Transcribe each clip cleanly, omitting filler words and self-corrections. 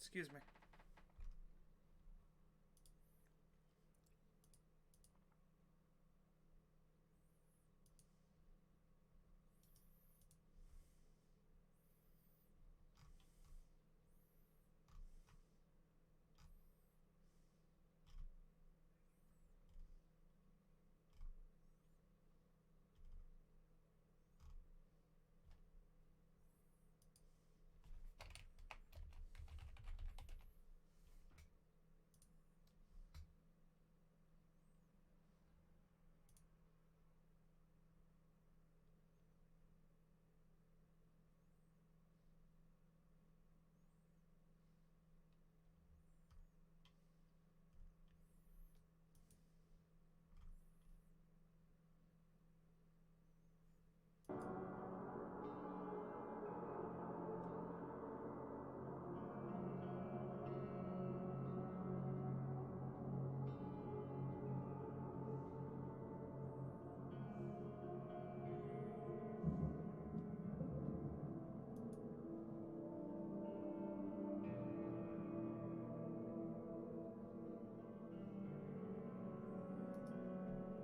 Excuse me.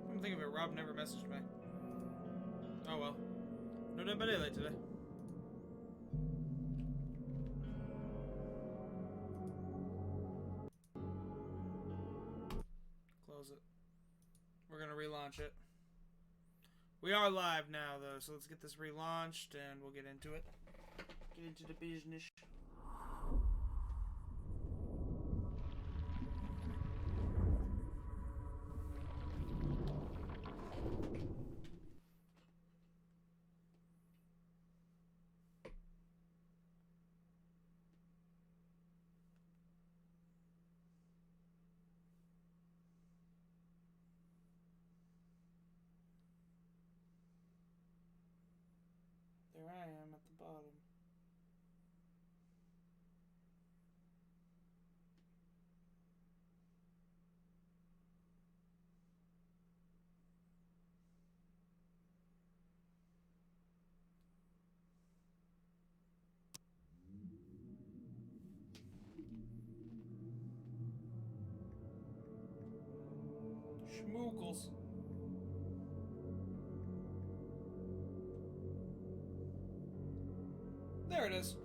Come think of it, Rob never messaged me. Oh well. No Dead by Daylight today. Close it. We're gonna relaunch it. We are live now though, so let's get this relaunched and we'll get into it. Get into the business. There I am at the bottom. Schmookles. There it is.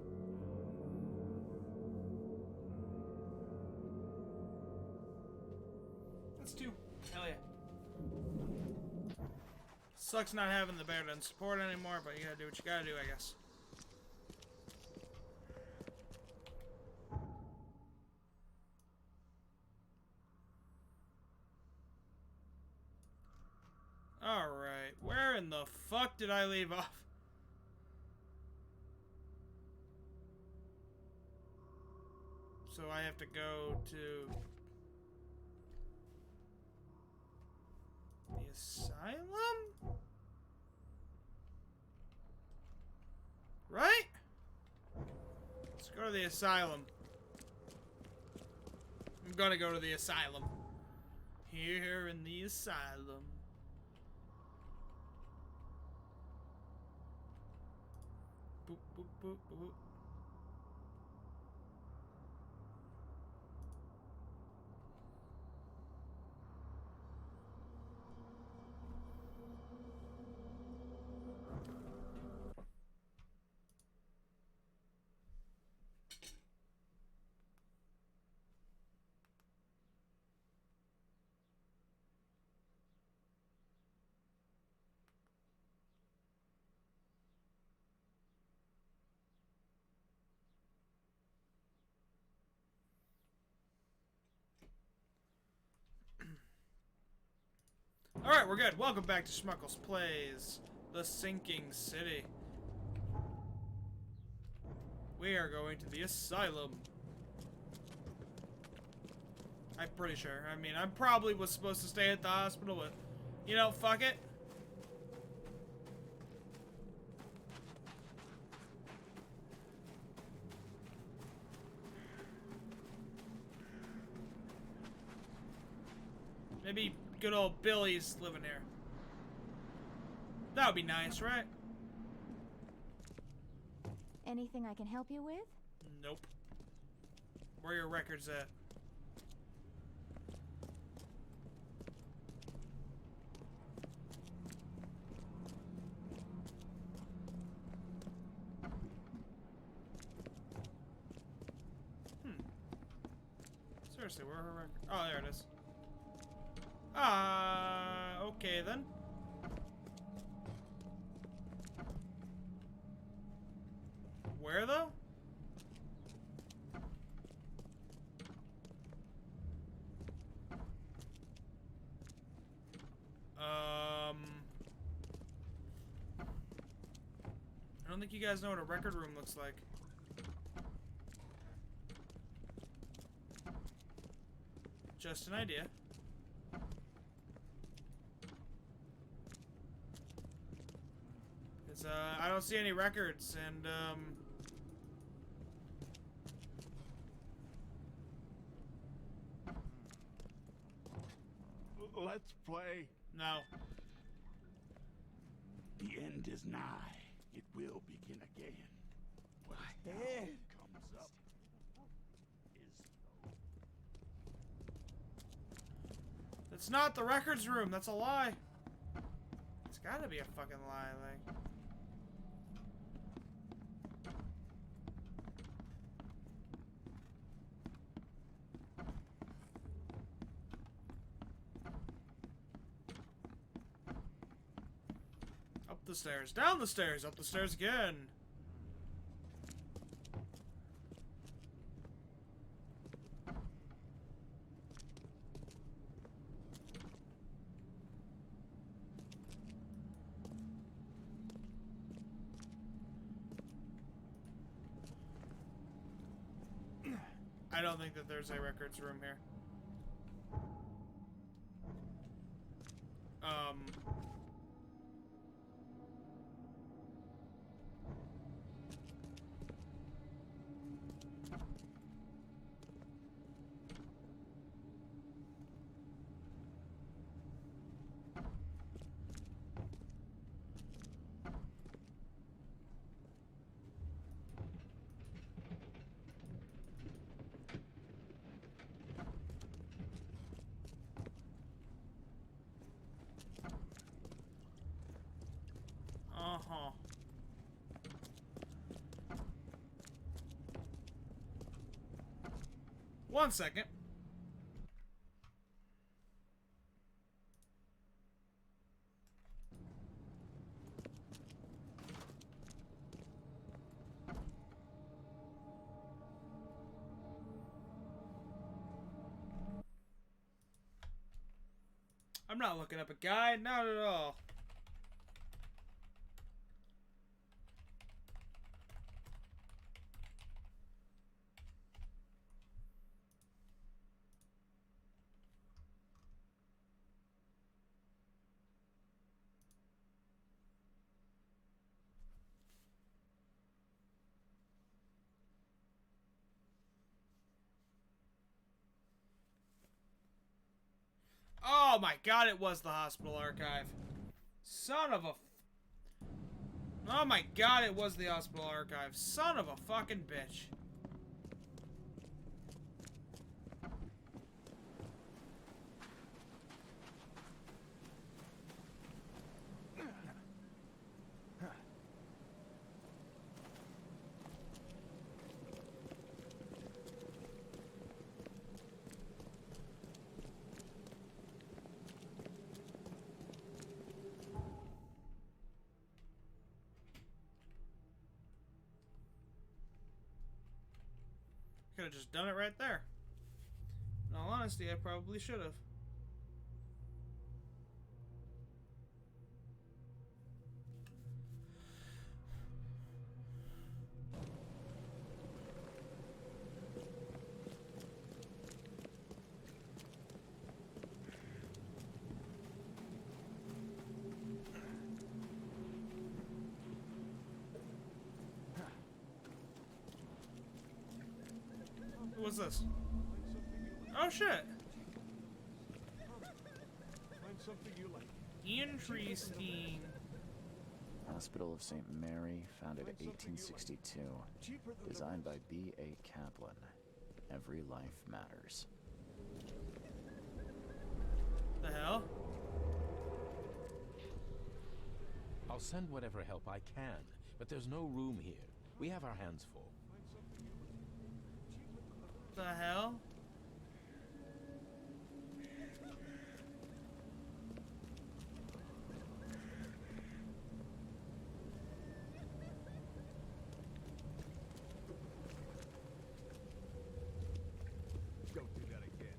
That's two. Hell yeah. Sucks not having the bear doesn't support anymore, but you gotta do what you gotta do, I guess. Alright, where in the fuck did I leave off? So I have to go to the asylum? Right? Let's go to the asylum. I'm gonna go to the asylum. Here in the asylum. Boop, boop, boop, boop. Alright, we're good. Welcome back to Schmuckles Plays The Sinking City. We are going to the asylum. I'm pretty sure. I mean, I probably was supposed to stay at the hospital, but, you know, fuck it. Maybe good old Billy's living here. That would be nice, right? Anything I can help you with? Nope. Where are your records at? Seriously, where are her records? Oh, there it is. Okay then. Where though? I don't think you guys know what a record room looks like. Just an idea. It's, I don't see any records, and, Let's play. no. The end is nigh. It will begin again. What is down comes up. That's not the records room. That's a lie. It's gotta be a fucking lie, like. Up the stairs, down the stairs, up the stairs again. I don't think that there's a records room here. Uh-huh. One second. I'm not looking up a guide, not at all. Oh my god, it was the hospital archive. Son of a... Oh my god, it was the hospital archive. Son of a fucking bitch. Could have just done it right there. In all honesty, I probably should have. What's this? Oh shit! Find something you like. Interesting. Hospital of St. Mary, founded in 1862. Designed by B.A. Kaplan. Every life matters. The hell? I'll send whatever help I can, but there's no room here. We have our hands full. The hell? Don't do that again.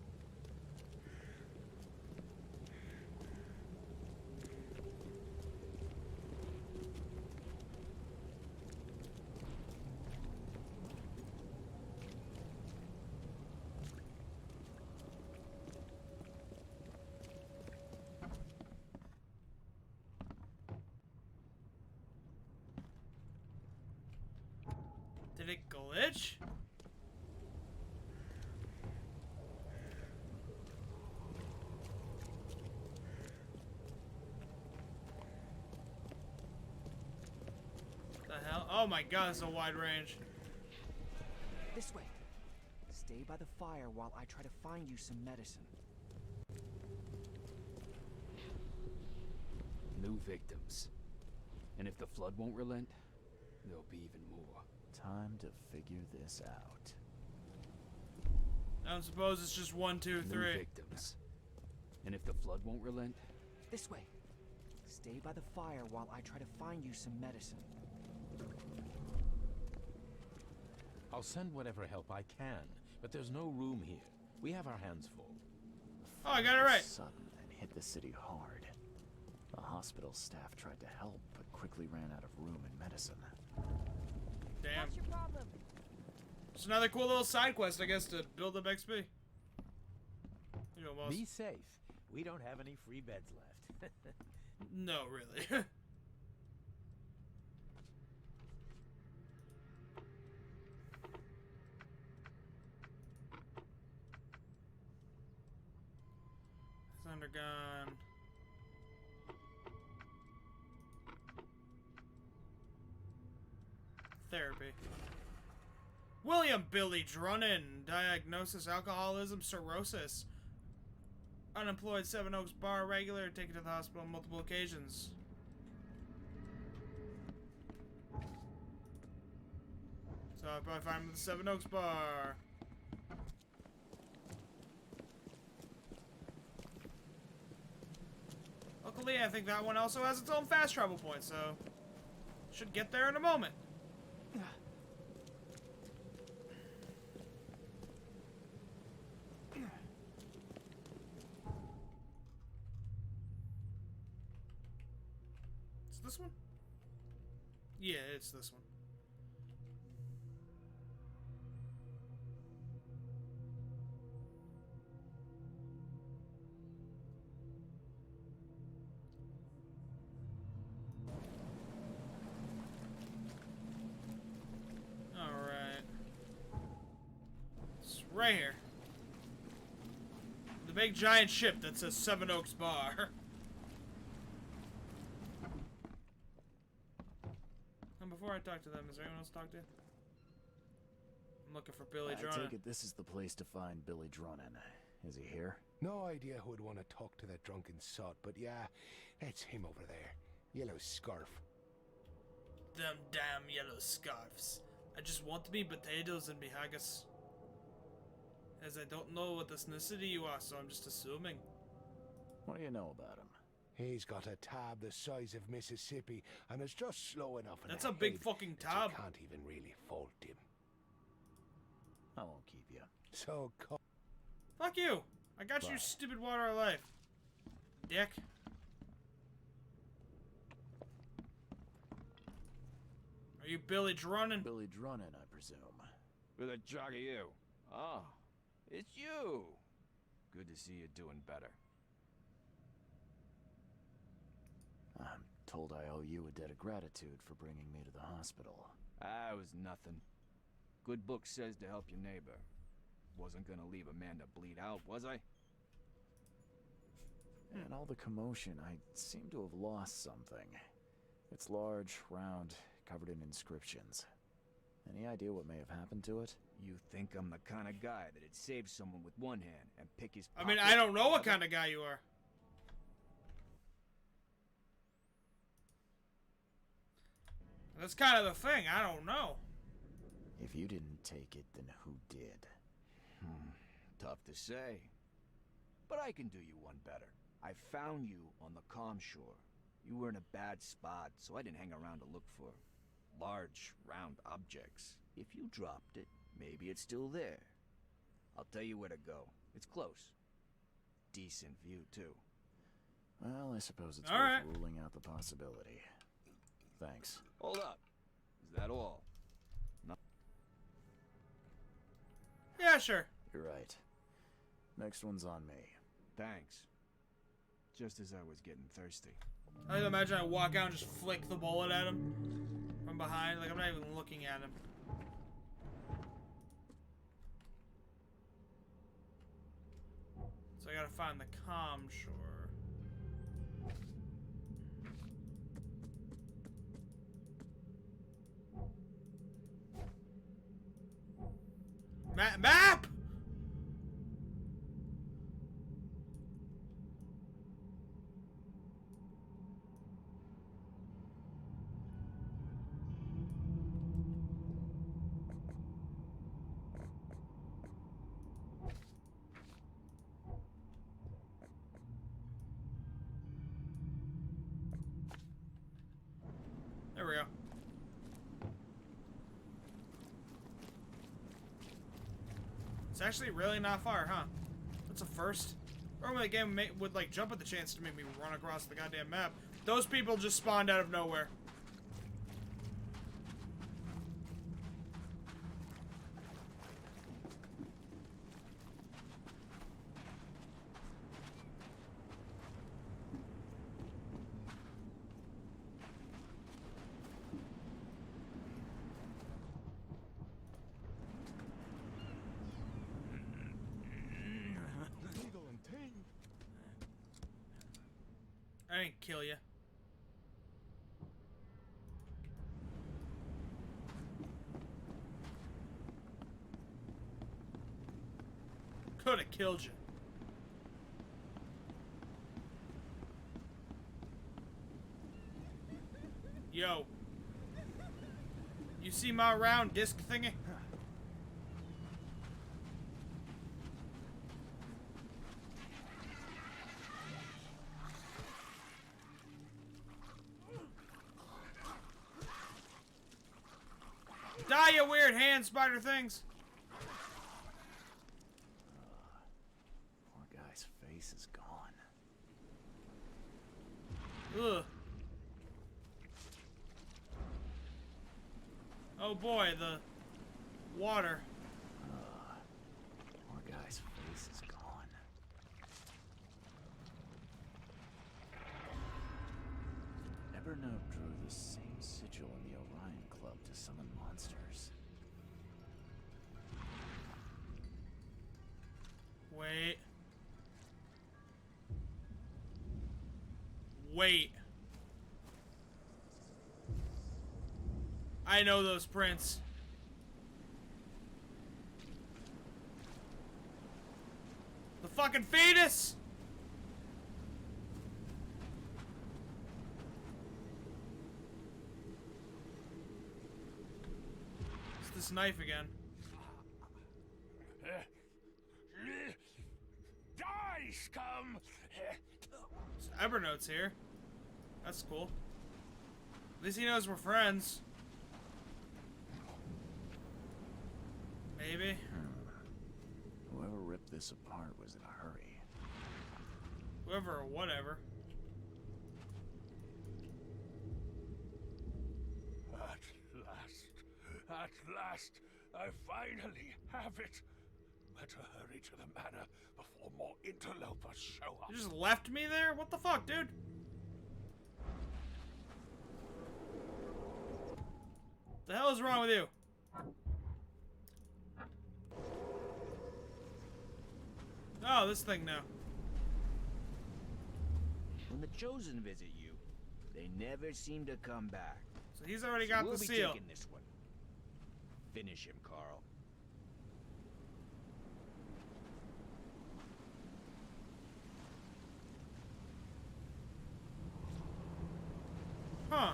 Did it glitch? The hell? Oh my god, it's a wide range. This way. Stay by the fire while I try to find you some medicine. New victims. And if the flood won't relent, there'll be even more. Time to figure this out. I don't suppose it's just 1, 2, New 3. victims. And if the flood won't relent, This way. Stay by the fire while I try to find you some medicine. I'll send whatever help I can, but there's no room here. We have our hands full. Oh, I got it right. Sudden and hit the city hard. The hospital staff tried to help, but quickly ran out of room and medicine. Damn. What's your problem? It's another cool little side quest, I guess, to build up XP. You know, boss. Be safe. We don't have any free beds left. No, really. It's undergone. Therapy. William Billy Drunnen. Diagnosis: alcoholism, cirrhosis. Unemployed, Seven Oaks bar regular, taken to the hospital on multiple occasions. So I'll probably find him at the Seven Oaks bar. Luckily, I think that one also has its own fast travel point, so should get there in a moment. It's this one? Yeah, it's this one. Alright. It's right here. The big giant ship that says Seven Oaks Bar. And before I talk to them, is there anyone else to talk to? I'm looking for Billy I Drunnen. take it this is the place to find Billy Drunnen. Is he here? No idea who'd want to talk to that drunken sot, but yeah, that's him over there. Yellow scarf. Them damn yellow scarfs. I just want to be potatoes and be haggis. As I don't know what ethnicity you are, so I'm just assuming. What do you know about him? He's got a tab the size of Mississippi, and is just slow enough in That's the a big head fucking that tab. You can't even really fault him. I won't keep you. So, Fuck you! I got you, Bye. stupid water of life. Dick. Are you Billy Drunnen? Billy Drunnen, I presume. who the jog are you? Oh, it's you. Good to see you doing better. I'm told I owe you a debt of gratitude for bringing me to the hospital. I was nothing. Good book says to help your neighbor. Wasn't gonna leave a man to bleed out, was I? In all the commotion, I seem to have lost something. It's large, round, covered in inscriptions. Any idea what may have happened to it? You think I'm the kind of guy that'd save someone with one hand and pick his I mean, pocket I don't know with what the other? kind of guy you are. That's kind of the thing. I don't know. If you didn't take it, then who did? Tough to say. But I can do you one better. I found you on the calm shore. You were in a bad spot, so I didn't hang around to look for large, round objects. If you dropped it, maybe it's still there. I'll tell you where to go. It's close. Decent view, too. Well, I suppose it's All worth right. ruling out the possibility. Thanks. Hold up. Is that all? Yeah, sure. You're right. Next one's on me. Thanks. Just as I was getting thirsty. I can imagine I walk out and just flick the bullet at him from behind. Like, I'm not even looking at him. So I gotta find the calm shore. Map! There we go. It's actually really not far, huh? That's a first. Normally the game would like jump at the chance to make me run across the goddamn map. Those people just spawned out of nowhere. I didn't kill you. Could have killed you. Yo. You see my round disc thingy? Die, you weird hand spider things! Poor guy's face is gone. Ugh. Oh boy, the water. Poor guy's face is gone. Evernote drew the same sigil in the Orion Club to summon monsters. Wait. Wait. I know those prints. The fucking fetus! It's this knife again. Die, scum! So Evernote's here. That's cool. At least he knows we're friends. Maybe. Whoever ripped this apart was in a hurry. Whoever or whatever. At last, I finally have it. Better hurry to the manor before more interlopers show up. You just left me there? What the fuck, dude? The hell is wrong with you? Oh, this thing now. When the Chosen visit you, they never seem to come back. So he's already got We'll the be seal. taking this one. Finish him, Carl. Huh.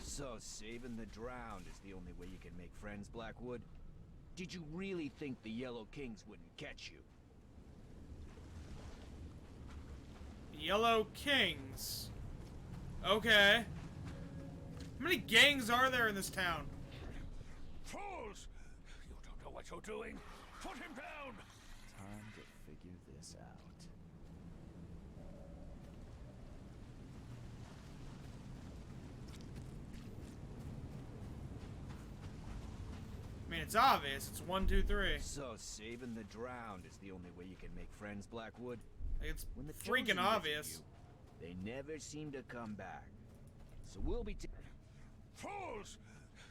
So, saving the drowned is the only way you can make friends, Blackwood? Did you really think the Yellow Kings wouldn't catch you? Yellow Kings. Okay. How many gangs are there in this town? Fools! You don't know what you're doing. Put him down! Time to figure this out. I mean, it's obvious. It's 1, 2, 3. So, saving the drowned is the only way you can make friends, Blackwood? Like, it's When the freaking Chosen obvious. visit you, they never seem to come back. So we'll be Fools!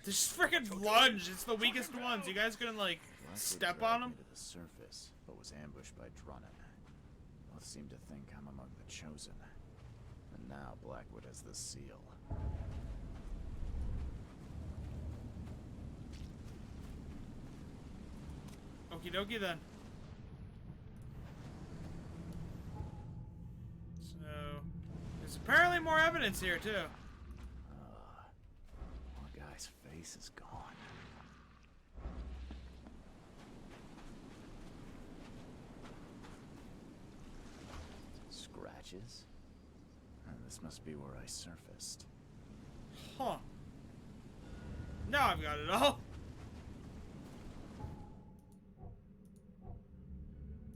This freaking lunge. It's the weakest ones. You guys couldn't, like, Blackwood step dragged on me them? to the surface, but was ambushed by Drunnen. Both seem to think I'm among the Chosen. And now Blackwood has the seal. Okie dokie then. So, there's apparently more evidence here too. One guy's face is gone. Scratches? And this must be where I surfaced. Huh. Now I've got it all.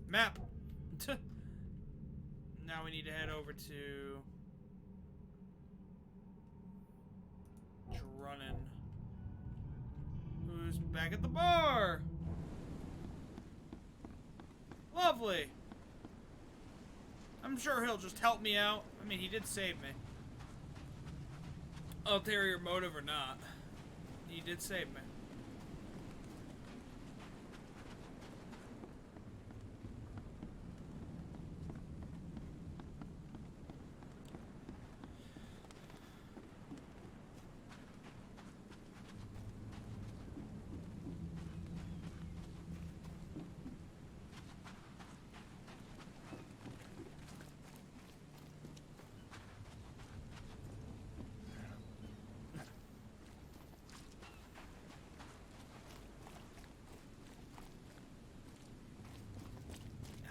Map. Now we need to head over to Drunnen, who's back at the bar. Lovely. I'm sure he'll just help me out. I mean, he did save me. Ulterior motive or not, he did save me.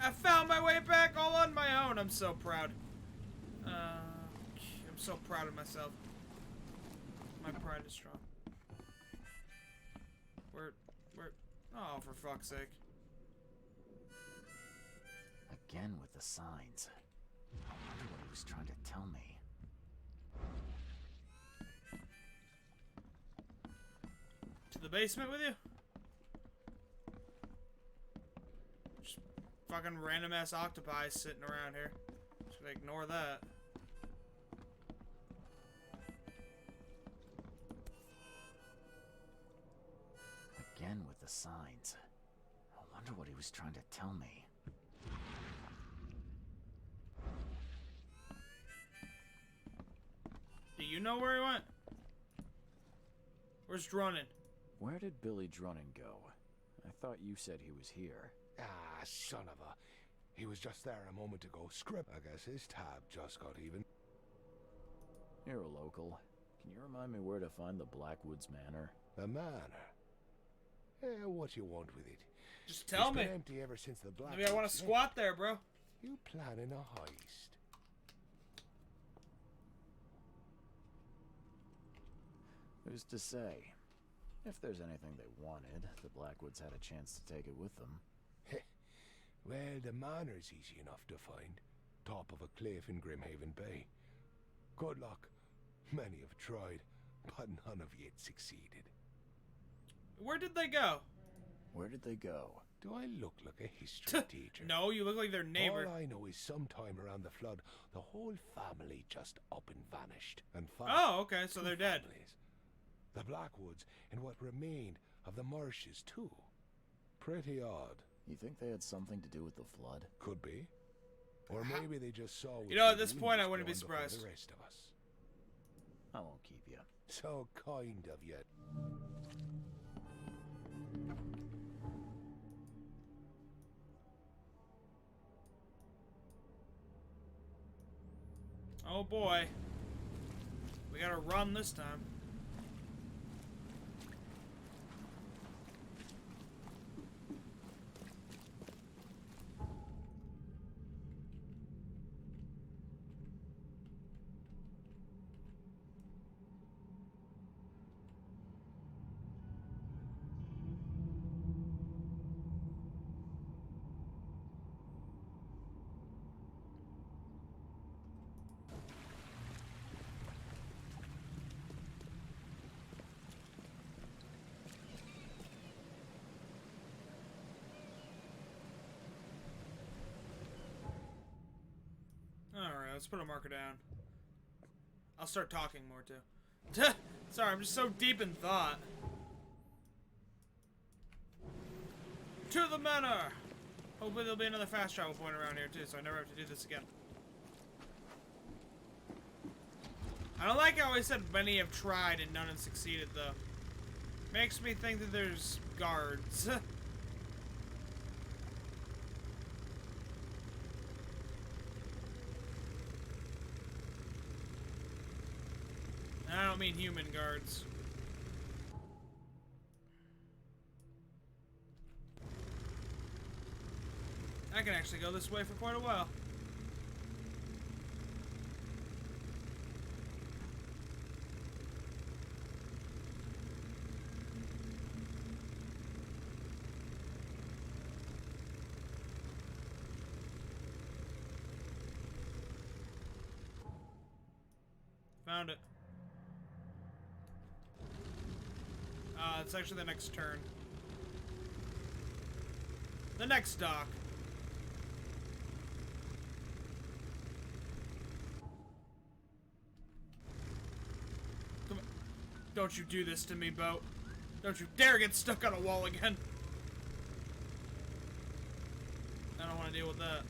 I found my way back all on my own. I'm so proud. I'm so proud of myself. My pride is strong. Where, oh, for fuck's sake. Again with the signs. I wonder what he was trying to tell me. To the basement with you? Just fucking random ass octopi sitting around here. Just gonna ignore that. Again with the signs. I wonder what he was trying to tell me. Do you know where he went? Where's Drunnen? Where did Billy Drunnen go? I thought you said he was here. Ah, son of a... He was just there a moment ago. Script. I guess his tab just got even. You're a local. Can you remind me where to find the Blackwoods Manor? The manor. Eh, what you want with it? Just tell It's me. been empty ever since the Blackwoods. Maybe I want to squat there, bro. You planning a heist? Who's to say? If there's anything they wanted, the Blackwoods had a chance to take it with them. Well, the manor's easy enough to find. Top of a cliff in Grimhaven Bay. Good luck. Many have tried, but none have yet succeeded. Where did they go? Where did they go? Do I look like a history teacher? No, you look like their neighbor. All I know is sometime around the flood, the whole family just up and vanished. And Oh, okay, so they're dead. families. The Blackwoods and what remained of the marshes, too. Pretty odd. You think they had something to do with the flood? Could be. Or maybe they just saw... You know, at this point, I wouldn't be surprised. The rest of us. I won't keep you. So kind of you. Oh boy. We gotta run this time. Alright, let's put a marker down. I'll start talking more too. Sorry, I'm just so deep in thought. To the manor! Hopefully there'll be another fast travel point around here too, so I never have to do this again. I don't like how I said many have tried and none have succeeded though. Makes me think that there's guards. I don't mean human guards. I can actually go this way for quite a while. Found it. It's actually the next turn. The next dock. Come on. Don't you do this to me, boat. Don't you dare get stuck on a wall again. I don't want to deal with that.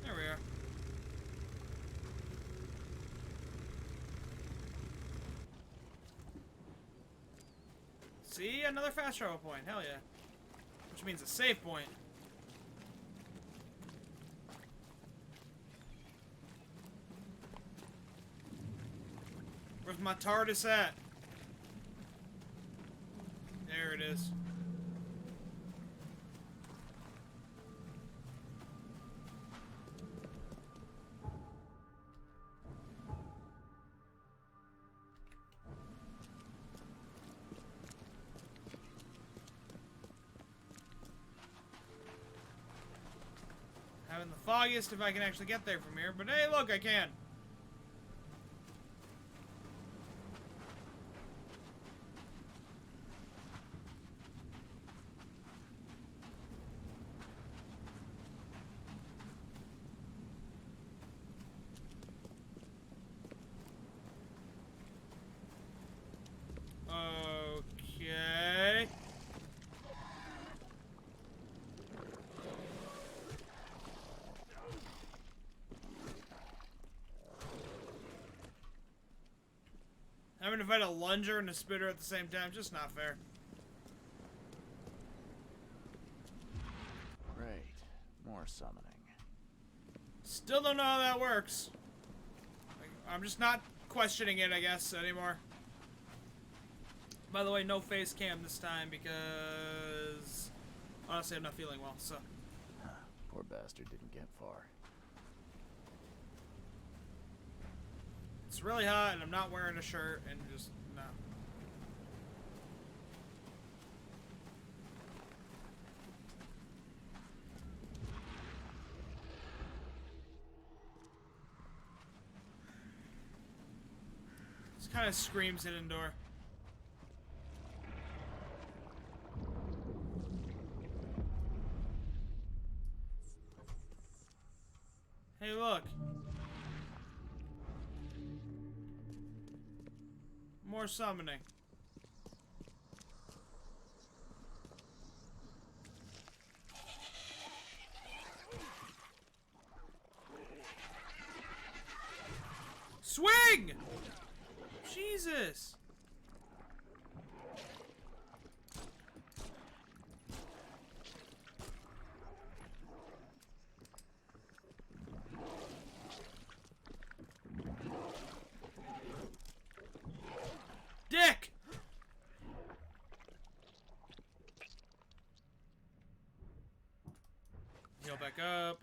There we are. See? Another fast travel point. Hell yeah. Which means a save point. Where's my TARDIS at? There it is. Having the foggiest if I can actually get there from here, but hey, look, I can. Okay. Having to fight a lunger and a spitter at the same time, just not fair. Great. More summoning. Still don't know how that works. I'm just not questioning it, I guess, anymore. By the way, no face cam this time because honestly I'm not feeling well, so. Poor bastard didn't get far. It's really hot and I'm not wearing a shirt and just, no. This kind of screams hidden door. Hey, look. More summoning. Swing! Jesus. Dick! Heal back up.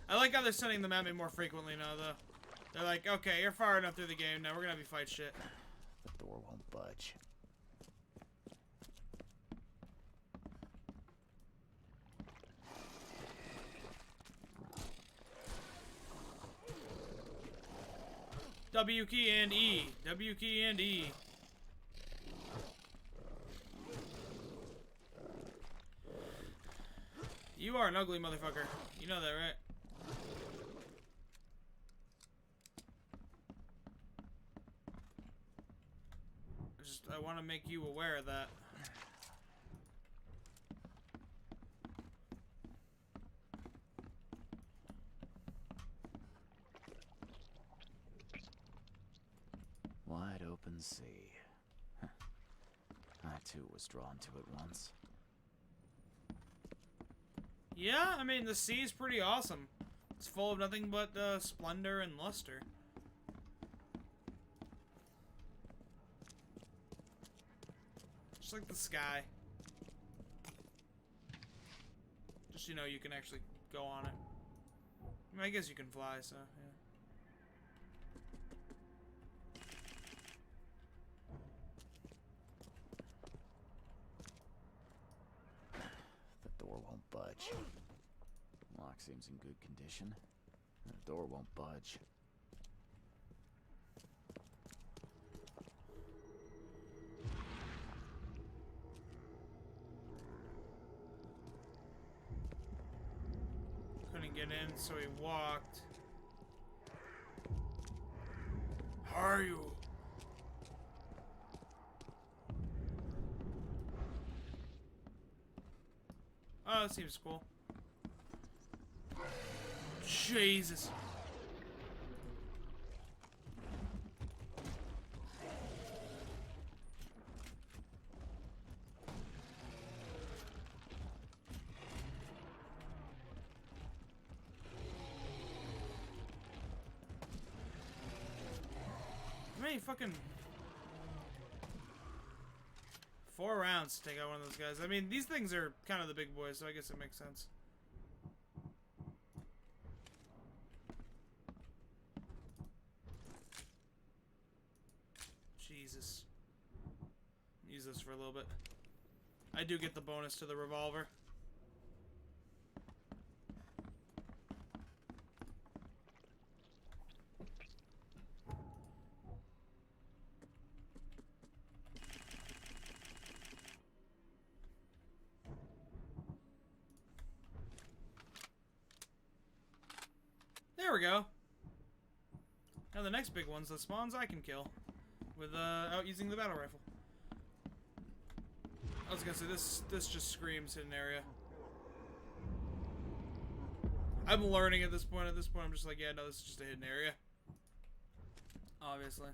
I like how they're sending them at me more frequently now, though. They're like, okay, you're far enough through the game now. We're gonna have you fight shit. The door won't budge. W key and E. W key and E. You are an ugly motherfucker. You know that, right? I want to make you aware of that. Wide open sea. Huh. I too was drawn to it once. Yeah, I mean, the sea is pretty awesome. It's full of nothing but splendor and luster. Just like the sky. Just, you know, you can actually go on it. I mean, I guess you can fly, so, yeah. The door won't budge. Lock seems in good condition. The door won't budge. Couldn't get in, so he walked. How are you? Oh, that seems cool. Jesus. How many fucking... 4 rounds to take out one of those guys. I mean, these things are kind of the big boys, so I guess it makes sense. Jesus. Use this for a little bit. I do get the bonus to the revolver. There we go. Now the next big one's the spawns I can kill with out using the battle rifle. I was gonna say this just screams hidden area. I'm learning at this point. At this point, I'm just like, yeah, no, this is just a hidden area. Obviously.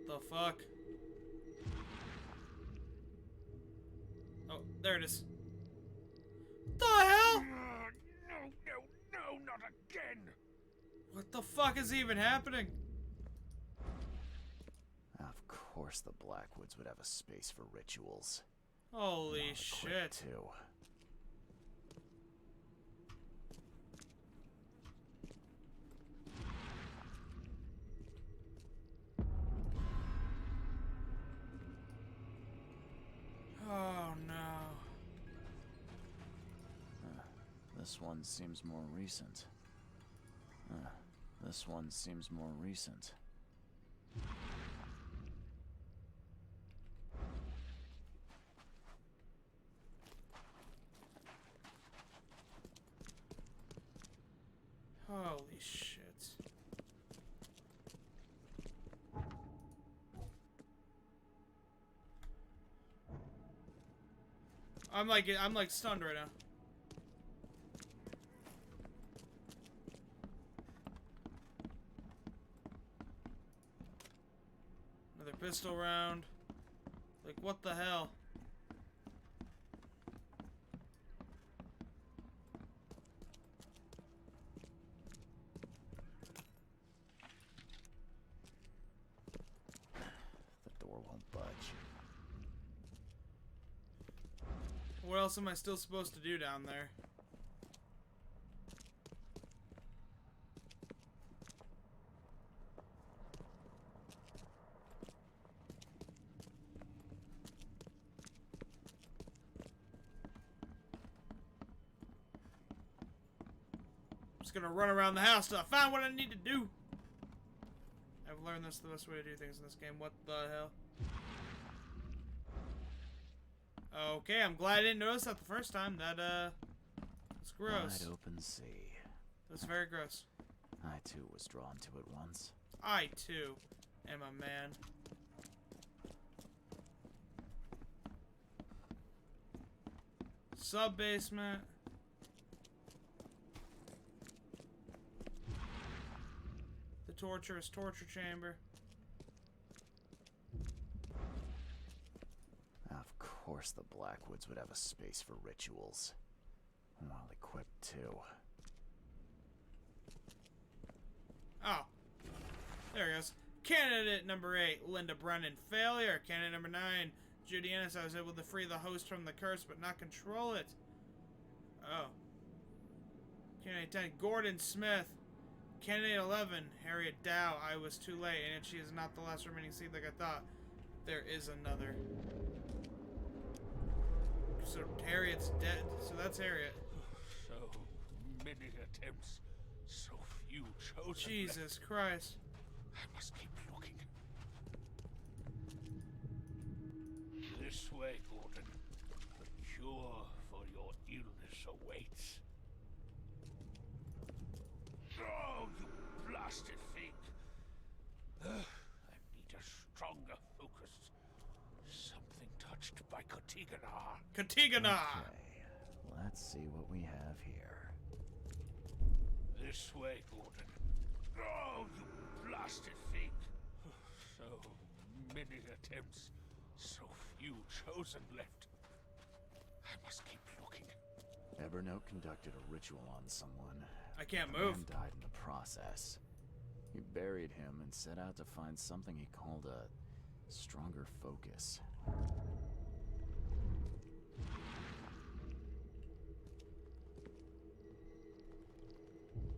The fuck? Oh, there it is. The hell? No, not again! What the fuck is even happening? Of course the Blackwoods would have a space for rituals. Holy Not shit. equipped, too. Oh no. This one seems more recent. This one seems more recent. I'm like stunned right now. Another pistol round. Like, what the hell? The door won't budge. What else am I still supposed to do down there? Just gonna run around the house till I find what I need to do. I've learned this the best way to do things in this game. What the hell? Okay, I'm glad I didn't notice that the first time. It's gross. Wide open sea. That's very gross. I too was drawn to it once. I too am a man. Sub-basement. The torturous torture chamber. Of course the Blackwoods would have a space for rituals. Well equipped too. Oh. There it goes. Candidate number 8, Linda Brennan. Failure. Candidate number 9, Judy Ennis. I was able to free the host from the curse, but not control it. Oh. Candidate 10, Gordon Smith. Candidate 11, Harriet Dow. I was too late, and she is not the last remaining seed like I thought. There is another. So Harriet's dead. So that's Harriet. So many attempts, so few chosen. Jesus Christ. I must keep looking. This way, Gordon. The cure for your illness awaits. Oh, you blasted thing! I need a stronger focus. Something touched by Kotigana. Katigana! Okay, let's see what we have here. This way, Gordon. Oh, you blasted thing! So many attempts, so few chosen left. I must keep looking. Evernote conducted a ritual on someone. I can't The move. man died in the process. He buried him and set out to find something he called a stronger focus.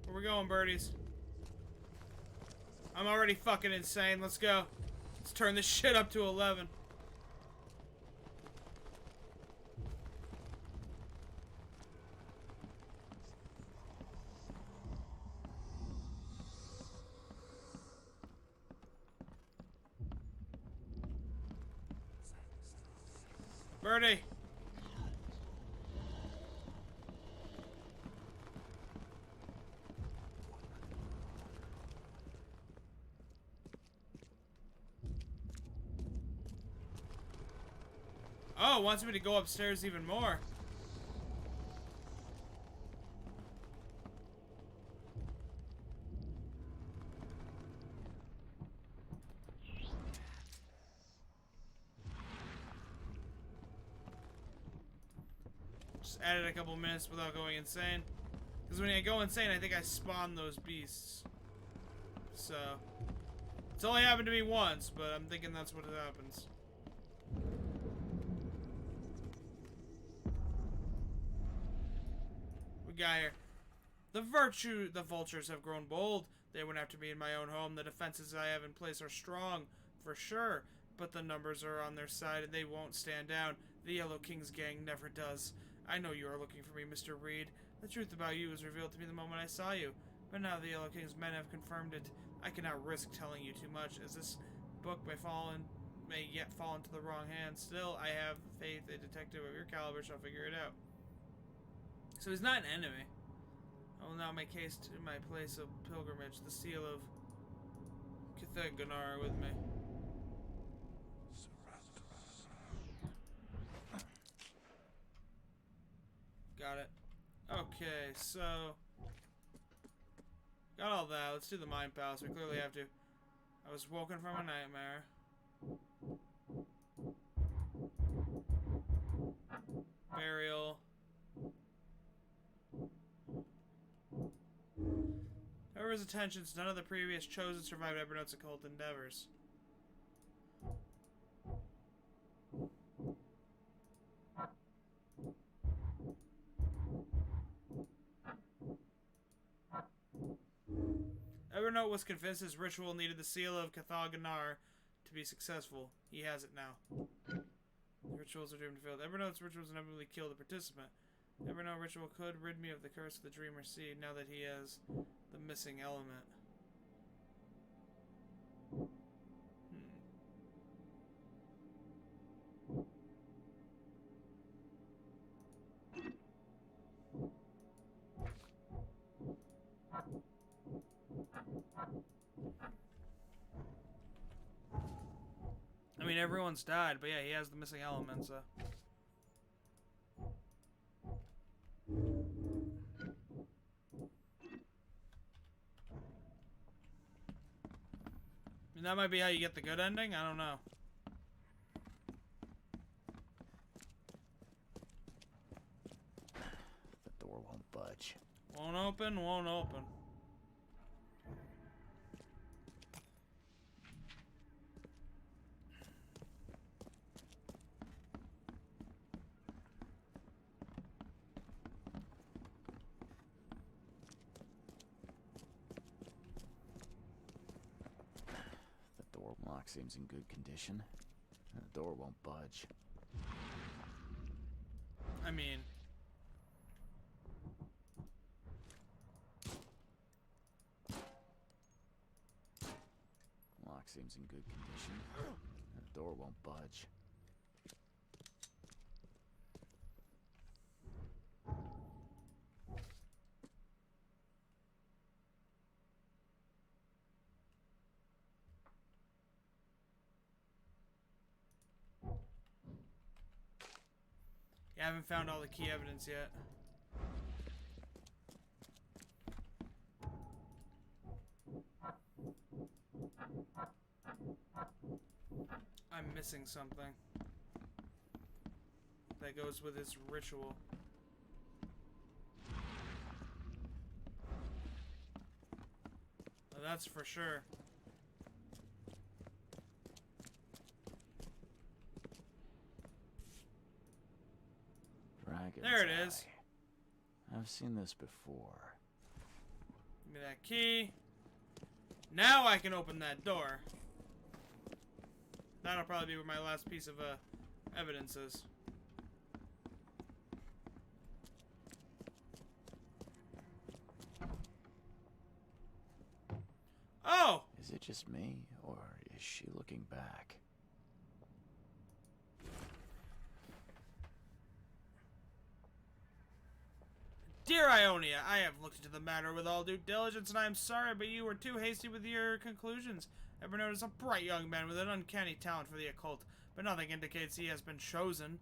Where we going, birdies? I'm already fucking insane. Let's go. Let's turn this shit up to 11. Birdie. Oh, wants me to go upstairs even more. Just added a couple minutes without going insane. Because when I go insane, I think I spawn those beasts. So, it's only happened to me once, but I'm thinking that's what happens. Guy here. The vultures have grown bold. They went after me in my own home. The defenses I have in place are strong, for sure, but the numbers are on their side and they won't stand down. The Yellow King's gang never does. I know you are looking for me, Mr. Reed. The truth about you was revealed to me the moment I saw you, but now the Yellow King's men have confirmed it. I cannot risk telling you too much, as this book may yet fall into the wrong hands. Still, I have faith a detective of your caliber shall figure it out. So he's not an enemy. I will now make haste to my place of pilgrimage, the seal of Cthulhu with me. Okay, so got all that. Let's do the Mind Palace. We clearly have to. I was woken from a nightmare. Burial. Over his attentions, none of the previous chosen survived Evernote's occult endeavors. Evernote was convinced his ritual needed the seal of Cathal Ganar to be successful. He has it now. The rituals are doomed to fail. Evernote's rituals inevitably kill the participant. Evernote ritual could rid me of the curse of the Dreamer Seed now that he has the missing element. I mean, everyone's died, but yeah, he has the missing element, so. And that might be how you get the good ending? I don't know. The door won't budge. Won't open, won't open. Lock seems in good condition. The door won't budge. I mean... Lock seems in good condition. The door won't budge. I haven't found all the key evidence yet. I'm missing something that goes with his ritual. Well, that's for sure. There it is. I've seen this before. Give me that key. Now I can open that door. That'll probably be where my last piece of evidence is. Oh! Is it just me, or is she looking back? Dear Ionia, I have looked into the matter with all due diligence, and I am sorry, but you were too hasty with your conclusions. Evernote is a bright young man with an uncanny talent for the occult, but nothing indicates he has been chosen.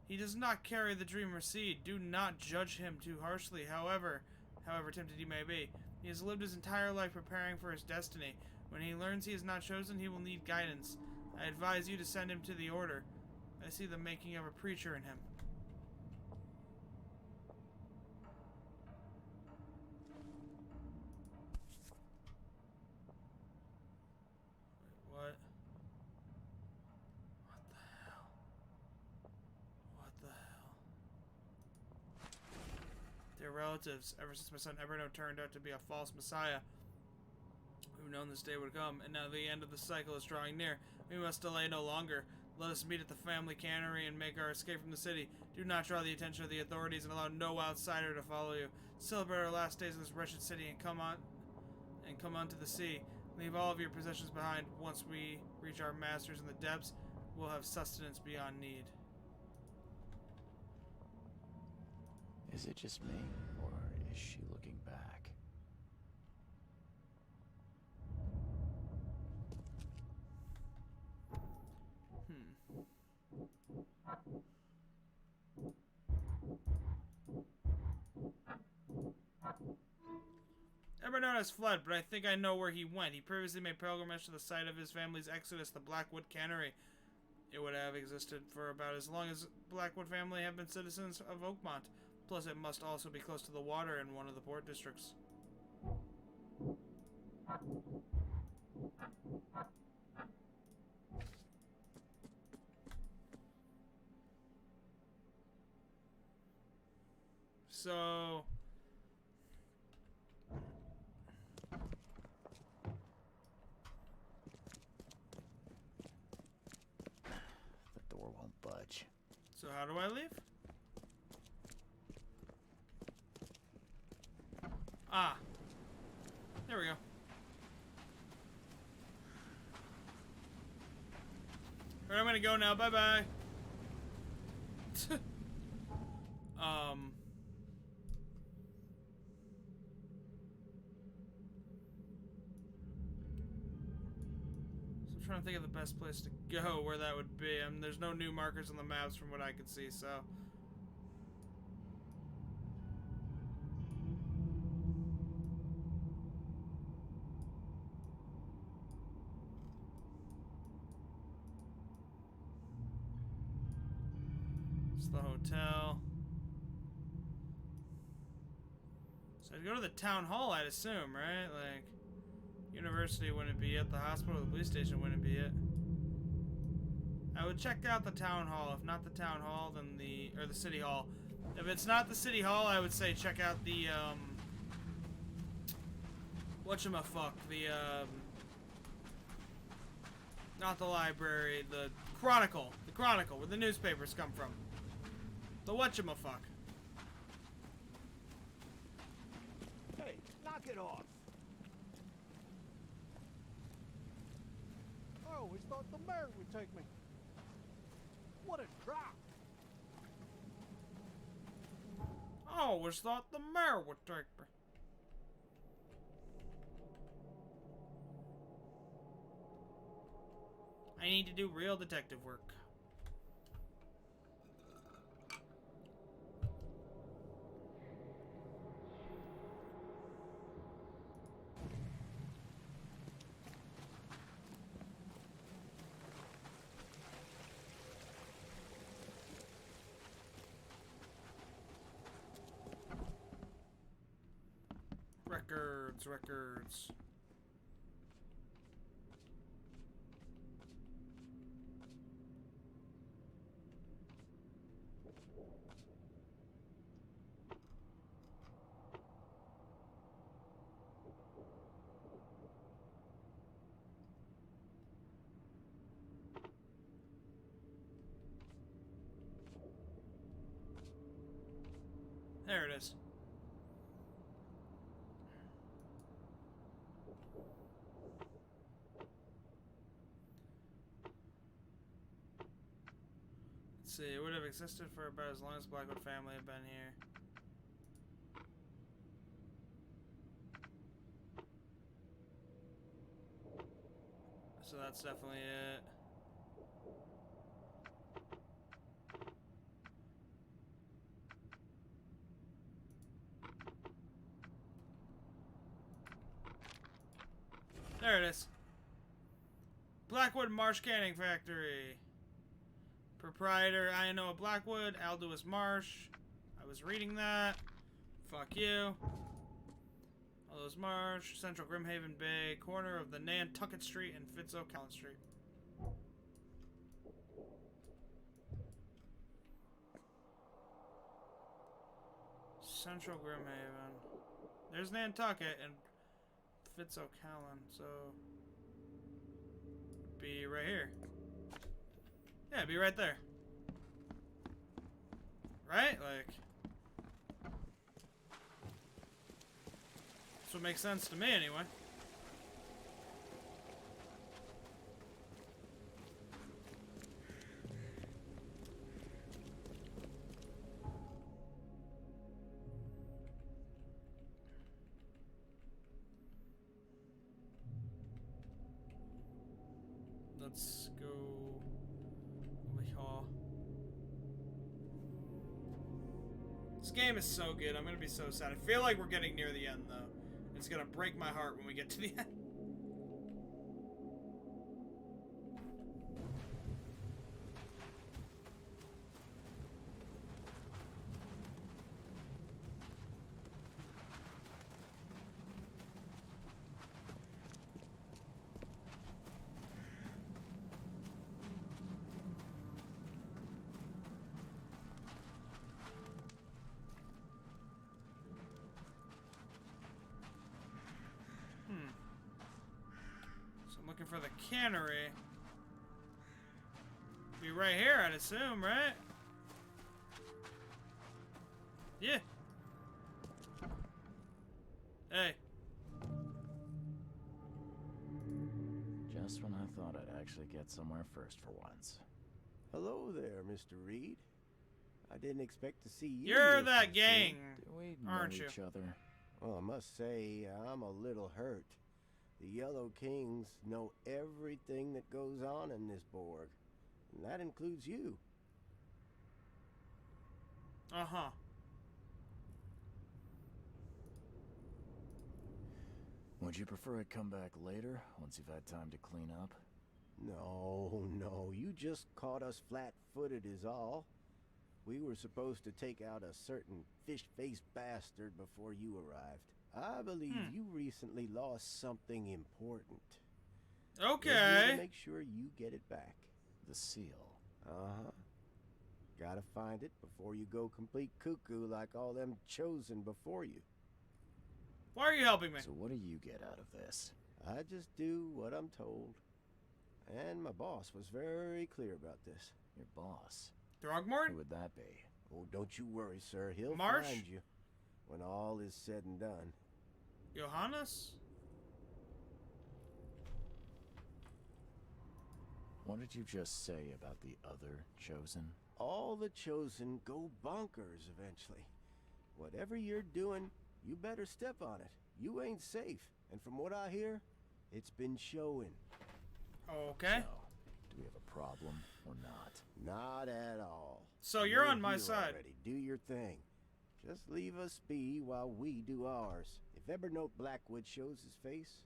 He does not carry the Dreamer Seed. Do not judge him too harshly, however tempted he may be. He has lived his entire life preparing for his destiny. When he learns he is not chosen, he will need guidance. I advise you to send him to the Order. I see the making of a preacher in him. What? What the hell? What the hell? Dear relatives, ever since my son Evernote turned out to be a false messiah, we've known this day would come, and now the end of the cycle is drawing near. We must delay no longer. Let us meet at the family cannery and make our escape from the city. Do not draw the attention of the authorities and allow no outsider to follow you. Celebrate our last days in this wretched city and come on to the sea. Leave all of your possessions behind. Once we reach our masters in the depths, we'll have sustenance beyond need. Is it just me, or is she looking back? Everyone known has fled, but I think I know where he went. He previously made pilgrimage to the site of his family's exodus, the Blackwood Cannery. It would have existed for about as long as Blackwood family have been citizens of Oakmont. Plus, it must also be close to the water in one of the port districts. So... The door won't budge. So how do I leave? Ah. There we go. Alright, I'm gonna go now. Bye-bye. So I'm trying to think of the best place to go, where that would be. There's no new markers on the maps from what I could see, so... It's the hotel. So I'd go to the town hall, I'd assume, right? Like, university wouldn't be it, the hospital, the police station wouldn't be it. I would check out the town hall. If not the town hall, then the city hall. If it's not the city hall, I would say check out the, whatchamafuck, not the library, the Chronicle, where the newspapers come from. The whatchamafuck. Hey, knock it off! I always thought the mayor would take me. What a drop! I always thought the mayor would take me. I need to do real detective work. Records. There it is. Let's see, it would have existed for about as long as Blackwood family had been here. So that's definitely it. There it is. Blackwood Marsh Canning Factory. Proprietor Ianoa Blackwood, Aldous Marsh. I was reading that. Fuck you. Aldous Marsh, Central Grimhaven Bay, corner of the Nantucket Street and Fitz-O'Callaghan Street. Central Grimhaven. There's Nantucket and Fitz-O'Callaghan, so be right here. Yeah, be right there. Right? Like, that's what makes sense to me anyway. Let's go over here. This game is so good. I'm gonna be so sad. I feel like we're getting near the end though. It's gonna break my heart when we get to the end. Looking for the cannery. Be right here, I'd assume, right? Yeah. Hey. Just when I thought I'd actually get somewhere first for once. Hello there, Mr. Reed. I didn't expect to see you. You're here that so gang, Do we know aren't you? each other? Well, I must say, I'm a little hurt. The Yellow Kings know everything that goes on in this Borg, and that includes you. Uh-huh. Would you prefer I come back later, once you've had time to clean up? No, you just caught us flat-footed is all. We were supposed to take out a certain fish-faced bastard before you arrived. I believe you recently lost something important. Okay. We're here to make sure you get it back. The seal. Uh-huh. Gotta find it before you go complete cuckoo like all them chosen before you. Why are you helping me? So what do you get out of this? I just do what I'm told. And my boss was very clear about this. Your boss? Throgmorton? Who would that be? Oh, don't you worry, sir. He'll Marsh? find you when all is said and done. Johannes? What did you just say about the other chosen? All the chosen go bonkers eventually. Whatever you're doing, you better step on it. You ain't safe. And from what I hear, it's been showing. Okay. So, do we have a problem or not? Not at all. So you're on a my hero side. already. Do your thing. Just leave us be while we do ours. If Evernote Blackwood shows his face,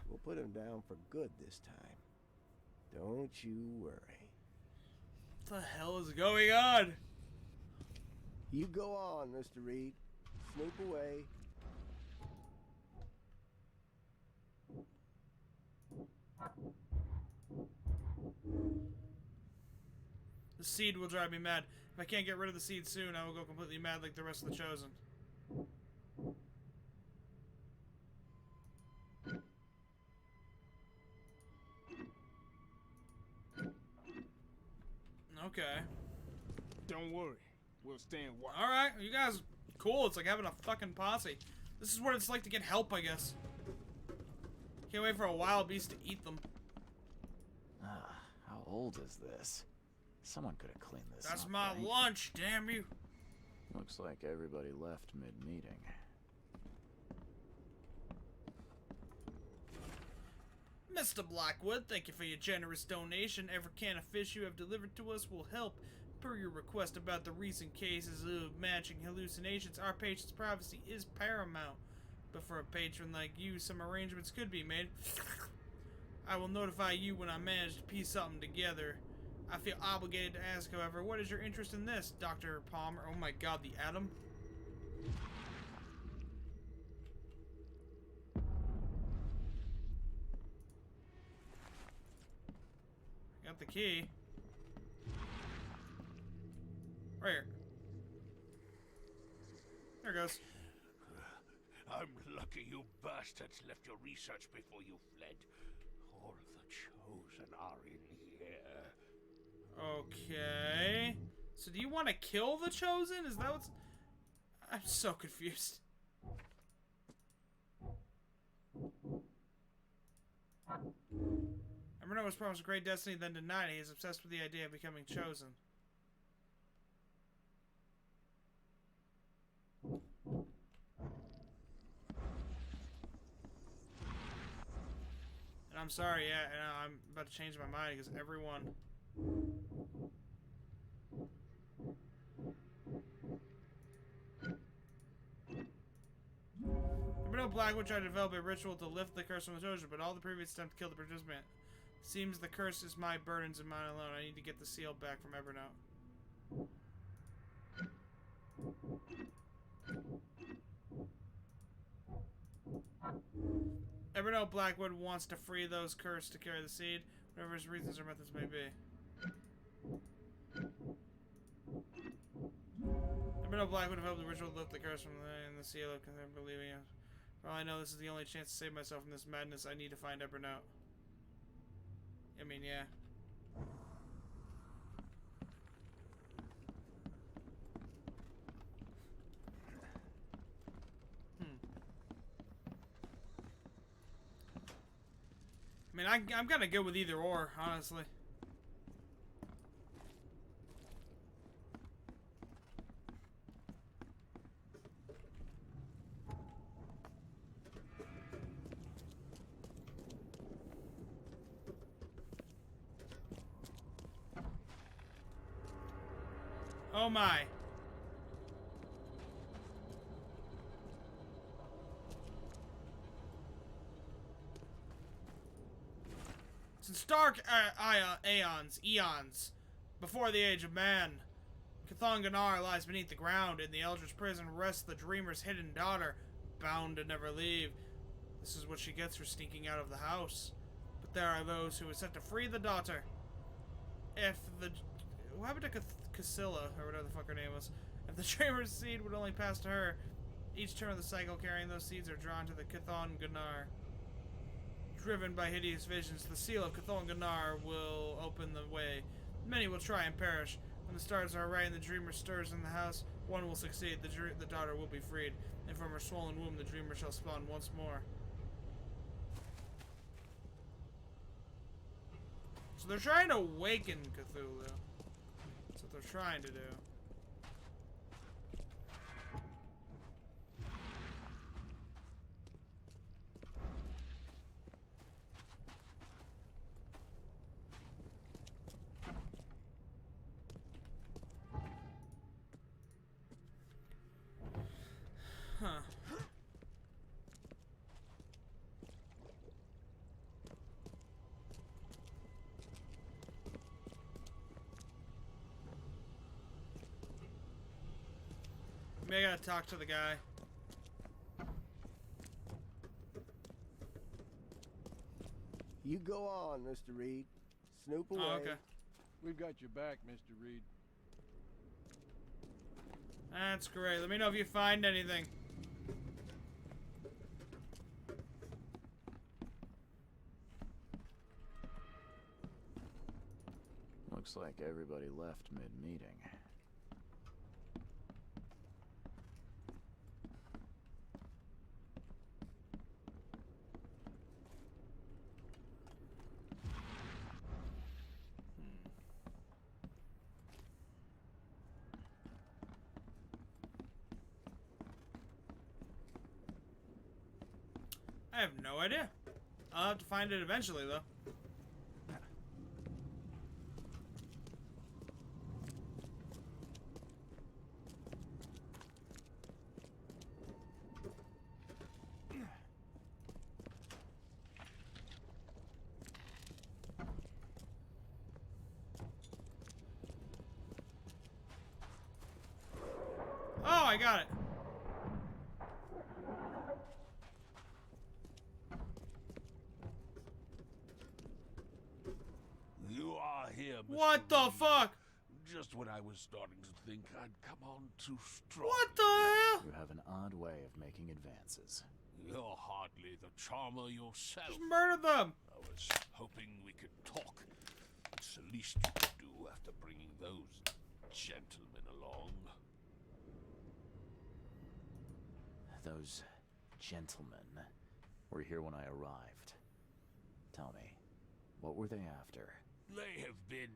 we'll put him down for good this time. Don't you worry. What the hell is going on? You go on, Mr. Reed. Snoop away. The seed will drive me mad. If I can't get rid of the seed soon, I will go completely mad like the rest of the chosen. Okay. Don't worry. We'll stand watch. Alright, you guys, cool. It's like having a fucking posse. This is what it's like to get help, I guess. Can't wait for a wild beast to eat them. Ah, how old is this? Someone could have cleaned this That's up, my right? lunch, damn you. Looks like everybody left mid-meeting. Mr. Blackwood, thank you for your generous donation. Every can of fish you have delivered to us will help. Per your request about the recent cases of matching hallucinations, our patient's privacy is paramount. But for a patron like you, some arrangements could be made. I will notify you when I manage to piece something together. I feel obligated to ask, however, what is your interest in this, Dr. Palmer? Oh my god, the Atom? Got the key. Right here. There it goes. I'm lucky you bastards left your research before you fled. All the chosen are in here. Okay. So do you want to kill the Chosen? Is that what's... I'm so confused. Everyone was promised great destiny, then denied it. He is obsessed with the idea of becoming chosen. And I'm sorry, yeah, and I'm about to change my mind because everyone... Everyone Blackwood tried to develop a ritual to lift the curse from the Trojan, but all the previous attempts killed the participant. Seems the curse is my burdens and mine alone. I need to get the seal back from Evernote. Evernote Blackwood wants to free those cursed to carry the seed, whatever his reasons or methods may be. Evernote Blackwood developed the ritual to lift the curse from the seal of believing it. For all I know, this is the only chance to save myself from this madness. I need to find Evernote. I mean, yeah. I mean, I'm kind of good with either or, honestly. Oh my. Since dark eons before the age of man, Cthulhu Ganar lies beneath the ground. In the Eldritch prison rests the dreamer's hidden daughter, bound to never leave. This is what she gets for sneaking out of the house. But there are those who are set to free the daughter. If the... What happened to Cassilla, or whatever the fuck her name was? If the dreamer's seed would only pass to her, each turn of the cycle carrying those seeds are drawn to the Cthulhu Ganar. Driven by hideous visions, the seal of Cthulhu Ganar will open the way. Many will try and perish. When the stars are right and the dreamer stirs in the house, one will succeed. The daughter will be freed, and from her swollen womb the dreamer shall spawn once more. So they're trying to awaken Cthulhu. That's what they're trying to do. Huh. Maybe I gotta talk to the guy. You go on, Mr. Reed. Snoop away. Oh, okay. We've got your back, Mr. Reed. That's great. Let me know if you find anything. Looks like everybody left mid-meeting. I have no idea. I'll have to find it eventually, though. Oh, I got it. You are here, Mr. What the Reed. fuck? Just when I was starting to think I'd come on too strong. What the hell? You have an odd way of making advances. You're hardly the charmer yourself. Just murder them. I was hoping we could talk. It's the least you could do after bringing those gentlemen along. Those gentlemen were here when I arrived. Tell me, what were they after? They have been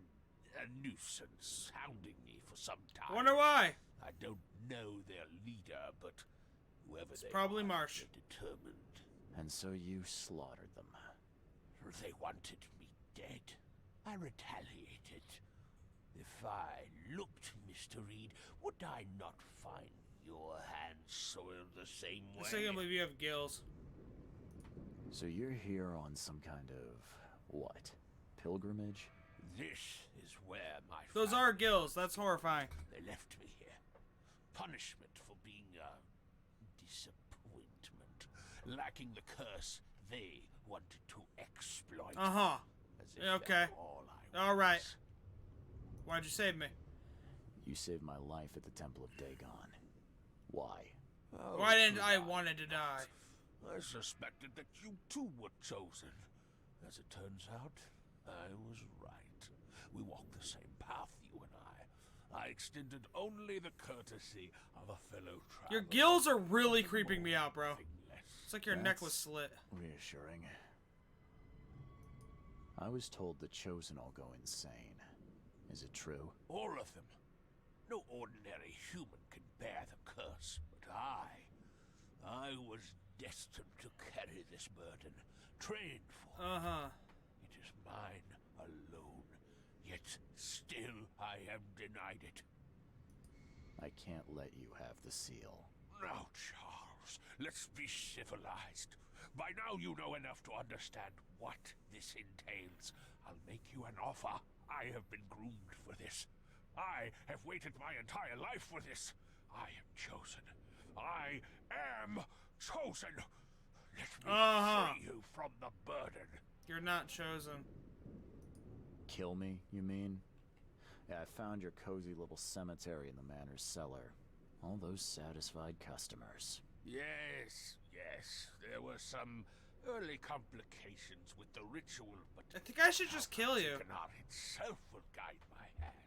a nuisance, hounding me for some time. Wonder why? I don't know their leader, but whoever It's they probably are, Marsh. they're determined. And so you slaughtered them. They wanted me dead. I retaliated. If I looked, Mr. Reed, would I not find Your hands soiled the same I still can't way. believe you have gills. So you're here on some kind of what? Pilgrimage? This is where my Those are gills. That's horrifying. They left me here. Punishment for being a disappointment. Lacking the curse they wanted to exploit. Uh-huh. As if Okay. they're all I All right. was. Why'd you save me? You saved my life at the Temple of Dagon. Why? Oh, Why didn't I God. wanted to die? I suspected that you too were chosen. As it turns out, I was right. We walked the same path, you and I. I extended only the courtesy of a fellow traveler. Your gills are really creeping me out, bro. Nothing less. It's like your neck was slit. Reassuring. I was told the Chosen all go insane. Is it true? All of them. No ordinary human can bear the curse, but I was destined to carry this burden, trained for it. Uh-huh. It is mine alone, yet still I am denied it. I can't let you have the seal. Now, Charles, let's be civilized. By now you know enough to understand what this entails. I'll make you an offer. I have been groomed for this. I have waited my entire life for this. I am chosen. I am chosen. Let me free you from the burden. You're not chosen. Kill me, you mean? Yeah, I found your cozy little cemetery in the manor's cellar. All those satisfied customers. Yes, yes. There were some early complications with the ritual, but I think I should just kill you. Cannot itself will guide my hand.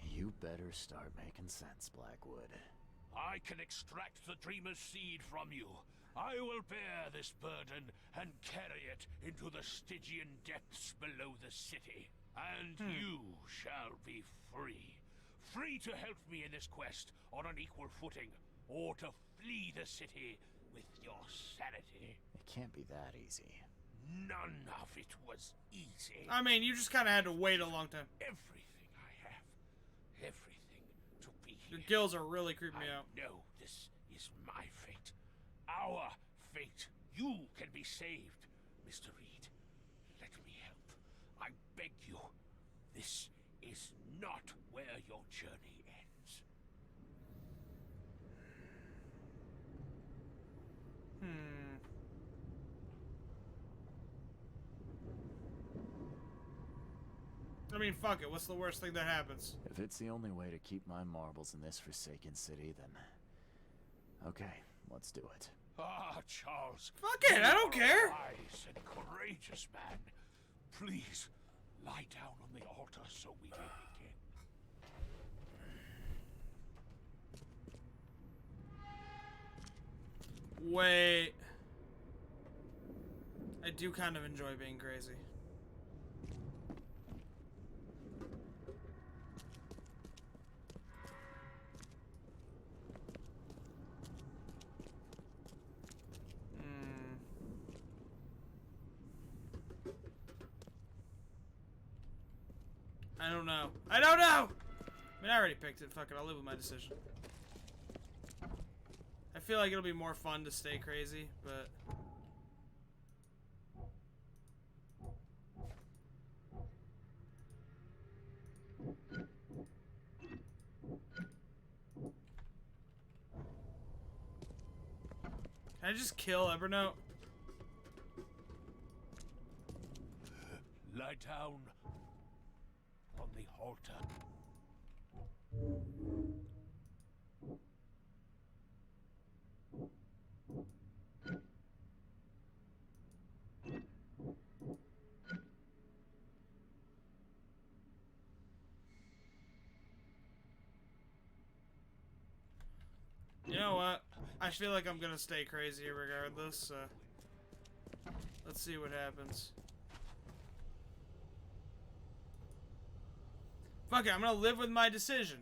You better start making sense, Blackwood. I can extract the dreamer's seed from you. I will bear this burden and carry it into the Stygian depths below the city. And you shall be free. Free to help me in this quest on an equal footing, or to flee the city with your sanity. It can't be that easy. None of it was easy. I mean, you just kind of had to wait a long time. Everything I have, everything to be here. Your gills are really creeping me I out. know this is my fate. Our fate. You can be saved, Mr. Reed. Let me help. I beg you. This is not where your journey ends. I mean, fuck it. What's the worst thing that happens? If it's the only way to keep my marbles in this forsaken city, then... Okay, let's do it. Ah, Charles. Fuck it, I don't you are a care. Wise and courageous man. Please, lie down on the altar so we may begin. Wait. I do kind of enjoy being crazy. I don't know. I don't know! I mean, I already picked it. Fuck it, I'll live with my decision. I feel like it'll be more fun to stay crazy, but... Can I just kill Evernote? Lie down on the altar. You know what? I feel like I'm gonna stay crazy regardless, so... Let's see what happens. Fuck it, I'm gonna live with my decision.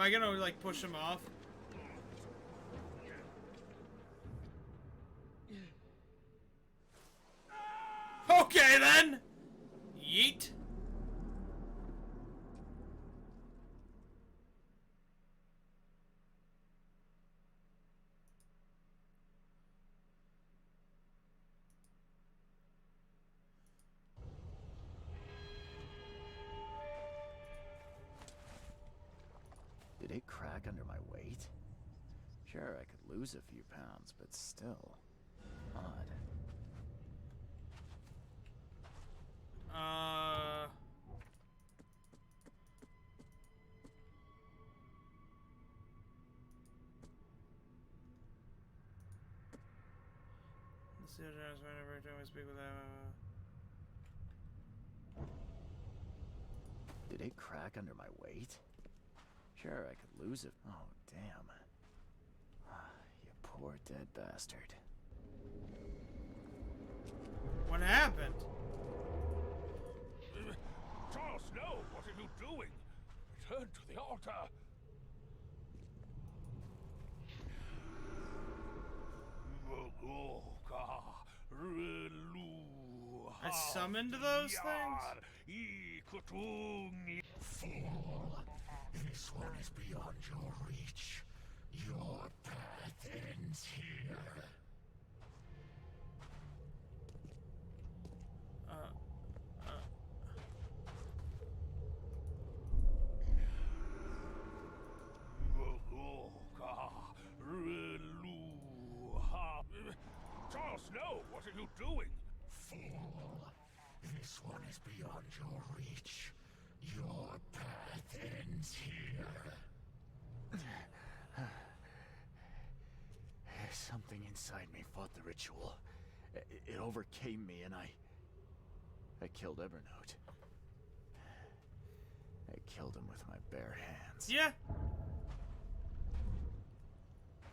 I gonna, like, push him off? Okay, then! Yeet. Did it crack under my weight? Sure, I could lose a few pounds, but still. Odd. Let's see whenever I speak with Did it crack under my weight? Sure, I could lose it. Oh, damn. You poor dead bastard. What happened? Charles, no! What are you doing? Return to the altar! I summoned those things? Fool! This one is beyond your reach. Your path ends here. Charles, no! What are you doing? Fool! This one is beyond your reach. Your path ends here. Something inside me fought the ritual. It overcame me, and I killed Evernote. I killed him with my bare hands. Yeah.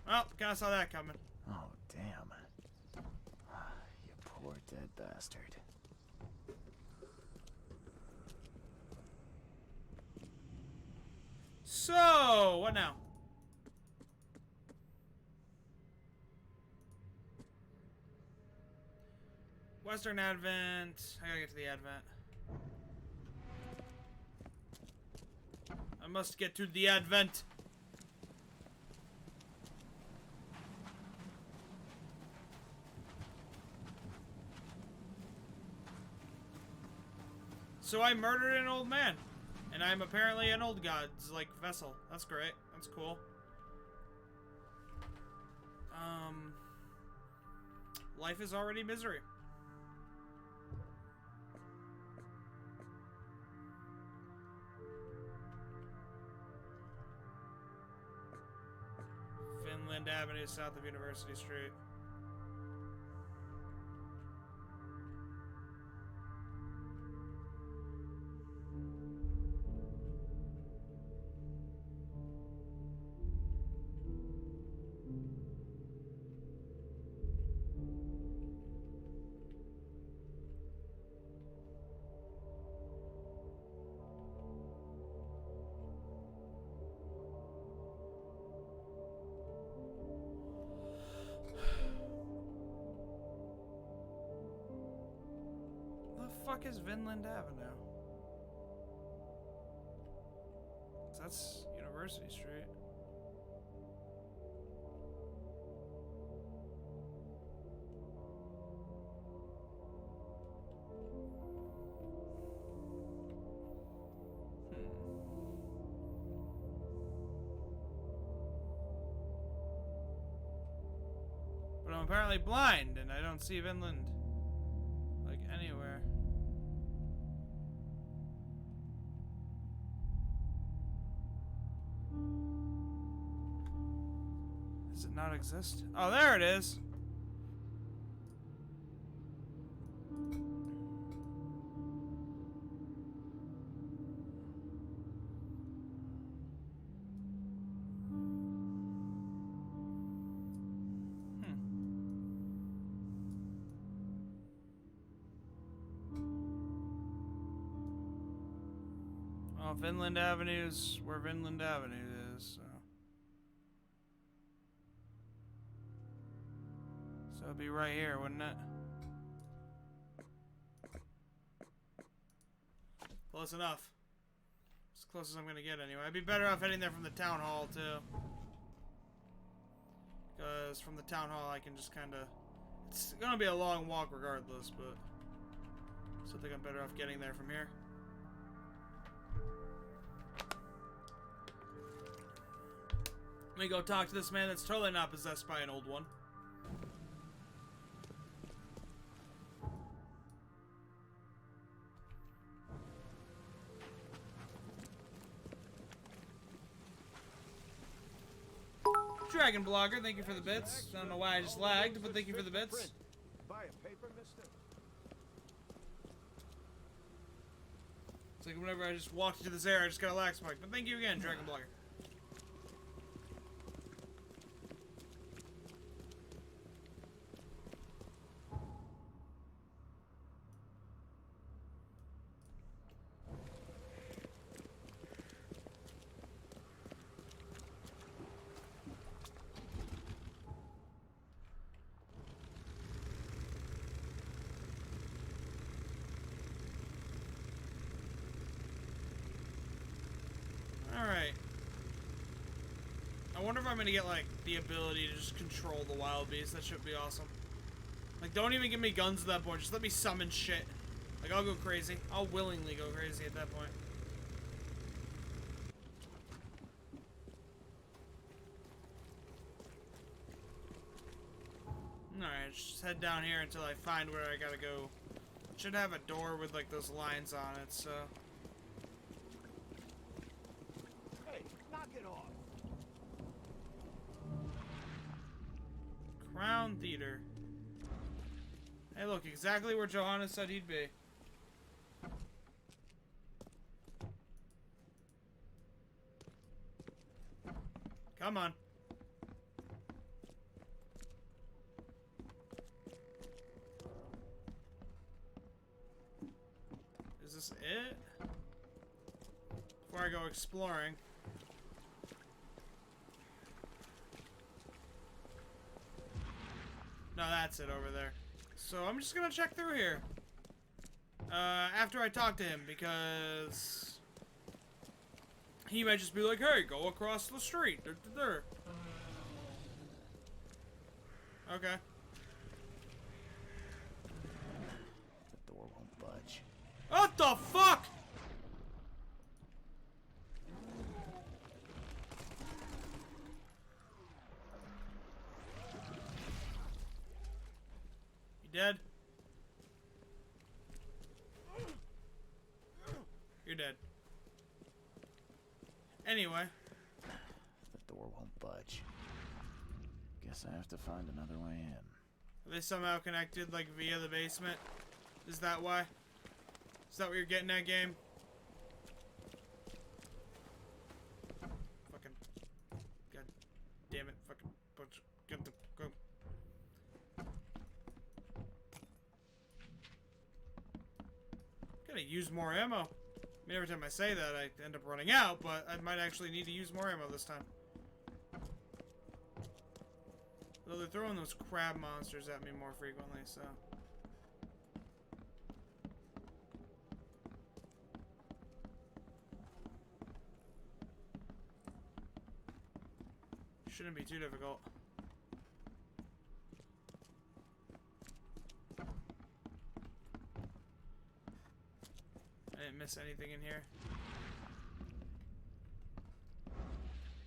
Well, kinda saw that coming. Oh, damn. You poor dead bastard. So, what now? Western Advent. I gotta get to the Advent. I must get to the Advent. So I murdered an old man. And I'm apparently an old god's, like, vessel. That's great. That's cool. Life is already misery. Finland Avenue, south of University Street. Fuck is Vinland Avenue? That's University Street. But I'm apparently blind and I don't see Vinland like anywhere. Does it not exist? Oh, there it is. Well, Vinland Avenue's where Vinland Avenue is. So it'd be right here, wouldn't it? Close enough. As close as I'm gonna get anyway. I'd be better off heading there from the town hall too. Because from the town hall I can just kinda... It's gonna be a long walk regardless, but... So I think I'm better off getting there from here. Let me go talk to this man that's totally not possessed by an old one. Dragon Blogger, thank you for the bits. I don't know why I just lagged, but thank you for the bits. Buy a paper, mister? It's like whenever I just walked into this area, I just got a lag spike. But thank you again, Dragon Blogger. Alright. I wonder if I'm gonna get, like, the ability to just control the wild beast. That should be awesome. Like, don't even give me guns at that point. Just let me summon shit. Like, I'll go crazy. I'll willingly go crazy at that point. Alright, just head down here until I find where I gotta go. Should have a door with, like, those lines on it, so... Knock it off. Crown Theater. Hey, look, exactly where Johannes said he'd be. Come on. Is this it? Before I go exploring. No, that's it over there. So I'm just gonna check through here. After I talk to him, because he might just be like, hey, go across the street. Okay. The door won't budge. What the fuck? You dead? You're dead. Anyway. The door won't budge. Guess I have to find another way in. Are they somehow connected, like, via the basement? Is that why? Is that what you're getting at, game? Fucking... God damn it. Fucking... Get the... Go. Gotta use more ammo. I mean, every time I say that, I end up running out, but I might actually need to use more ammo this time. Though they're throwing those crab monsters at me more frequently, so... Shouldn't be too difficult. I didn't miss anything in here.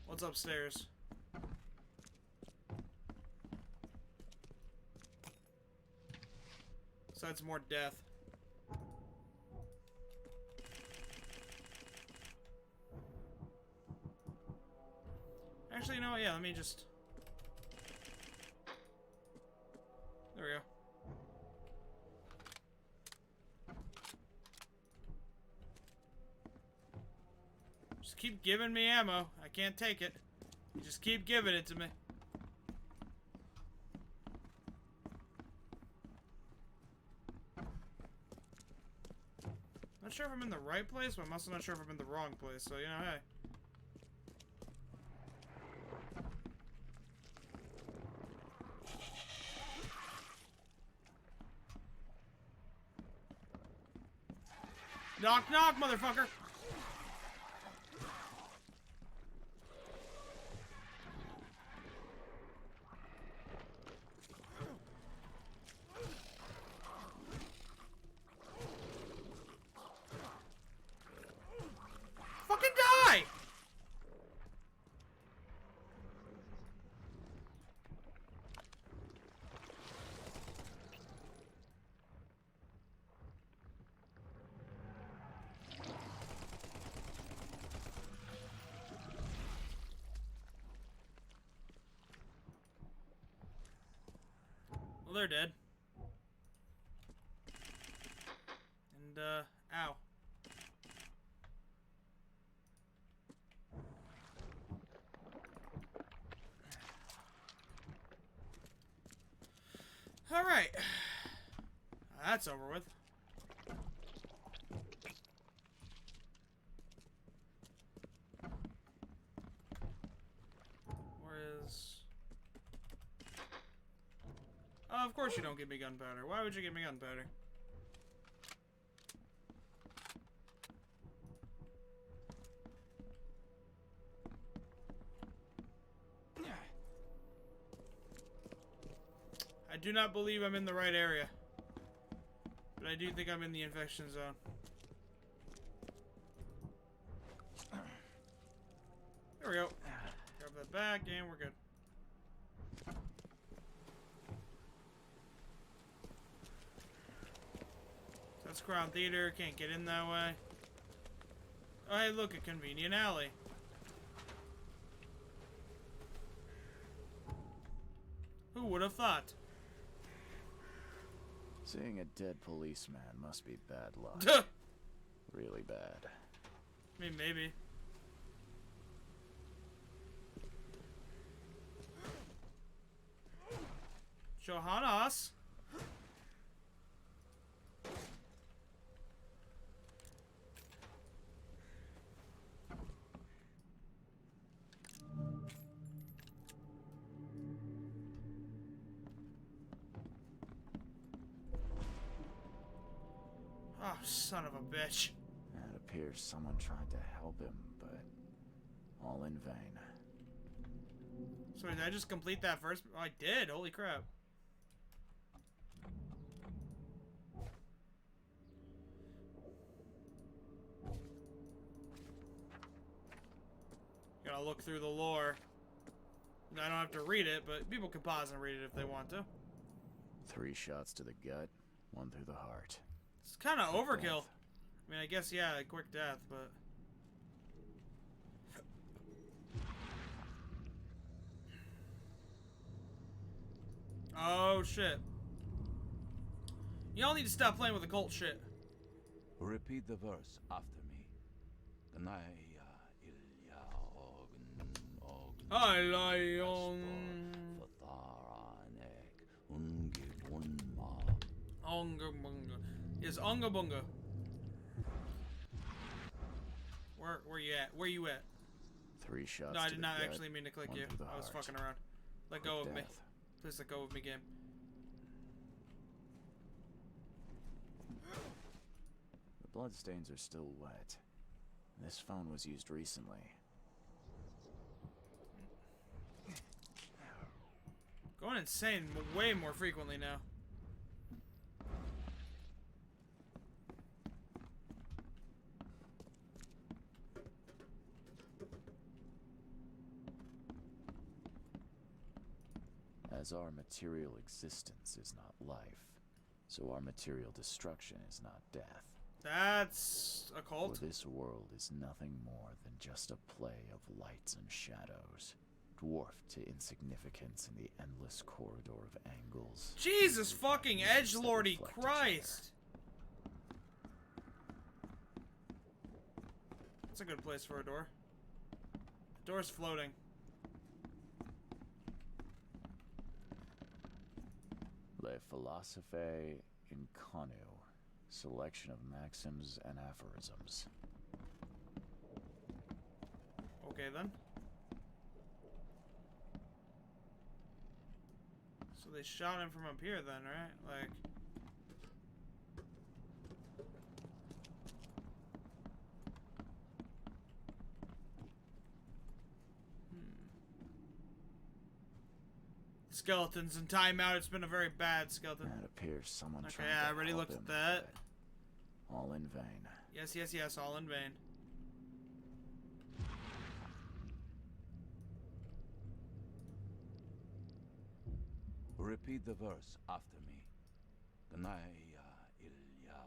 What's upstairs? Besides more death. Actually, you know what? Yeah, let me just... There we go. Just keep giving me ammo. I can't take it. You just keep giving it to me. Not sure if I'm in the right place, but I'm also not sure if I'm in the wrong place, so, you know, hey. Knock, knock, motherfucker! Fucking die! Well, they're dead. And, ow. Alright. That's over with. Where is... Oh, of course you don't give me gunpowder. Why would you give me gunpowder? I do not believe I'm in the right area. But I do think I'm in the infection zone. There we go. Grab that back and we're good. That's Crown Theater. Can't get in that way. Oh, hey, look, a convenient alley. Who would have thought? Seeing a dead policeman must be bad luck. Really bad. I mean, maybe. Johannes? Oh, son of a bitch. It appears someone tried to help him, but all in vain. So did I just complete that first? Oh, I did. Holy crap. Gotta look through the lore. I don't have to read it, but people can pause and read it if they want to. 3 shots to the gut, 1 through the heart. It's kind of overkill. I mean, I guess, yeah, a quick death, but... Oh, shit. Y'all need to stop playing with the cult shit. Repeat the verse after me. Onga bunga. Is Onga bunga. Where you at? Where you at? 3 shots. No, I to did the not gut, actually mean to click 1 you. through the I was heart. fucking around. Let go of me. Please let go of me, game. The bloodstains are still wet. This phone was used recently. Going insane way more frequently now. As our material existence is not life, so our material destruction is not death. That's a cult. For this world is nothing more than just a play of lights and shadows, dwarfed to insignificance in the endless corridor of angles. Jesus fucking edgelordy Christ! That's a good place for a door. The door's floating. Le Philosophe Inconu. Selection of maxims and aphorisms. Okay then. So they shot him from up here then, right? Like... skeletons in timeout. It's been a very bad skeleton. It appears someone Okay, tried I to already help looked him, at that. but all in vain. Yes, yes, yes, all in vain. Repeat the verse after me. Gnaya ilya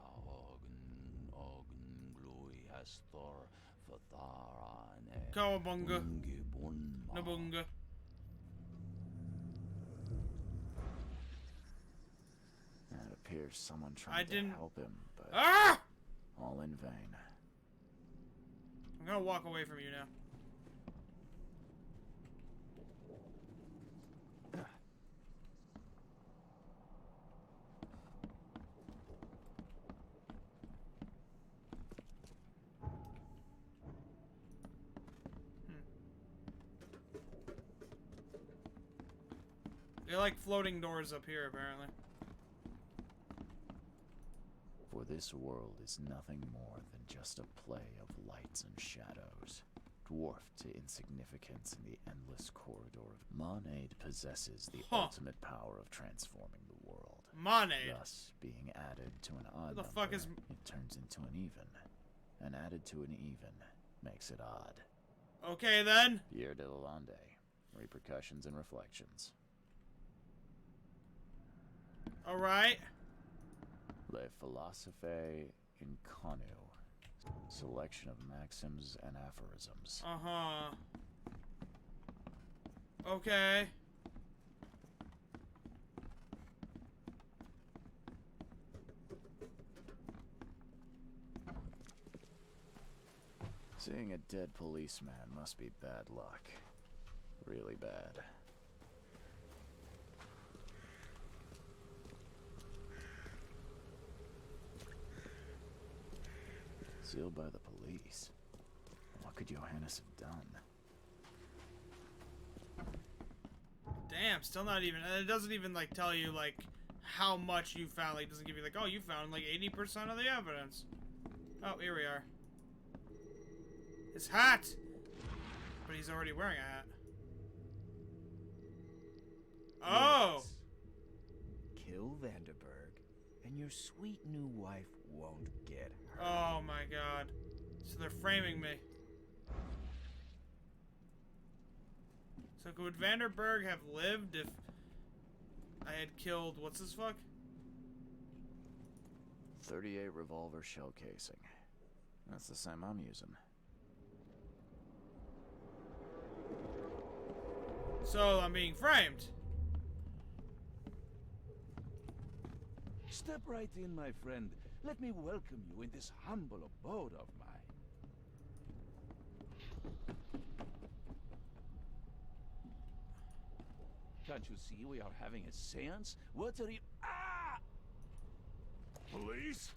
ogn glui hastor fatharane. Kawabunga. Ungibunma. Nabunga. It appears someone tried to help him, but all in vain. I'm gonna walk away from you now. They like floating doors up here, apparently. For this world is nothing more than just a play of lights and shadows, dwarfed to insignificance in the endless corridor of Monade possesses the ultimate power of transforming the world. Monade? Thus, being added to an odd the number, fuck is... it turns into an even. And added to an even makes it odd. Okay, then. Pierre de Lalande. Repercussions and reflections. Alright. Le Philosophe Inconu. Selection of maxims and aphorisms. Uh-huh. Okay. Seeing a dead policeman must be bad luck. Really bad. Sealed by the police. What could Johannes have done? Damn, still not even... It doesn't even, like, tell you, like, how much you found. Like, it doesn't give you, like, oh, you found, like, 80% of the evidence. Oh, here we are. His hat! But he's already wearing a hat. Oh! Kill Vanderberg, and your sweet new wife won't get hurt. Oh my god. So they're framing me. So could Vanderberg have lived if I had killed what's his fuck? 38 revolver shell casing. That's the same I'm using. So I'm being framed. Step right in, my friend. Let me welcome you in this humble abode of mine. Can't you see we are having a seance? What are you... Ah! Police?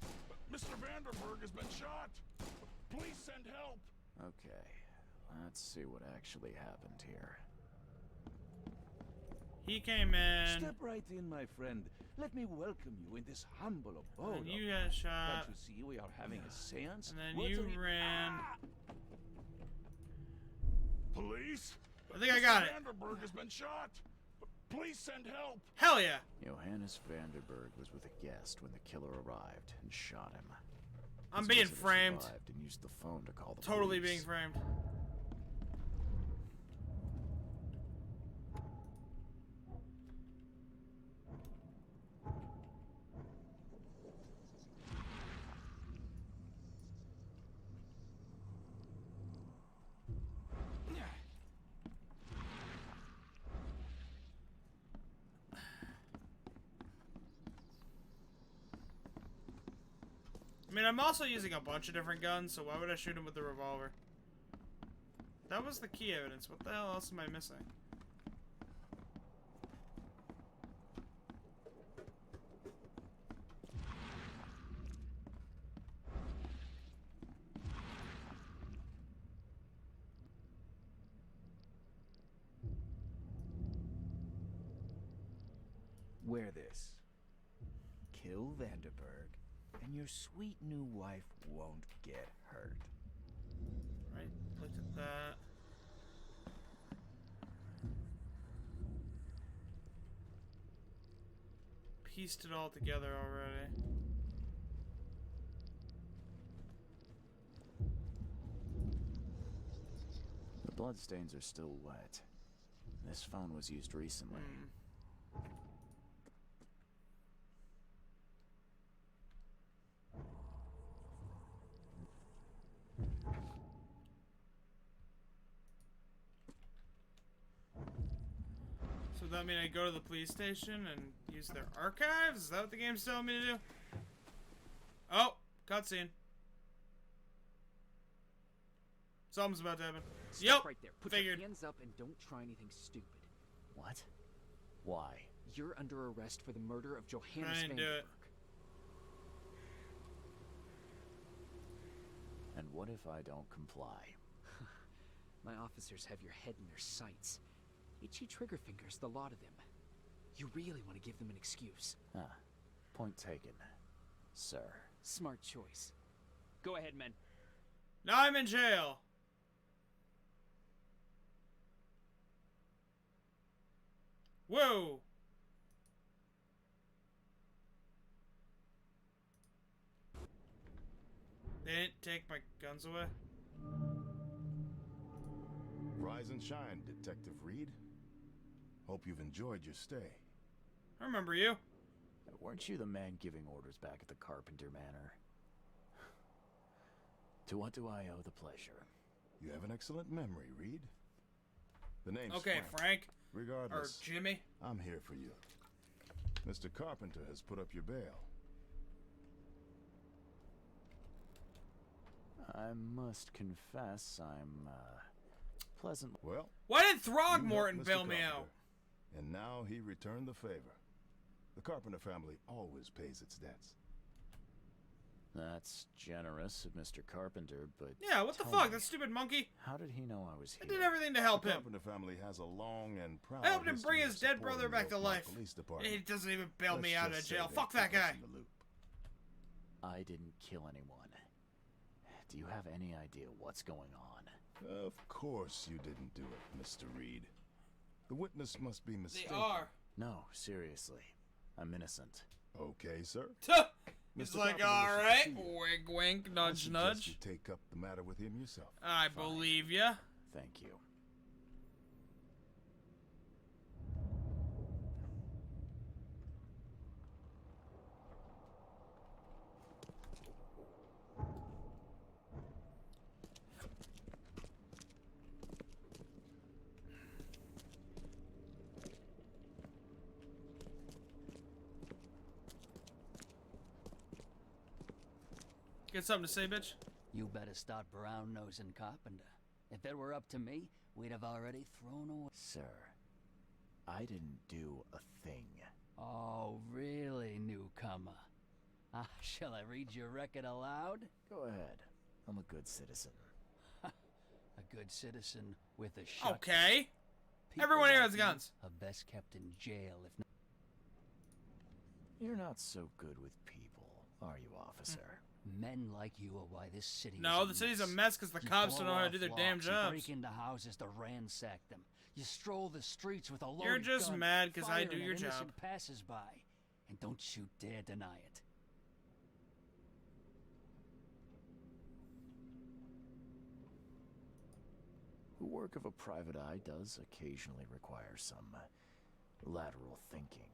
Mr. Vanderberg has been shot. Please send help. Okay, let's see what actually happened here. He came in. Step right in, my friend. Let me welcome you in this humble abode. And you got shot. Can't you see we are having a seance? And then What you are you... ran. Ah! Police? I think I got it. Vanderberg has been shot. Please send help. Hell yeah. Johannes Vanderberg was with a guest when the killer arrived and shot him. I'm His being visitor framed. survived and used the phone to call the Totally police. being framed. I mean, I'm also using a bunch of different guns, so why would I shoot him with the revolver? That was the key evidence. What the hell else am I missing? Wear this. Kill Vanderberg, and your sweet new wife won't get hurt. Right, looked at that. pieced it all together already. The bloodstains are still wet. This phone was used recently. So does that mean I go to the police station and use their archives? Is that what the game's telling me to do? Oh, cutscene. Something's about to happen. Stop Yep, right there. Put figured. your hands up and don't try anything stupid. What? Why? You're under arrest for the murder of Johannes I didn't do it. And what if I don't comply? My officers have your head in their sights. Itchy trigger fingers, the lot of them. You really want to give them an excuse. Ah, point taken, sir. Smart choice. Go ahead, men. Now I'm in jail. Whoa. They didn't take my guns away. Rise and shine, Detective Reed. Hope you've enjoyed your stay. I remember you. Weren't you the man giving orders back at the Carpenter Manor? To what do I owe the pleasure? You have an excellent memory, Reed. The name's Okay, Frank. Regardless, Or Jimmy. I'm here for you. Mr. Carpenter has put up your bail. I must confess, I'm, pleasant. Well, why did you met Throgmorton Mr. bail me out? Carpenter, and now he returned the favor. The Carpenter family always pays its debts. That's generous of Mr. Carpenter, but... Yeah, what the tell fuck? me, That stupid monkey. how did he know I was I here? did everything to help The him. Carpenter family has a long and proud I helped him history bring of his dead supporting brother back the to Oakmont life. Police Department. He doesn't even bail Let's me out just of say jail. they Fuck that keep us guy. in the loop. I didn't kill anyone. Do you have any idea what's going on? Of course you didn't do it, Mr. Reed. The witness must be mistaken. They are. No, seriously. I'm innocent. Okay, sir. He's Mr. like, Carpenter wishes to alright, see you. wink, wink, I nudge, suggest nudge. you take up the matter with him yourself. I believe ya. Thank you. Got something to say, bitch? You better start brown-nosing Carpenter. If it were up to me, we'd have already thrown away. Sir, I didn't do a thing. Oh, really, newcomer? Shall I read your record aloud? Go ahead. I'm a good citizen. A good citizen with a shotgun. Okay. People Everyone here like has you guns. Are best kept in jail if not. You're not so good with people, are you, officer? Men like you are why this city No, is the city's a mess because the You cops don't blow know how to off do their locks, damn you jobs. break into houses to ransack them. You stroll the streets with a loaded You're just gun, mad 'cause I do firing your at job. innocent passers-by, and don't you dare deny it. The work of a private eye does occasionally require some lateral thinking,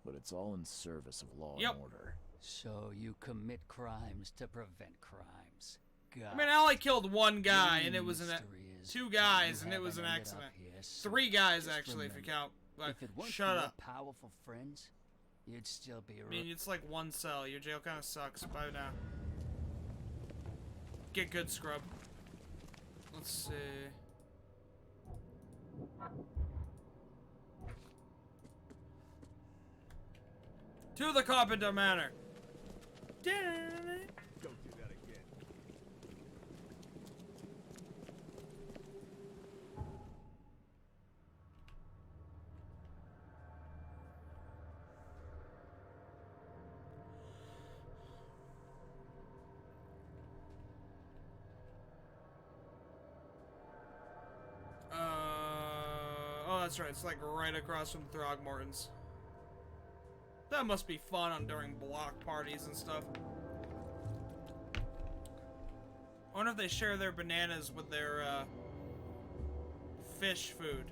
but it's all in service of law and order. So you commit crimes to prevent crimes. God. I mean, I only killed one guy, The and it was an mystery is two that guys, you and it was an haven't ended up accident. here, so 3 guys just actually, if you remember, count. Like, if it weren't shut for your up. powerful friends, you'd still be. I mean, it's like one cell. Your jail kind of sucks. Bye now. Get good, scrub. Let's see. To the Carpenter Manor. Don't do that again. Oh, that's right. It's like right across from Throgmorton's. That must be fun on during block parties and stuff. I wonder if they share their bananas with their fish food.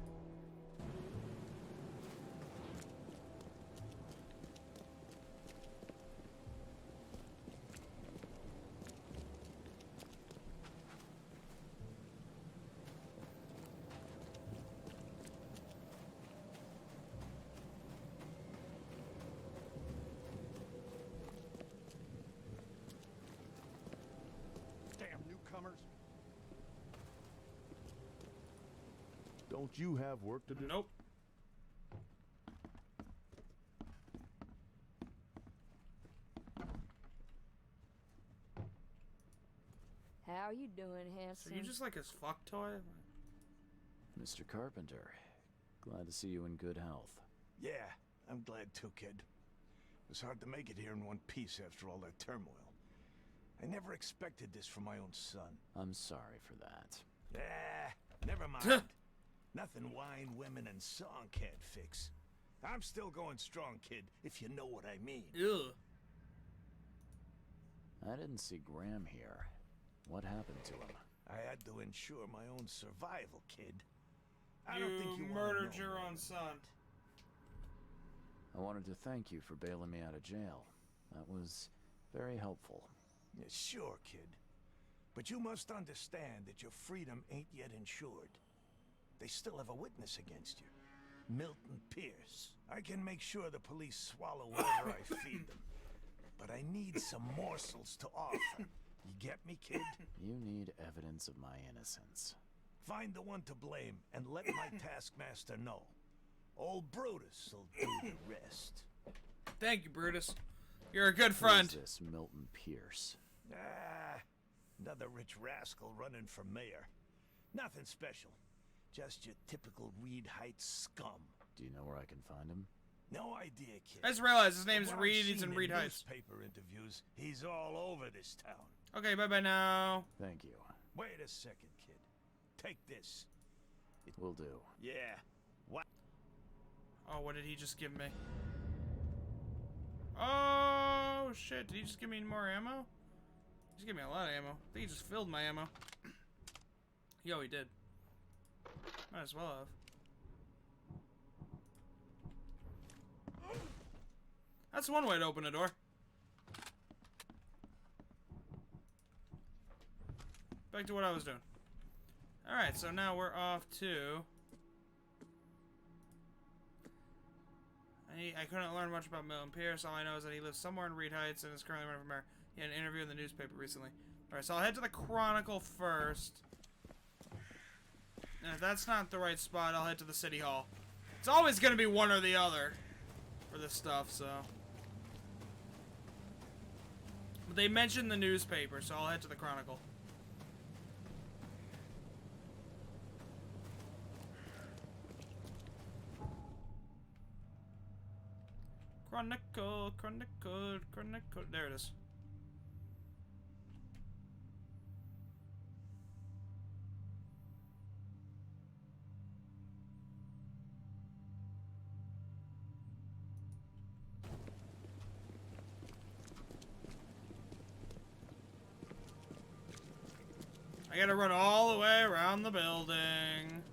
Don't you have work to do? Nope. How you doing, handsome? So you just like his fuck toy? Mr. Carpenter, glad to see you in good health. Yeah, I'm glad too, kid. It was hard to make it here in one piece after all that turmoil. I never expected this from my own son. I'm sorry for that. Never mind. Nothing wine, women, and song can't fix. I'm still going strong, kid, if you know what I mean. Ew. I didn't see Graham here. What happened to him? I had to ensure my own survival, kid. I You don't think you murdered wanna know. your own son. I wanted to thank you for bailing me out of jail. That was very helpful. Yeah, sure, kid. But you must understand that your freedom ain't yet insured. They still have a witness against you. Milton Pierce. I can make sure the police swallow whatever I feed them. But I need some morsels to offer. You get me, kid? You need evidence of my innocence. Find the one to blame and let my taskmaster know. Old Brutus will do the rest. Thank you, Brutus. You're a good friend. Who is this Milton Pierce? Another rich rascal running for mayor. Nothing special. Just your typical Reed Heights scum. Do you know where I can find him? No idea, kid. I just realized his name's From what Reed. I've He's in seen Reed Heights. Newspaper interviews, he's all over this town. Okay, bye-bye now. Thank you. Wait a second, kid. Take this. Will do. Yeah. What? Oh, what did he just give me? Oh, shit. Did he just give me more ammo? He just gave me a lot of ammo. I think he just filled my ammo. Yo, he did. Might as well have. That's one way to open a door. Back to what I was doing. Alright, so now we're off to... I couldn't learn much about Milton Pierce. All I know is that he lives somewhere in Reed Heights and is currently running for mayor. He had an interview in the newspaper recently. Alright, so I'll head to the Chronicle first. And if that's not the right spot, I'll head to the City Hall. It's always going to be one or the other for this stuff, so... But they mentioned the newspaper, so I'll head to the Chronicle. Chronicle, Chronicle, Chronicle. There it is. I gotta run all the way around the building.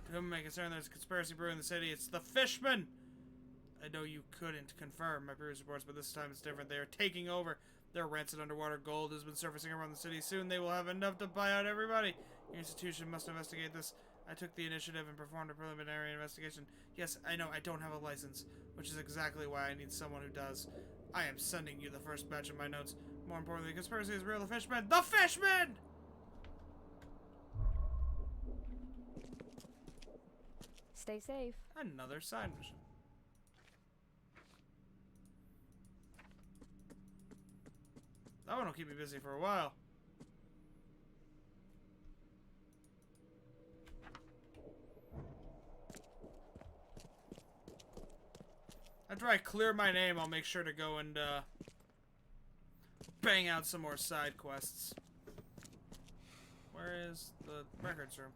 To whom am I concerned, there's a conspiracy brewing in the city. It's the Fishmen! I know you couldn't confirm my previous reports, but this time it's different. They are taking over. Their rancid underwater gold has been surfacing around the city. Soon they will have enough to buy out everybody. Your institution must investigate this. I took the initiative and performed a preliminary investigation. Yes, I know I don't have a license, which is exactly why I need someone who does. I am sending you the first batch of my notes. More importantly, the conspiracy is real. The Fishmen! The Fishmen! Stay safe. Another side mission. That one will keep me busy for a while. After I clear my name, I'll make sure to go and bang out some more side quests. Where is the records room?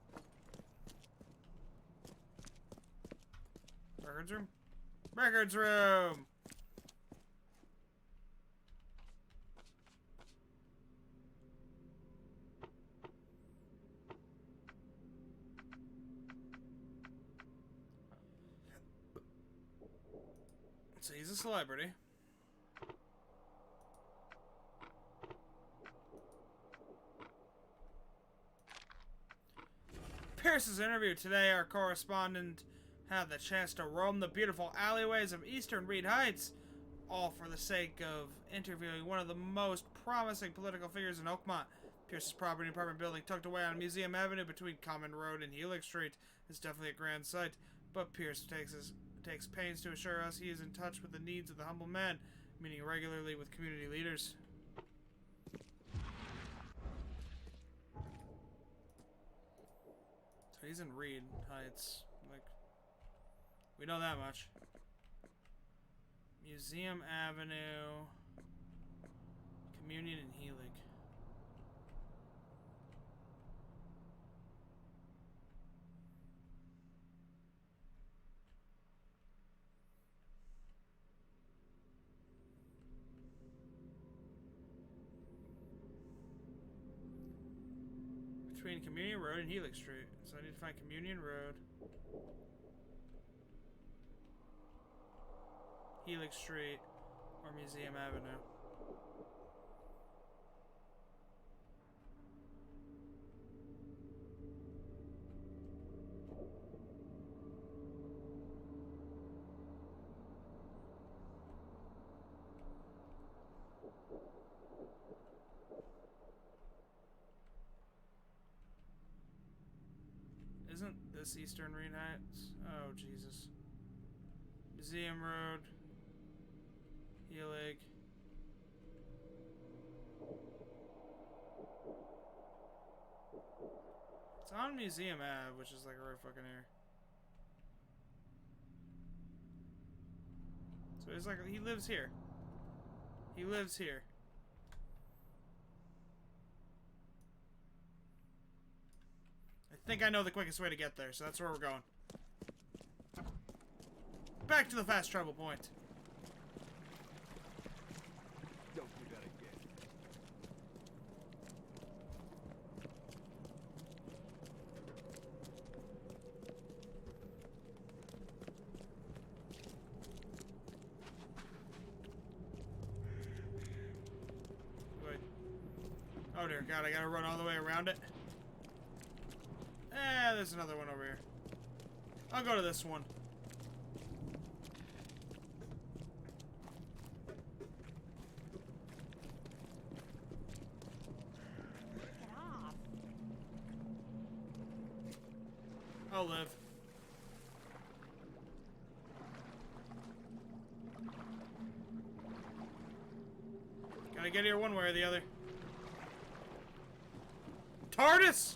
Records room? Records room! So he's a celebrity. Pierce's interview today, our correspondent had the chance to roam the beautiful alleyways of Eastern Reed Heights, all for the sake of interviewing one of the most promising political figures in Oakmont. Pierce's property and apartment building tucked away on Museum Avenue between Common Road and Helix Street is definitely a grand sight, but Pierce takes pains to assure us he is in touch with the needs of the humble man, meeting regularly with community leaders. So he's in Reed Heights. Like, we know that much. Museum Avenue, Communion and Helig. Between Communion Road and Helix Street. So I need to find Communion Road, Helix Street, or Museum Avenue. Isn't this Eastern Reed Heights? Oh, Jesus. Museum Road. Helig. It's on Museum Ave, which is like right fucking here. So he's like, he lives here. He lives here. I think I know the quickest way to get there, so that's where we're going. Back to the fast travel point. Don't do that again. Wait. Oh dear God, I gotta run all the way around it. There's another one over here. I'll go to this one. Get off. I'll live. Gotta get here one way or the other. TARDIS!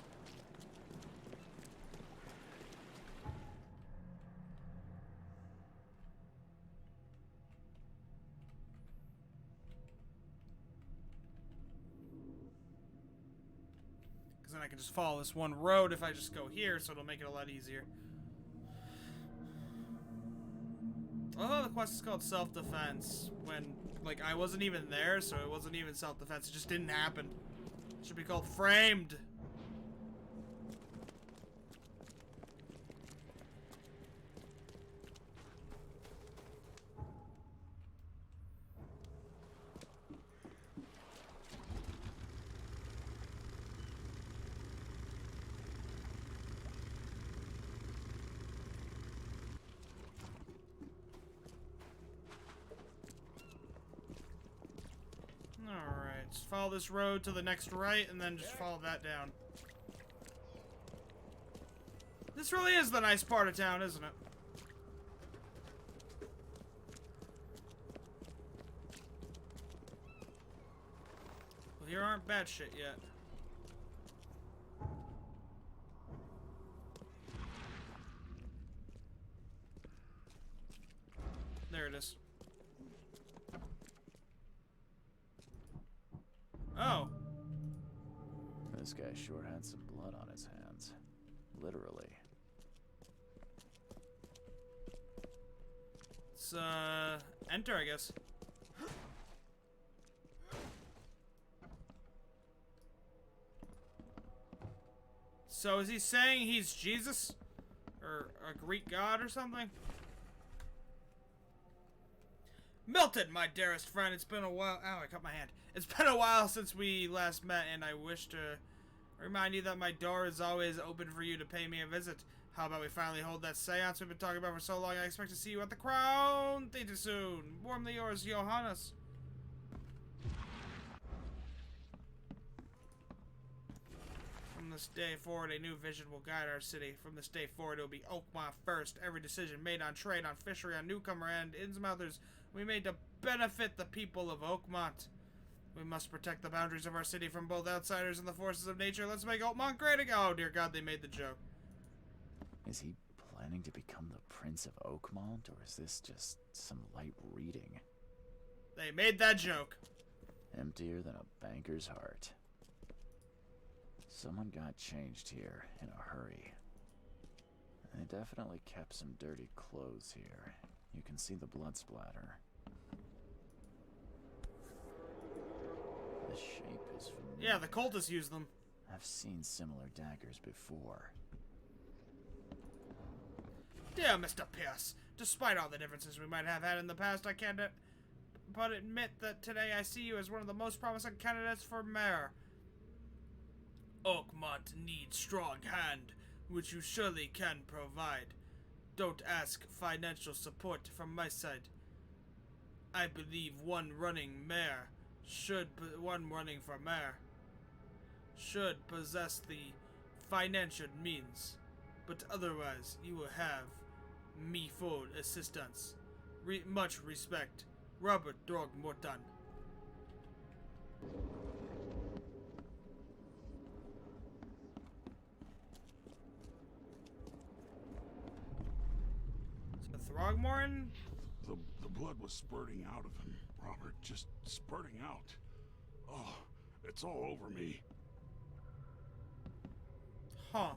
Then I can just follow this one road if I just go here, so it'll make it a lot easier. Although the quest is called self-defense, when, like, I wasn't even there, so it wasn't even self-defense, it just didn't happen. It should be called framed. Alright, just follow this road to the next right, and then just follow that down. This really is the nice part of town, isn't it? Well, here aren't bad shit yet. There it is. Oh. This guy sure had some blood on his hands. Literally. Let's, enter, I guess. So is he saying he's Jesus? Or a Greek god or something? Milton, my dearest friend, it's been a while. Ow, I cut my hand. It's been a while since we last met, and I wish to remind you that my door is always open for you to pay me a visit. How about we finally hold that seance we've been talking about for so long? I expect to see you at the Crown Theater soon. Warmly yours, Johannes. From this day forward, a new vision will guide our city. From this day forward, it will be Oakmont first. Every decision made on trade, on fishery, on newcomer, and Innsmouthers we made to benefit the people of Oakmont. We must protect the boundaries of our city from both outsiders and the forces of nature. Let's make Oakmont great again. Oh, dear God, they made the joke. Is he planning to become the Prince of Oakmont, or is this just some light reading? They made that joke. Emptier than a banker's heart. Someone got changed here in a hurry. They definitely kept some dirty clothes here. You can see the blood splatter. The shape is familiar. Yeah, the cultists use them. I've seen similar daggers before. Dear Mr. Pierce, despite all the differences we might have had in the past, I can't but admit that today I see you as one of the most promising candidates for mayor. Oakmont needs strong hand, which you surely can provide. Don't ask financial support from my side. I believe one running for mayor should possess the financial means, but otherwise you will have me full assistance. Much respect, Robert Throgmorton. Throgmorton? The blood was spurting out of him, Robert. Just spurting out. Oh, it's all over me. Huh.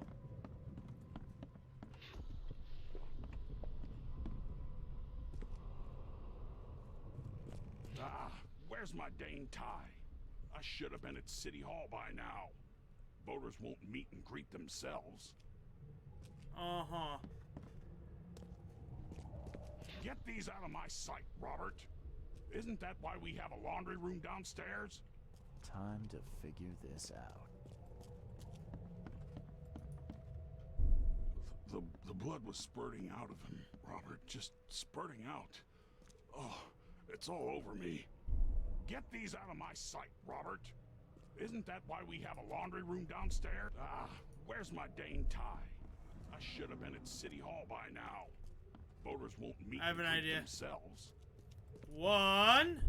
Where's my dang tie? I should have been at City Hall by now. Voters won't meet and greet themselves. Uh-huh. Get these out of my sight, Robert. Isn't that why we have a laundry room downstairs? Time to figure this out. The blood was spurting out of him, Robert. Just spurting out. Oh, it's all over me. Get these out of my sight, Robert. Isn't that why we have a laundry room downstairs? Where's my dang tie? I should have been at City Hall by now. Voters won't meet I have an and greet idea. themselves. One.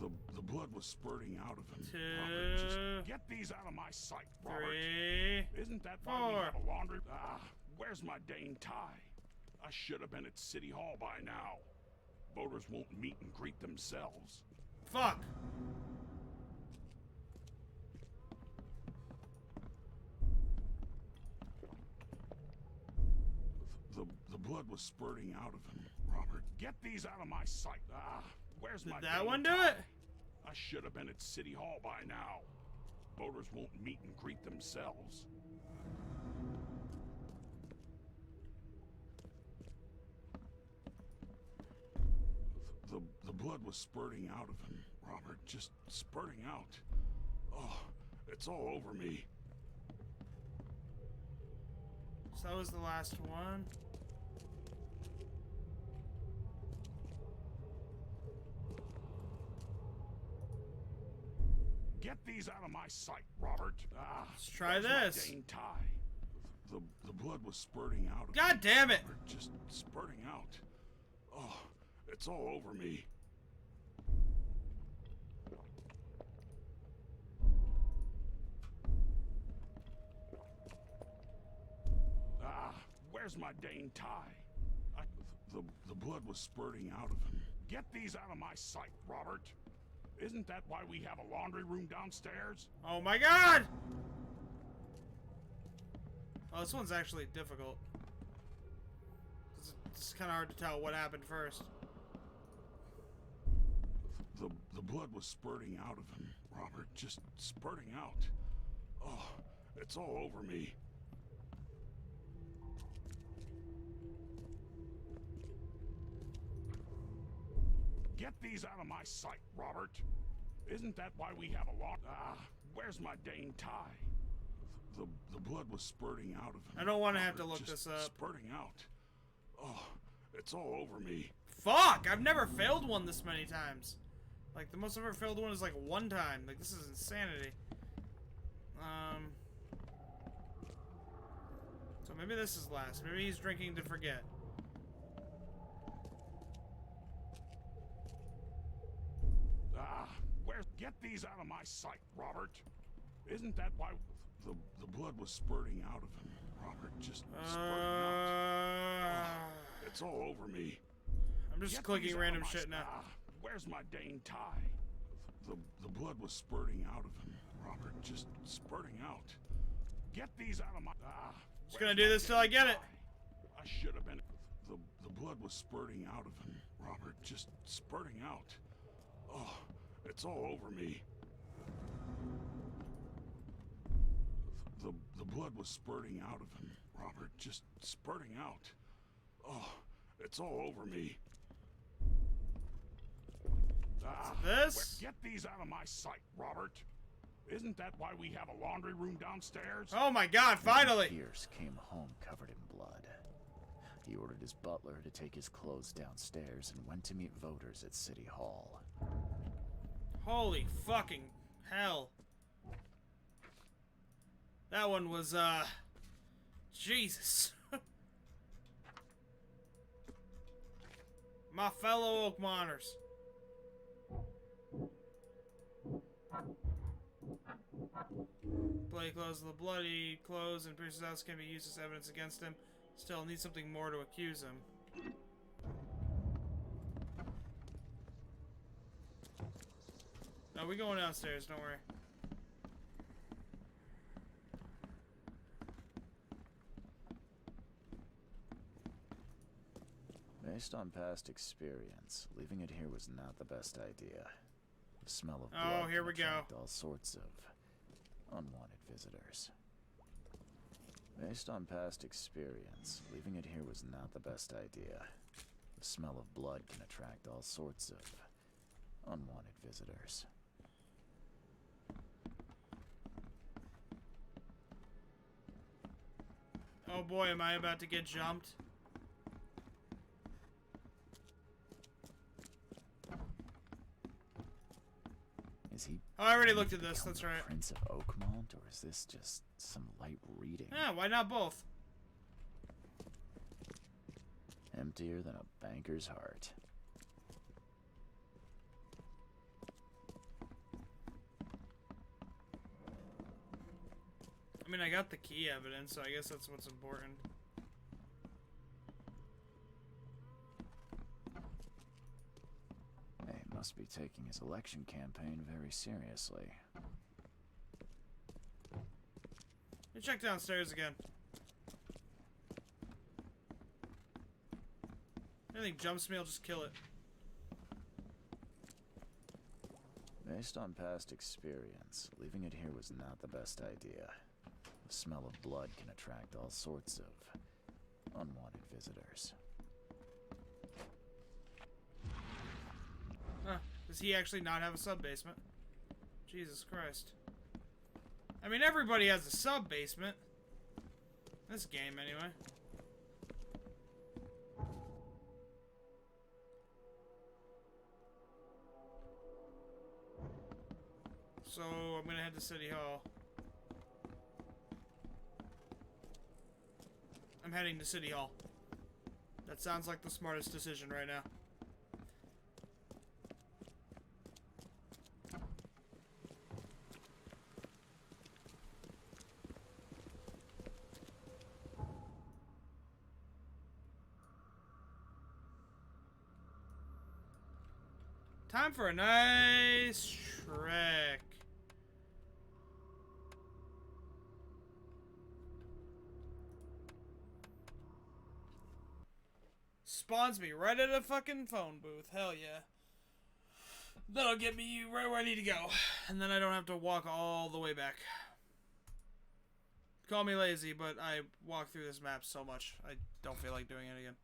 The blood was spurting out of him. Two. Robert, just get these out of my sight, Robert. Three. Isn't that why we have a laundry? Where's my dang tie? I should have been at City Hall by now. Voters won't meet and greet themselves. Fuck. The blood was spurting out of him, Robert. Get these out of my sight. Where's my Did that dang one do tie? it? I should have been at City Hall by now. Voters won't meet and greet themselves. The blood was spurting out of him, Robert. Just spurting out. Oh, it's all over me. So that was the last one. Get these out of my sight, Robert. Let's try where's my this. dang tie? The blood was spurting out of God him, damn it! Robert. Just spurting out. Oh, it's all over me. Where's my dang tie? The blood was spurting out of him. Get these out of my sight, Robert. Isn't that why we have a laundry room downstairs? Oh my god! Oh, this one's actually difficult. It's kind of hard to tell what happened first. The blood was spurting out of him, Robert. Just spurting out. Oh, it's all over me. Get these out of my sight, Robert. Isn't that why we have a lot? Where's my dang tie? The blood was spurting out of him. I don't want to have to Robert, look just this up. Spurting out. Oh, it's all over me. Fuck! I've never failed one this many times. Like, the most I've ever failed one is like one time. Like, this is insanity. So maybe this is last. Maybe he's drinking to forget. Get these out of my sight, Robert. Isn't that why the blood was spurting out of him, Robert? Just spurting out. Oh, it's all over me. I'm just Get clicking these random out of my shit now. Where's my dang tie? The blood was spurting out of him, Robert. Just spurting out. Get these out of my. Just gonna do this till I get it. I should have been. The blood was spurting out of him, Robert. Just spurting out. Oh, it's all over me. The blood was spurting out of him, Robert. Just spurting out. Oh, it's all over me. This? Get these out of my sight, Robert. Isn't that why we have a laundry room downstairs? Oh my god, finally! Pierce came home covered in blood. He ordered his butler to take his clothes downstairs and went to meet voters at City Hall. Holy fucking hell. That one was, Jesus. My fellow Oakmoners. Bloody clothes. The bloody clothes in Pierce's house can be used as evidence against him. Still needs something more to accuse him. No, we're going downstairs, don't worry. Based on past experience, leaving it here was not the best idea. The smell of blood Oh, here we go. attract all sorts of unwanted visitors. Based on past experience, leaving it here was not the best idea. The smell of blood can attract all sorts of unwanted visitors. Oh boy, am I about to get jumped. Is he? Oh, I already looked at this, that's right. Prince of Oakmont, or is this just some light reading? Yeah, why not both? Emptier than a banker's heart. I mean, I got the key evidence, so I guess that's what's important. He must be taking his election campaign very seriously. Let me check downstairs again. Anything jumps me, I'll just kill it. Based on past experience, leaving it here was not the best idea. The smell of blood can attract all sorts of unwanted visitors. Huh. Does he actually not have a sub-basement? Jesus Christ. I mean, everybody has a sub-basement. This game, anyway. So, I'm gonna head to City Hall. I'm heading to City Hall. That sounds like the smartest decision right now. Time for a nice trek. Spawns me right at a fucking phone booth. Hell yeah. That'll get me right where I need to go. And then I don't have to walk all the way back. Call me lazy, but I walk through this map so much. I don't feel like doing it again.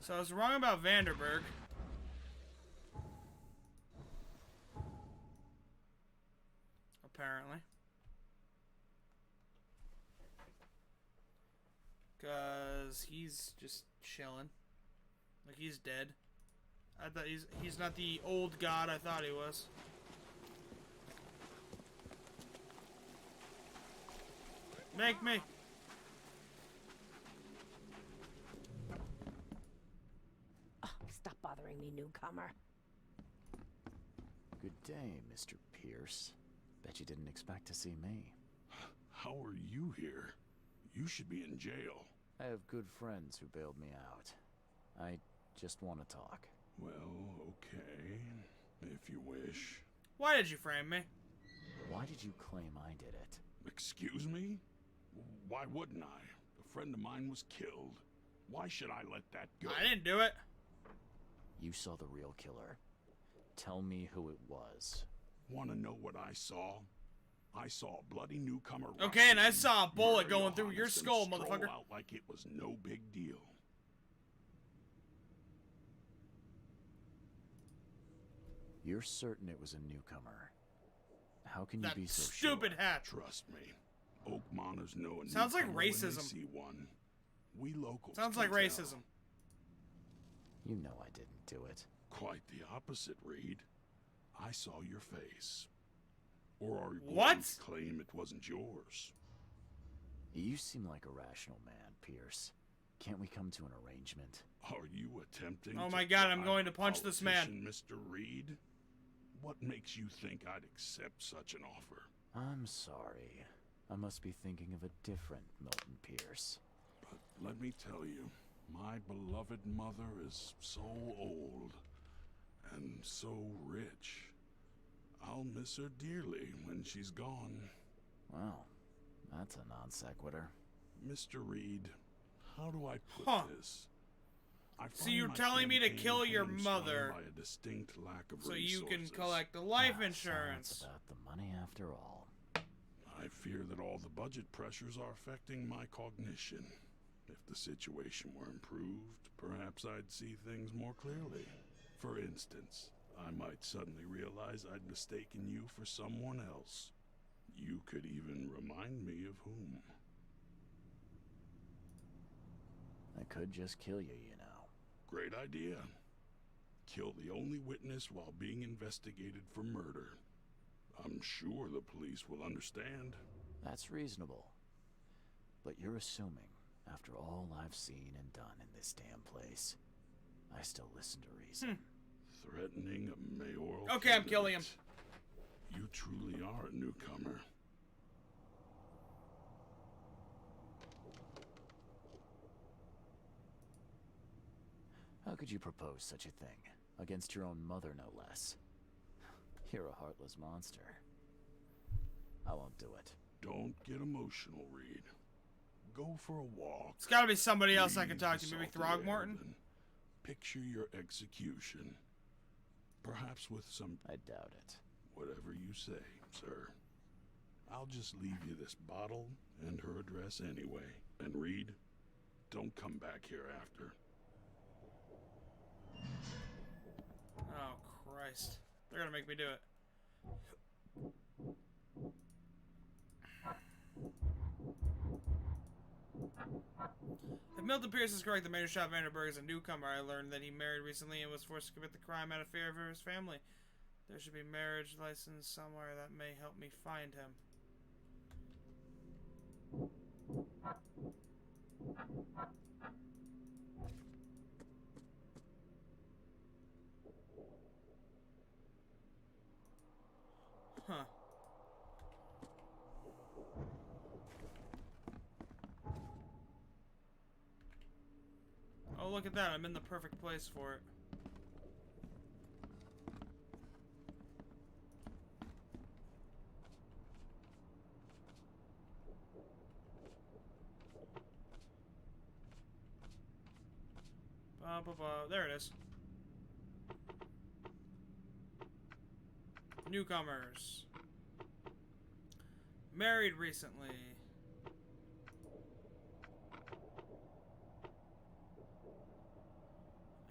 So I was wrong about Vanderberg. Apparently. Cause he's just chilling. Like he's dead. I thought he's not the old god I thought he was. Make me. Oh, stop bothering me, newcomer. Good day, Mr. Pierce. Bet you didn't expect to see me. How are you here? You should be in jail. I have good friends who bailed me out. I just want to talk. Well, okay. If you wish. Why did you frame me? Why did you claim I did it? Excuse me? Why wouldn't I? A friend of mine was killed. Why should I let that go? I didn't do it. You saw the real killer. Tell me who it was. Want to know what I saw? I saw a bloody newcomer. Okay, and I saw a bullet going through your skull, motherfucker. Out like it was no big deal. You're certain it was a newcomer? How can you That be so stupid sure? hat. Trust me. Oak Moners know a Sounds like newcomer when they racism. see one. We locals Sounds can like racism. tell. You know I didn't do it. Quite the opposite, Reed. I saw your face. Or are you What? going to claim it wasn't yours? You seem like a rational man, Pierce. Can't we come to an arrangement? Are you attempting Oh to my god, I'm bribe going to a punch this man. politician, Mr. Reed? What makes you think I'd accept such an offer? I'm sorry. I must be thinking of a different Milton Pierce. But let me tell you, my beloved mother is so old and so rich. I'll miss her dearly when she's gone. Well, that's a non sequitur. Mr. Reed, how do I put this? I So find you're my telling me to campaign kill your hamstrung mother by a distinct lack of so you can resources. collect the life Ah, insurance. so it's about the money after all. I fear that all the budget pressures are affecting my cognition. If the situation were improved, perhaps I'd see things more clearly. For instance, I might suddenly realize I'd mistaken you for someone else. You could even remind me of whom. I could just kill you, you know. Great idea. Kill the only witness while being investigated for murder. I'm sure the police will understand. That's reasonable. But you're assuming, after all I've seen and done in this damn place, I still listen to reason. Threatening a mayoral Okay, I'm killing him. candidate. You truly are a newcomer. How could you propose such a thing? Against your own mother, no less. You're a heartless monster. I won't do it. Don't get emotional, Reed. Go for a walk. It's gotta be somebody else I can Breathe talk the to. Maybe salty air, Throgmorton? then picture your execution. Perhaps with some... I doubt it. Whatever you say, sir. I'll just leave you this bottle and her address anyway. And Reed, don't come back here after. Oh, Christ. They're gonna make me do it. If Milton Pierce is correct, the mayor shot Vanderberg is a newcomer. I learned that he married recently and was forced to commit the crime out of fear for his family. There should be marriage license somewhere that may help me find him. Huh. Oh, look at that. I'm in the perfect place for it. There it is. Newcomers. Married recently.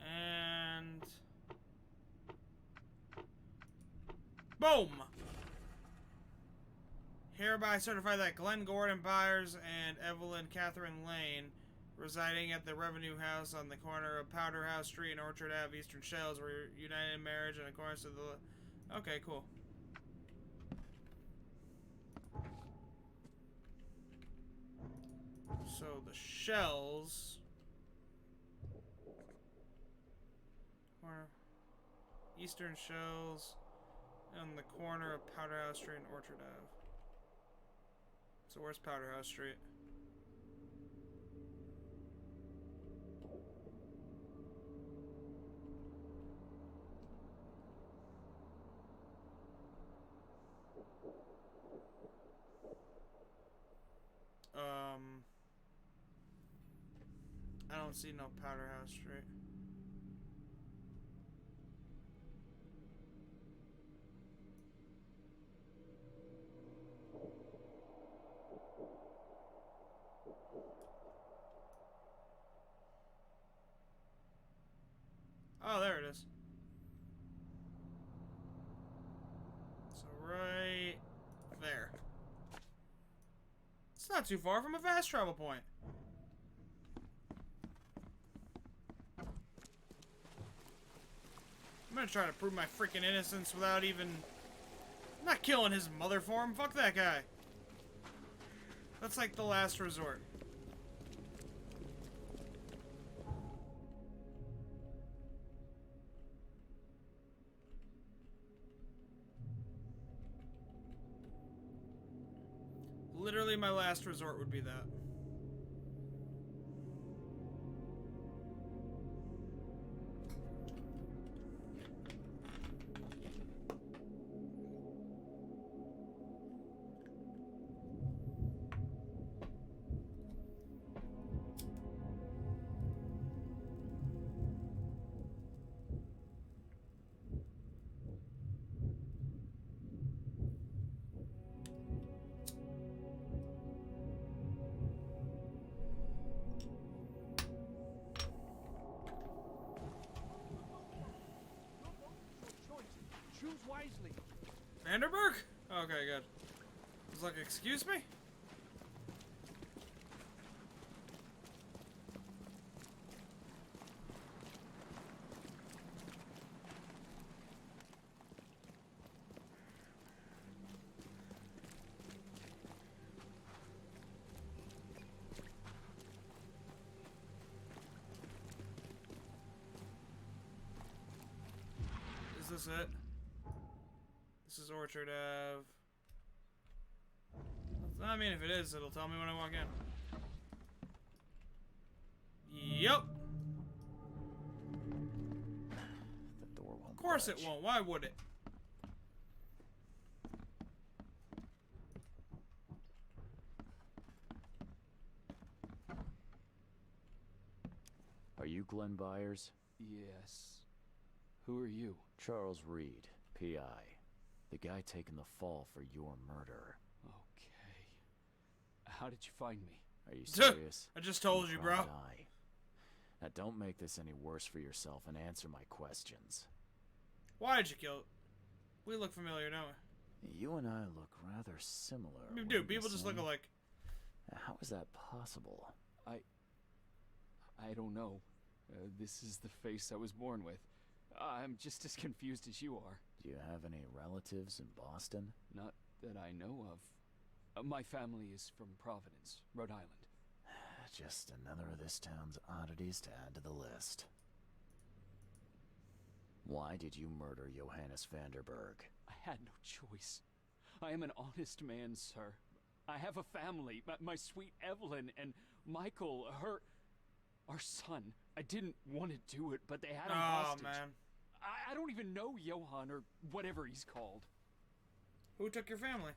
And... boom! Hereby certify that Glenn Gordon Byers and Evelyn Catherine Lane, residing at the Revenue House on the corner of Powder House Street and Orchard Ave, Eastern Shells, were united in marriage in accordance to the... Okay, cool. So the Shells... corner... Eastern Shells on the corner of Powder House Street and Orchard Ave. So where's Powder House Street? I don't see no Powder House Street. Oh, there it is. So right there. It's not too far from a fast travel point. I'm gonna try to prove my freaking innocence without even... I'm not killing his mother for him. Fuck that guy. That's like the last resort. Literally my last resort would be that. Choose wisely. Vanderberg? Okay, good. I was like, excuse me? Is this it? This is Orchard Ave. I mean, if it is, it'll tell me when I walk in. Yep. The door won't. Of course budge. it won't. Why would it? Are you Glenn Byers? Yes. Who are you? Charles Reed, P.I. The guy taking the fall for your murder. Okay. How did you find me? Are you serious? I just told you, bro. Private eye. Now don't make this any worse for yourself and answer my questions. Why did you kill it? We look familiar, don't we? You and I look rather similar. I mean, wouldn't dude, you people just look say? alike. How is that possible? I don't know. This is the face I was born with. I'm just as confused as you are. Do you have any relatives in Boston? Not that I know of. My family is from Providence, Rhode Island. Just another of this town's oddities to add to the list. Why did you murder Johannes Vanderberg? I had no choice. I am an honest man, sir. I have a family. My sweet Evelyn and Michael, our son. I didn't want to do it, but they had him Oh, hostage. man. I don't even know Johan or whatever he's called. Who took your family?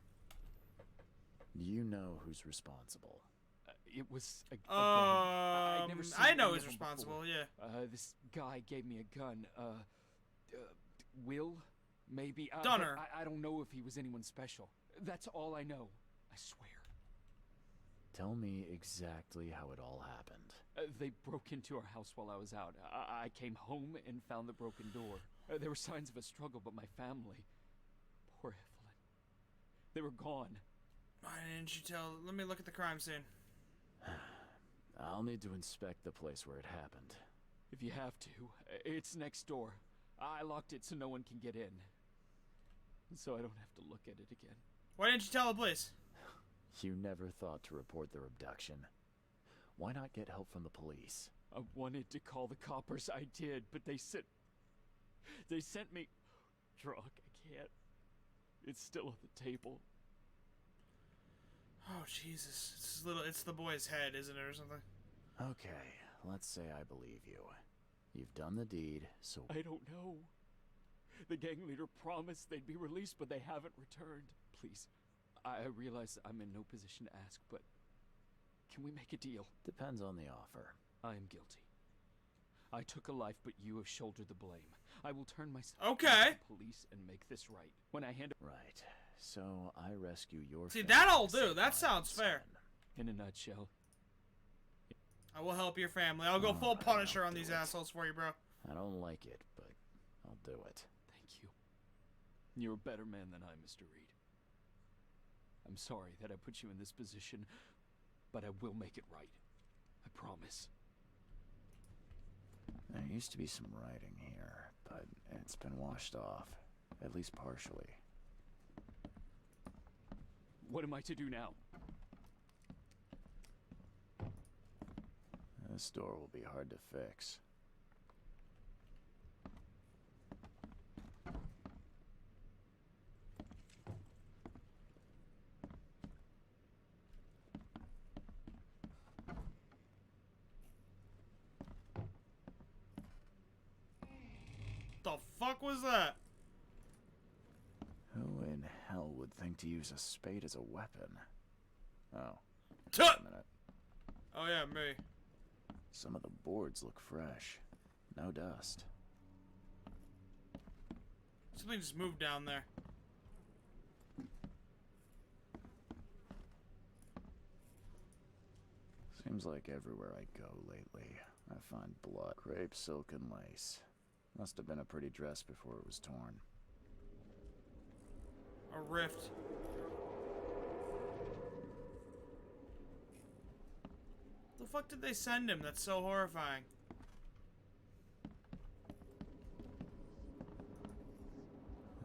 You know who's responsible. It was a gang. I'd never seen I know any who's of them responsible, before. yeah. This guy gave me a gun. Will? Maybe. Dunner. I don't know if he was anyone special. That's all I know. I swear. Tell me exactly how it all happened. They broke into our house while I was out. I came home and found the broken door. There were signs of a struggle, but my family... Poor Evelyn. They were gone. Why didn't you tell? Let me look at the crime scene. I'll need to inspect the place where it happened. If you have to. It's next door. I locked it so no one can get in. So I don't have to look at it again. Why didn't you tell the police? You never thought to report their abduction. Why not get help from the police? I wanted to call the coppers. I did, but they sent me drunk. I can't. It's still on the table. Oh, Jesus. It's the boy's head, isn't it, or something? Okay, let's say I believe you. You've done the deed, so... I don't know. The gang leader promised they'd be released, but they haven't returned. Please, I realize I'm in no position to ask, but can we make a deal? Depends on the offer. I am guilty. I took a life, but you have shouldered the blame. I will turn myself Okay. over to the police and make this right. When I hand... Right. So, I rescue your See, family that'll to do. save That my sounds son. fair. In a nutshell. I will help your family. I'll go full Alright, Punisher I'll on do these it. assholes for you, bro. I don't like it, but I'll do it. Thank you. You're a better man than I, Mr. Reed. I'm sorry that I put you in this position, but I will make it right. I promise. There used to be some writing here, but it's been washed off. At least partially. What am I to do now? This door will be hard to fix. The fuck was that? Who in hell would think to use a spade as a weapon? Oh. Tut! Wait a minute. Oh yeah, me. Some of the boards look fresh. No dust. Something just moved down there. Seems like everywhere I go lately, I find blood. Crepe, silk, and lace. Must have been a pretty dress before it was torn. A rift. The fuck did they send him? That's so horrifying.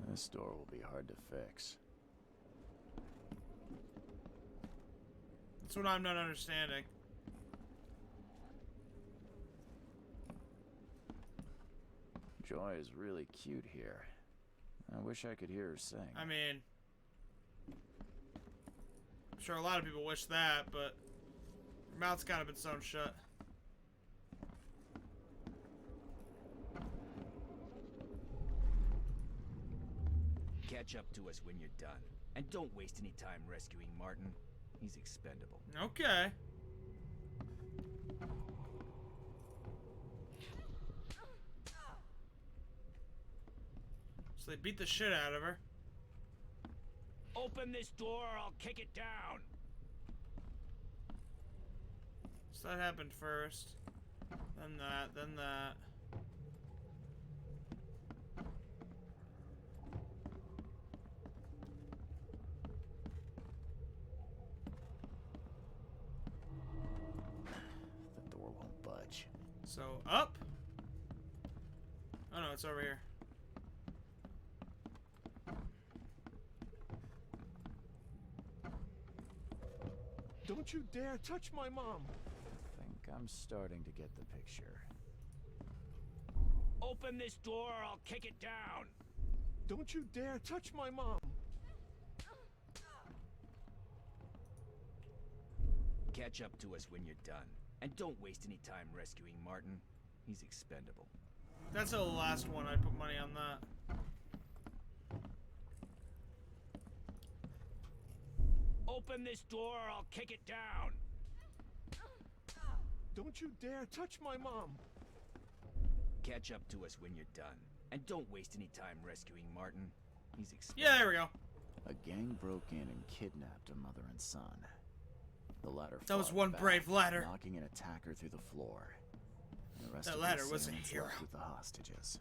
This door will be hard to fix. That's what I'm not understanding. Joy is really cute here. I wish I could hear her sing. I mean, I'm sure a lot of people wish that, but your mouth's kind of been sewn shut. Catch up to us when you're done. And don't waste any time rescuing Martin. He's expendable. Okay. So they beat the shit out of her. Open this door or I'll kick it down. So that happened first. Then that, then that. The door won't budge. So up. Oh no, it's over here. Don't you dare touch my mom! I think I'm starting to get the picture. Open this door or I'll kick it down. Don't you dare touch my mom! Catch up to us when you're done. And don't waste any time rescuing Martin. He's expendable. That's the last one. I'd put money on that. Open this door or I'll kick it down. Don't you dare touch my mom! Catch up to us when you're done. And don't waste any time rescuing Martin. He's expendable. Yeah, there we go. A gang broke in and kidnapped a mother and son. The latter That was fought one back, brave ladder. knocking an attacker through the floor. And the rest That of ladder the was a assailants hero. left with the hostages.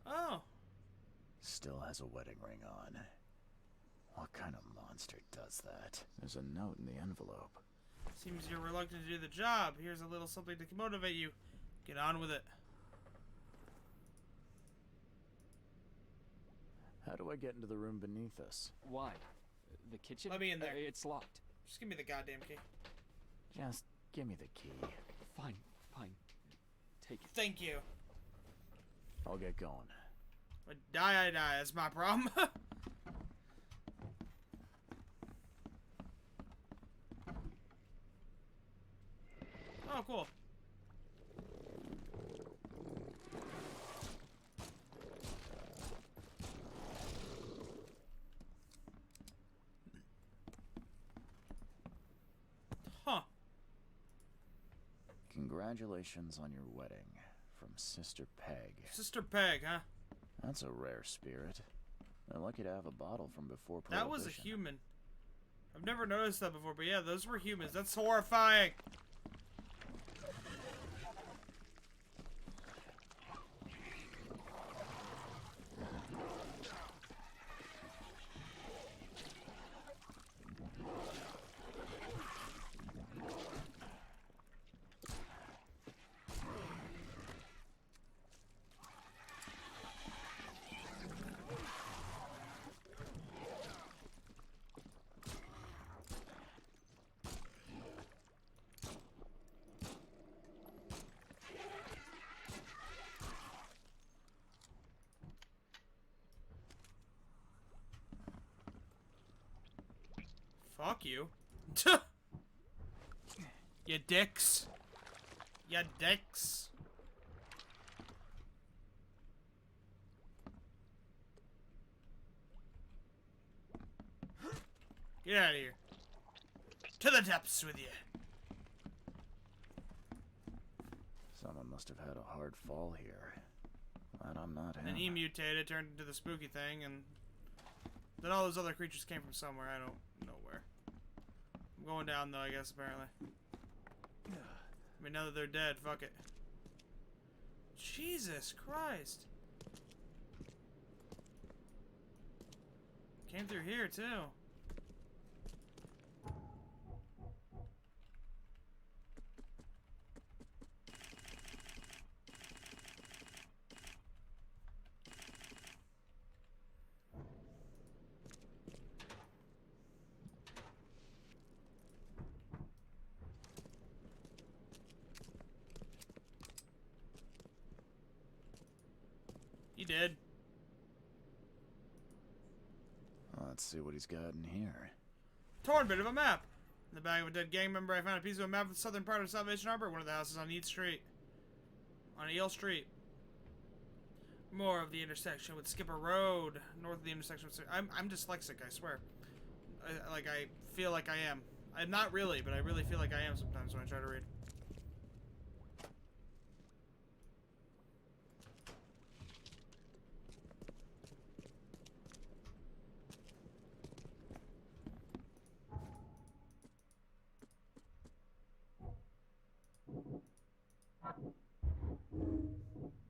Oh. Still has a wedding ring on. What kind of monster does that? There's a note in the envelope. Seems you're reluctant to do the job. Here's a little something to motivate you. Get on with it. How do I get into the room beneath us? Why? The kitchen? Let me in there. It's locked. Just give me the goddamn key. Just give me the key. Fine, fine. Take it. Thank you. I'll get going. But I die. That's my problem. Oh, cool. Huh. Congratulations on your wedding. From Sister Peg. Sister Peg, huh? That's a rare spirit. They're lucky to have a bottle from before Prohibition. That was a human. I've never noticed that before, but yeah, those were humans. That's horrifying. Fuck you. You dicks. You dicks. Get out of here. To the depths with you. Someone must have had a hard fall here. Glad I'm not him. And he mutated, turned into the spooky thing, and then all those other creatures came from somewhere. I don't know where. I'm going down, though, I guess, apparently. I mean, now that they're dead, fuck it. Jesus Christ. Came through here, too. He did. Let's see what he's got in here. Torn bit of a map. In the bag of a dead gang member, I found a piece of a map of the southern part of Salvation Harbor, one of the houses on East Street. On Eel Street. More of the intersection with Skipper Road. North of the intersection with... I'm dyslexic, I swear. I feel like I am. I'm not really, but I really feel like I am sometimes when I try to read.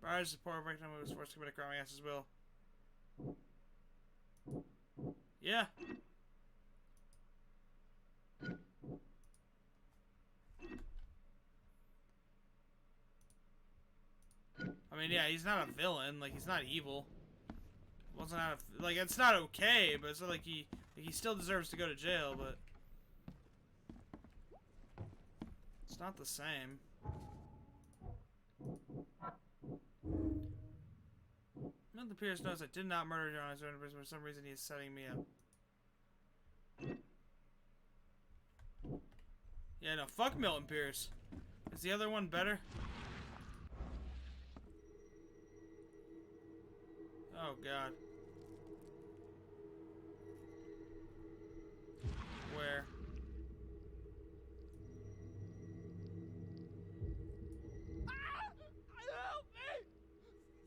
Barrage support victim who was forced to commit a crime against his will. Yeah. I mean, yeah, he's not a villain. Like, he's not evil. Wasn't out of, like, it's not okay, but it's not like he still deserves to go to jail, but it's not the same. None of the Pierce knows I did not murder John. For some reason, he is setting me up. Yeah, no, fuck Milton Pierce. Is the other one better? Oh, God. Where? Help me!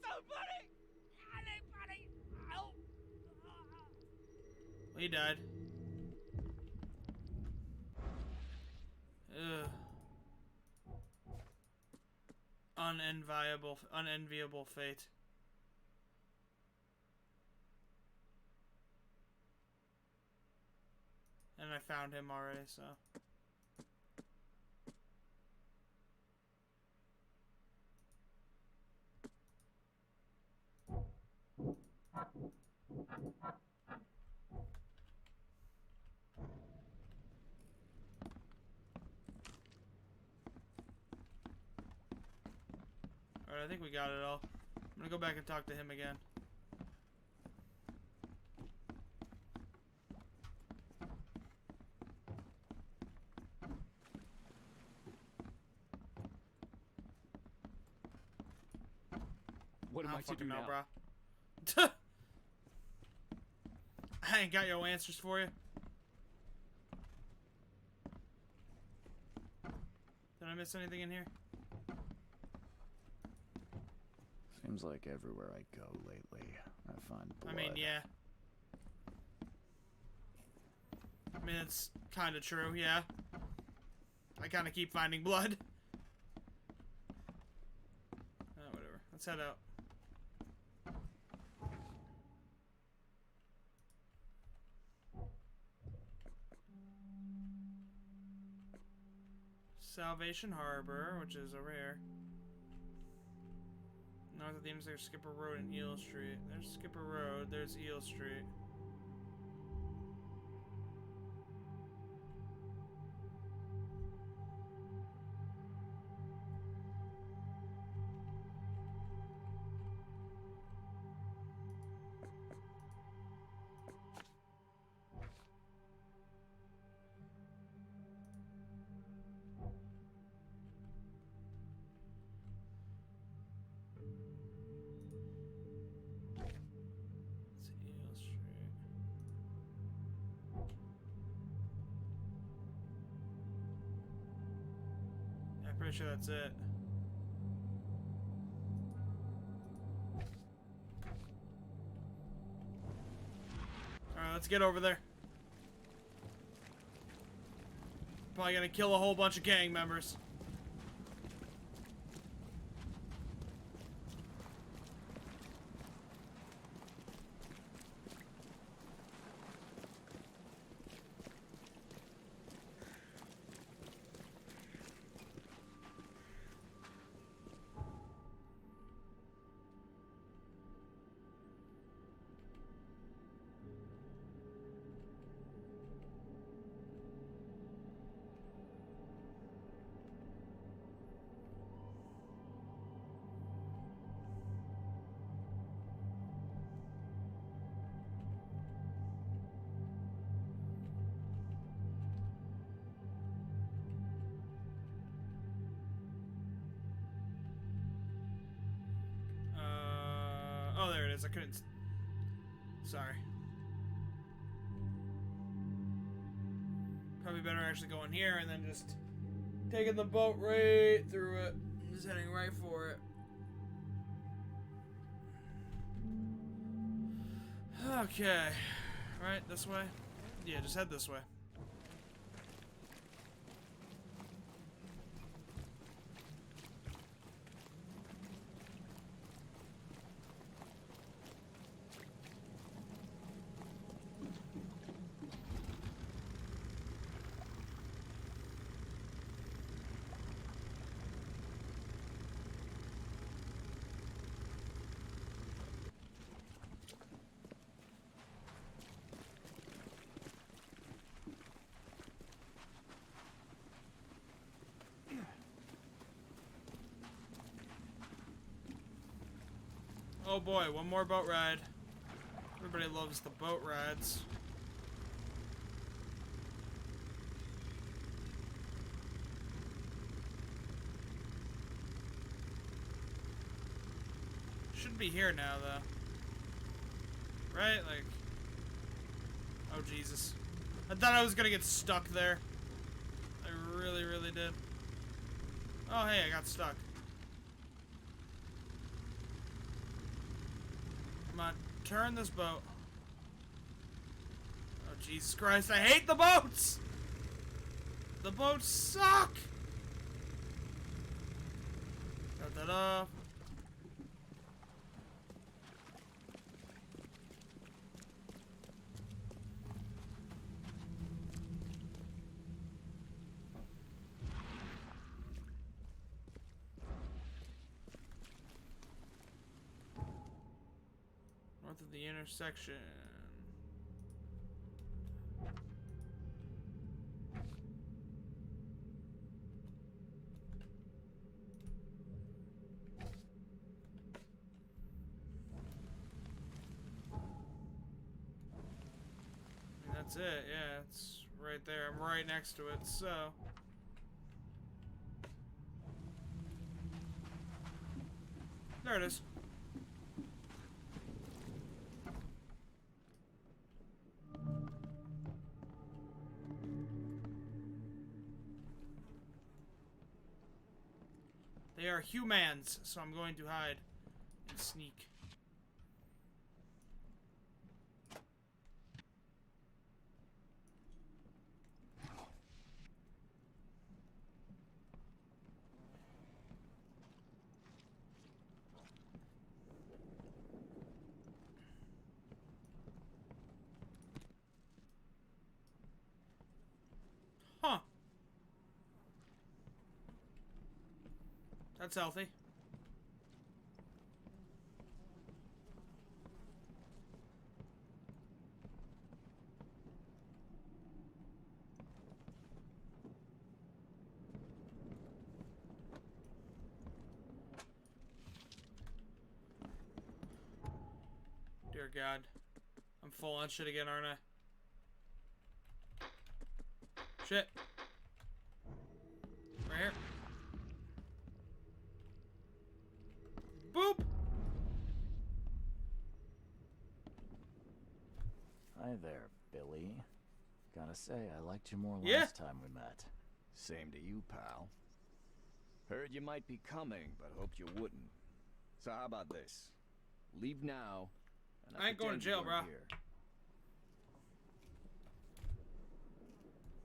Somebody! Anybody! Help! He died. Ugh. Unenviable fate. And I found him already, so. Alright, I think we got it all. I'm gonna go back and talk to him again. What am I to do now? Bro. I ain't got your answers for you. Did I miss anything in here? Seems like everywhere I go lately, I find blood. I mean, yeah. I mean, it's kind of true, yeah. I kind of keep finding blood. Whatever. Let's head out. Salvation Harbor, which is over here. North of the Ems, there's Skipper Road and Eel Street. There's Skipper Road, there's Eel Street. Pretty sure that's it. Alright, let's get over there. Probably gonna kill a whole bunch of gang members. Oh, there it is. I couldn't. Sorry. Probably better actually going here and then just taking the boat right through it. Just heading right for it. Okay. Right, this way? Yeah, just head this way. Oh boy, one more boat ride. Everybody loves the boat rides. Should be here now, though. Right? Like... Oh, Jesus. I thought I was gonna get stuck there. I really, really did. Oh, hey, I got stuck. Come on, turn this boat. Oh, Jesus Christ, I hate the boats! The boats suck! Cut that off. North of the intersection. And that's it, yeah, it's right there. I'm right next to it, so. There it is. They are humans, so I'm going to hide and sneak. Huh. That's healthy. Dear God. I'm full on shit again, aren't I? Shit. Right here. Boop! Hi there, Billy. Gotta say, I liked you more Yeah. last time we met. Same to you, pal. Heard you might be coming, but hoped you wouldn't. So how about this? Leave now, and I ain't going to pretend you jail, weren't bro. here.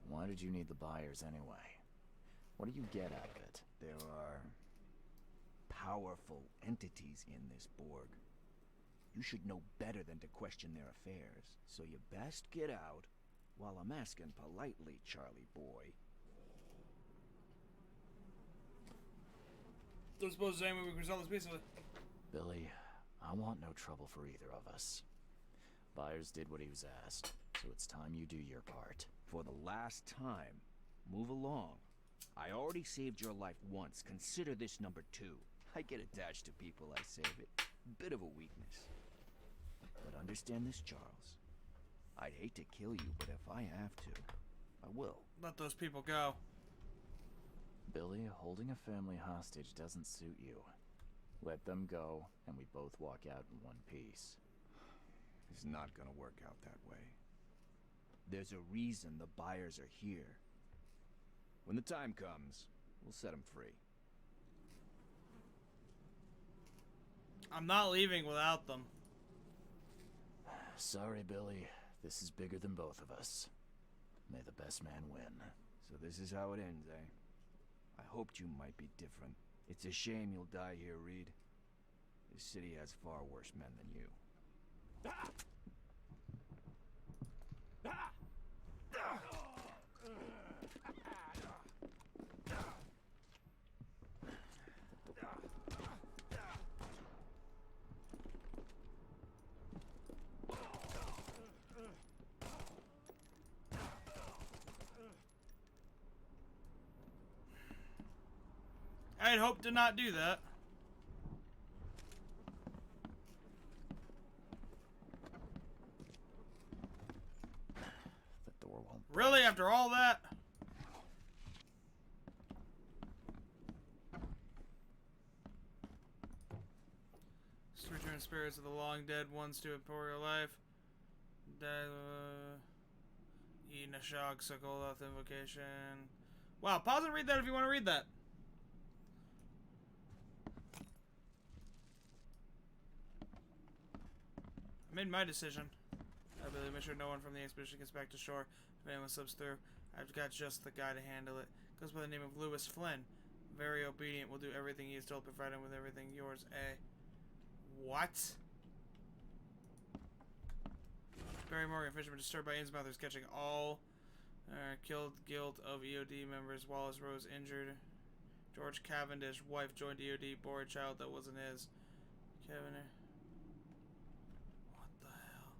Why did you need the buyers anyway? What do you get out of it? There are powerful entities in this Borg. You should know better than to question their affairs, so you best get out while I'm asking politely, Charlie boy. Don't suppose there's any way we can resolve this peacefully. Billy, I want no trouble for either of us. Byers did what he was asked, so it's time you do your part. For the last time, move along. I already saved your life once. Consider this number 2. I get attached to people I save it. Bit of a weakness. But understand this, Charles. I'd hate to kill you, but if I have to, I will. Let those people go. Billy, holding a family hostage doesn't suit you. Let them go, and we both walk out in one piece. It's not gonna work out that way. There's a reason the buyers are here. When the time comes, we'll set them free. I'm not leaving without them. Sorry, Billy. This is bigger than both of us. May the best man win. So this is how it ends, eh? I hoped you might be different. It's a shame you'll die here, Reed. This city has far worse men than you. I'd hope to not do that. The door won't. Really? After all that? This Summon spirits of the long dead ones to Imperial life. Nashog Sokolov invocation. Wow, pause and read that if you want to read that. I made my decision. I really make sure no one from the expedition gets back to shore. If anyone slips through, I've got just the guy to handle it. Goes by the name of Lewis Flynn. Very obedient. Will do everything he is told, provide him with everything. Yours, A. What? Barry Morgan, fisherman disturbed by Innsmouth, is catching all. Killed guild of EOD members. Wallace Rose injured. George Cavendish, wife joined EOD, bore a child that wasn't his. Cavendish. What the hell?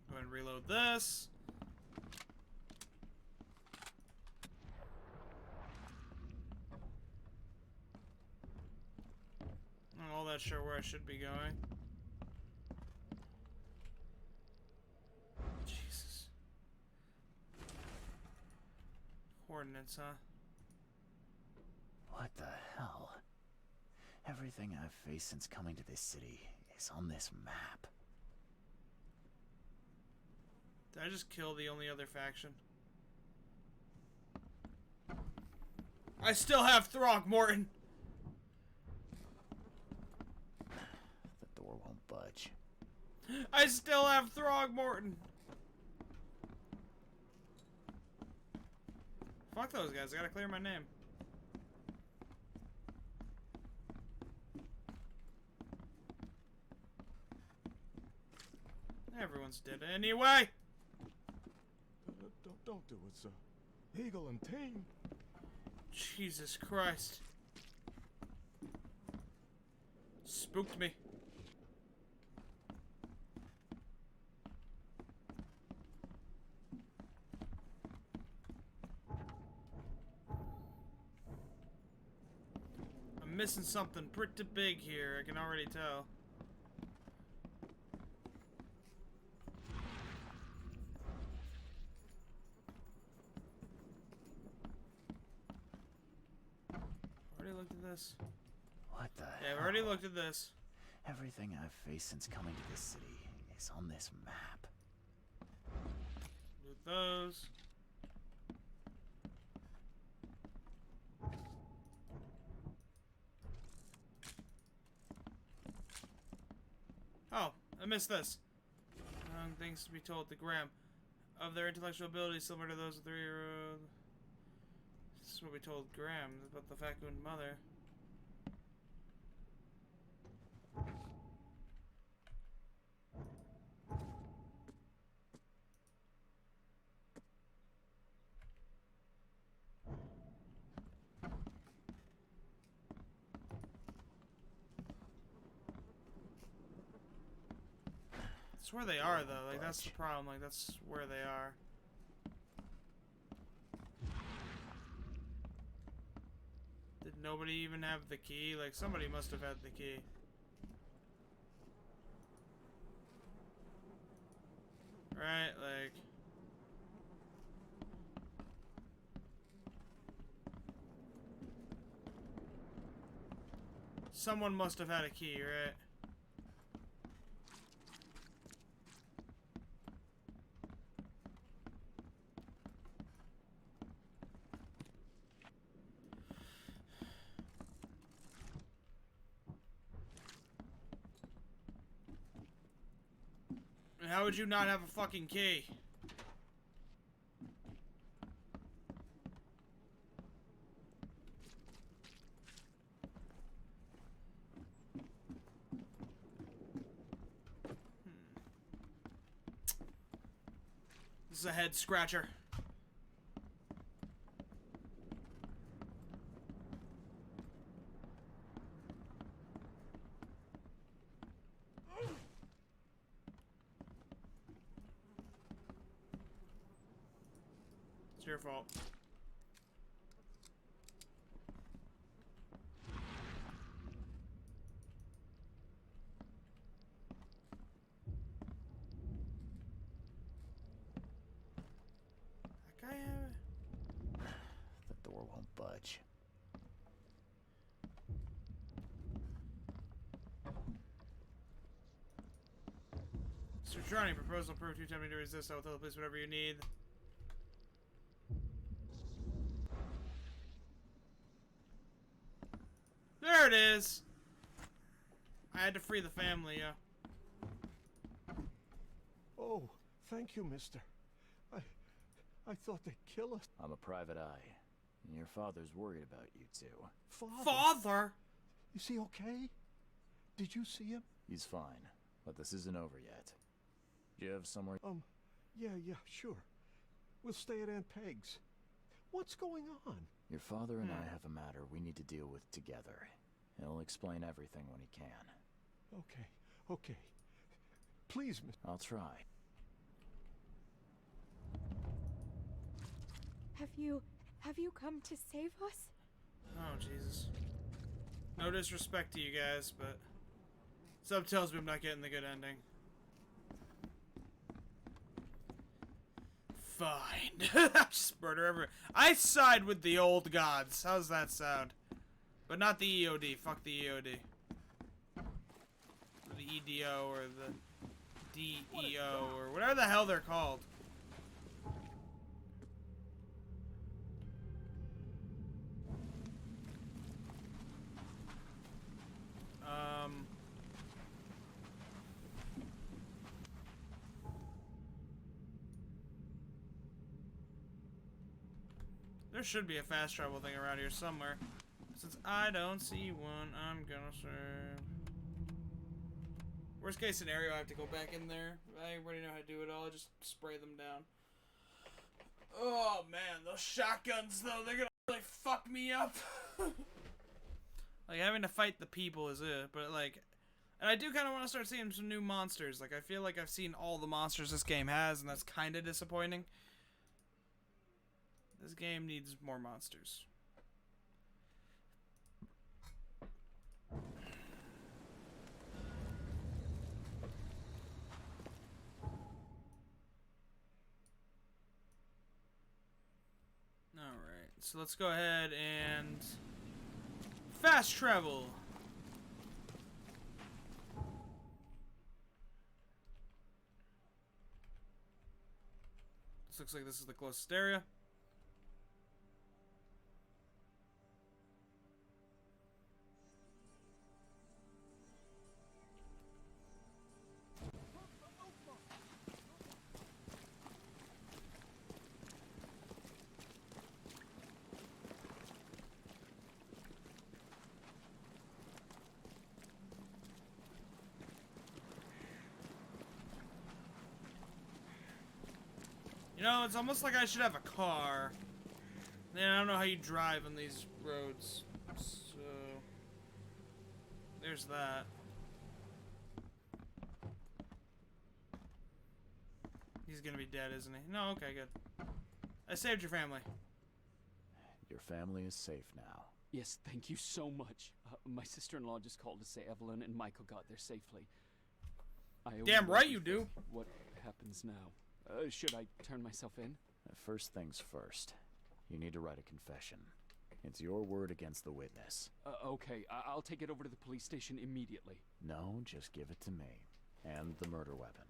Go ahead and reload this. I'm not all that sure where I should be going. Jesus. Coordinates, huh? What the hell? Everything I've faced since coming to this city is on this map. Did I just kill the only other faction? I still have Throgmorton! The door won't budge. I still have Throgmorton! Fuck those guys, I gotta clear my name. Everyone's dead anyway! Don't do it, sir. Eagle and Team. Jesus Christ. Spooked me. I'm missing something pretty big here, I can already tell. This. What the Yeah, hell? I've already looked at this. Everything I've faced since coming to this city is on this map. Loot those. Oh, I missed this. Things to be told to Graham. Of their intellectual abilities similar to those of the 3-year-old. This is what we told Graham about the Fackund mother. That's where they are, though. Like, that's the problem. Like, that's where they are. Did nobody even have the key? Like, somebody must have had the key. Right? Like... someone must have had a key, right? How would you not have a fucking key? This is a head scratcher. It's your fault. That guy have... The door won't budge. Sir Johnny, proposal proof you tell me to resist. I will tell the police whatever you need. There it is! I had to free the family, yeah. Oh, thank you, mister. I thought they'd kill us. I'm a private eye. And your father's worried about you two. Father? Is he okay? Did you see him? He's fine, but this isn't over yet. Do you have somewhere? Yeah, sure. We'll stay at Aunt Peg's. What's going on? Your father and I have a matter we need to deal with together. He'll explain everything when he can. Okay. Please, miss. I'll try. Have you come to save us? Oh, Jesus. No disrespect to you guys, but sub tells me I'm not getting the good ending. Fine. Just murder everyone. I side with the old gods. How's that sound? But not the EOD. Fuck the EOD. Or the EDO or the DEO or whatever the hell they're called. There should be a fast travel thing around here somewhere. Since I don't see one, I'm gonna serve. Worst case scenario, I have to go back in there. I already know how to do it all. Just spray them down. Oh man, those shotguns though, they're gonna like fuck me up. Like having to fight the people is it, but like, and I do kind of want to start seeing some new monsters. Like I feel like I've seen all the monsters this game has, and that's kind of disappointing. This game needs more monsters. Alright, so let's go ahead and fast travel. This looks like this is the closest area. You know, it's almost like I should have a car. Man, I don't know how you drive on these roads. So, there's that. He's gonna be dead, isn't he? No, okay, good. I saved your family. Your family is safe now. Yes, thank you so much. My sister-in-law just called to say Evelyn and Michael got there safely. Damn right you do. What happens now? Should I turn myself in? First things first. You need to write a confession. It's your word against the witness. Okay, I'll take it over to the police station immediately. No, just give it to me. And the murder weapon.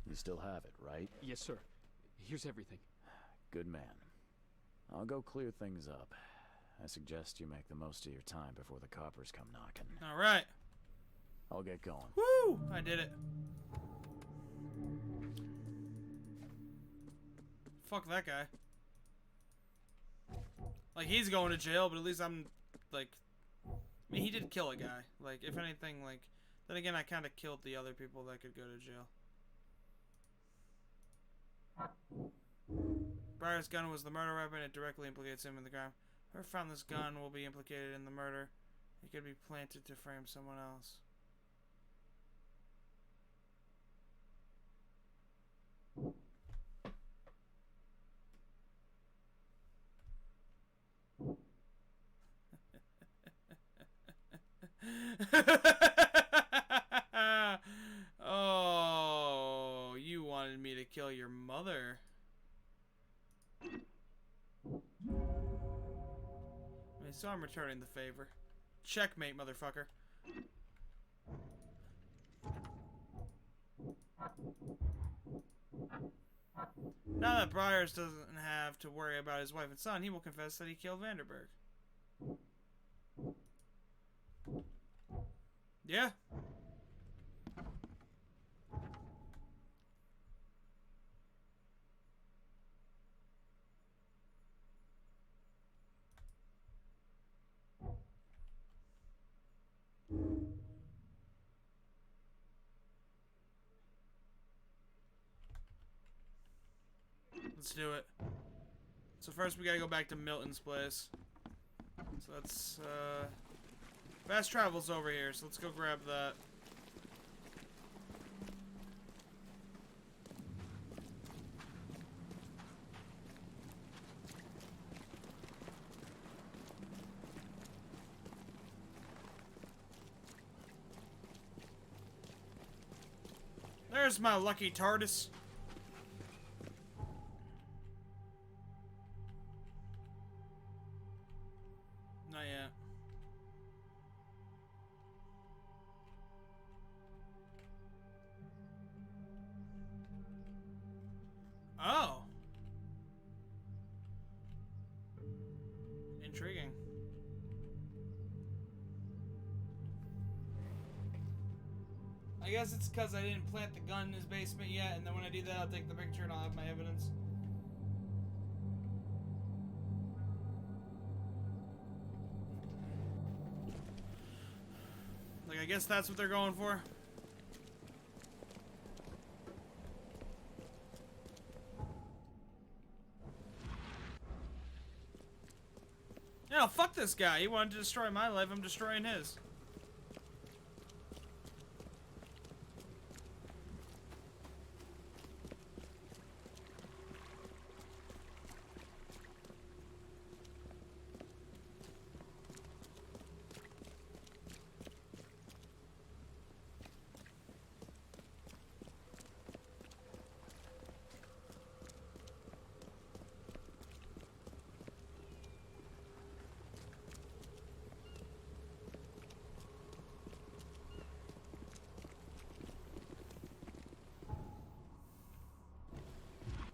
You still have it, right? Yes, sir. Here's everything. Good man. I'll go clear things up. I suggest you make the most of your time before the coppers come knocking. Alright. I'll get going. Woo! I did it. Fuck that guy. Like, he's going to jail, but at least I'm, like... I mean, he did kill a guy. Like, if anything, like... Then again, I kind of killed the other people that could go to jail. Briar's gun was the murder weapon. It directly implicates him in the crime. Whoever found this gun will be implicated in the murder. It could be planted to frame someone else. Oh, you wanted me to kill your mother. I mean, so I'm returning the favor. Checkmate, motherfucker. Now that Briars doesn't have to worry about his wife and son, he will confess that he killed Vanderberg. Yeah. Let's do it. So first we gotta go back to Milton's place. So that's, fast travel's over here, so let's go grab that. There's my lucky TARDIS. Not yet. Oh. Intriguing. I guess it's because I didn't plant the gun in his basement yet, and then when I do that, I'll take the picture and I'll have my evidence. Like, I guess that's what they're going for. No, fuck this guy. He wanted to destroy my life. I'm destroying his.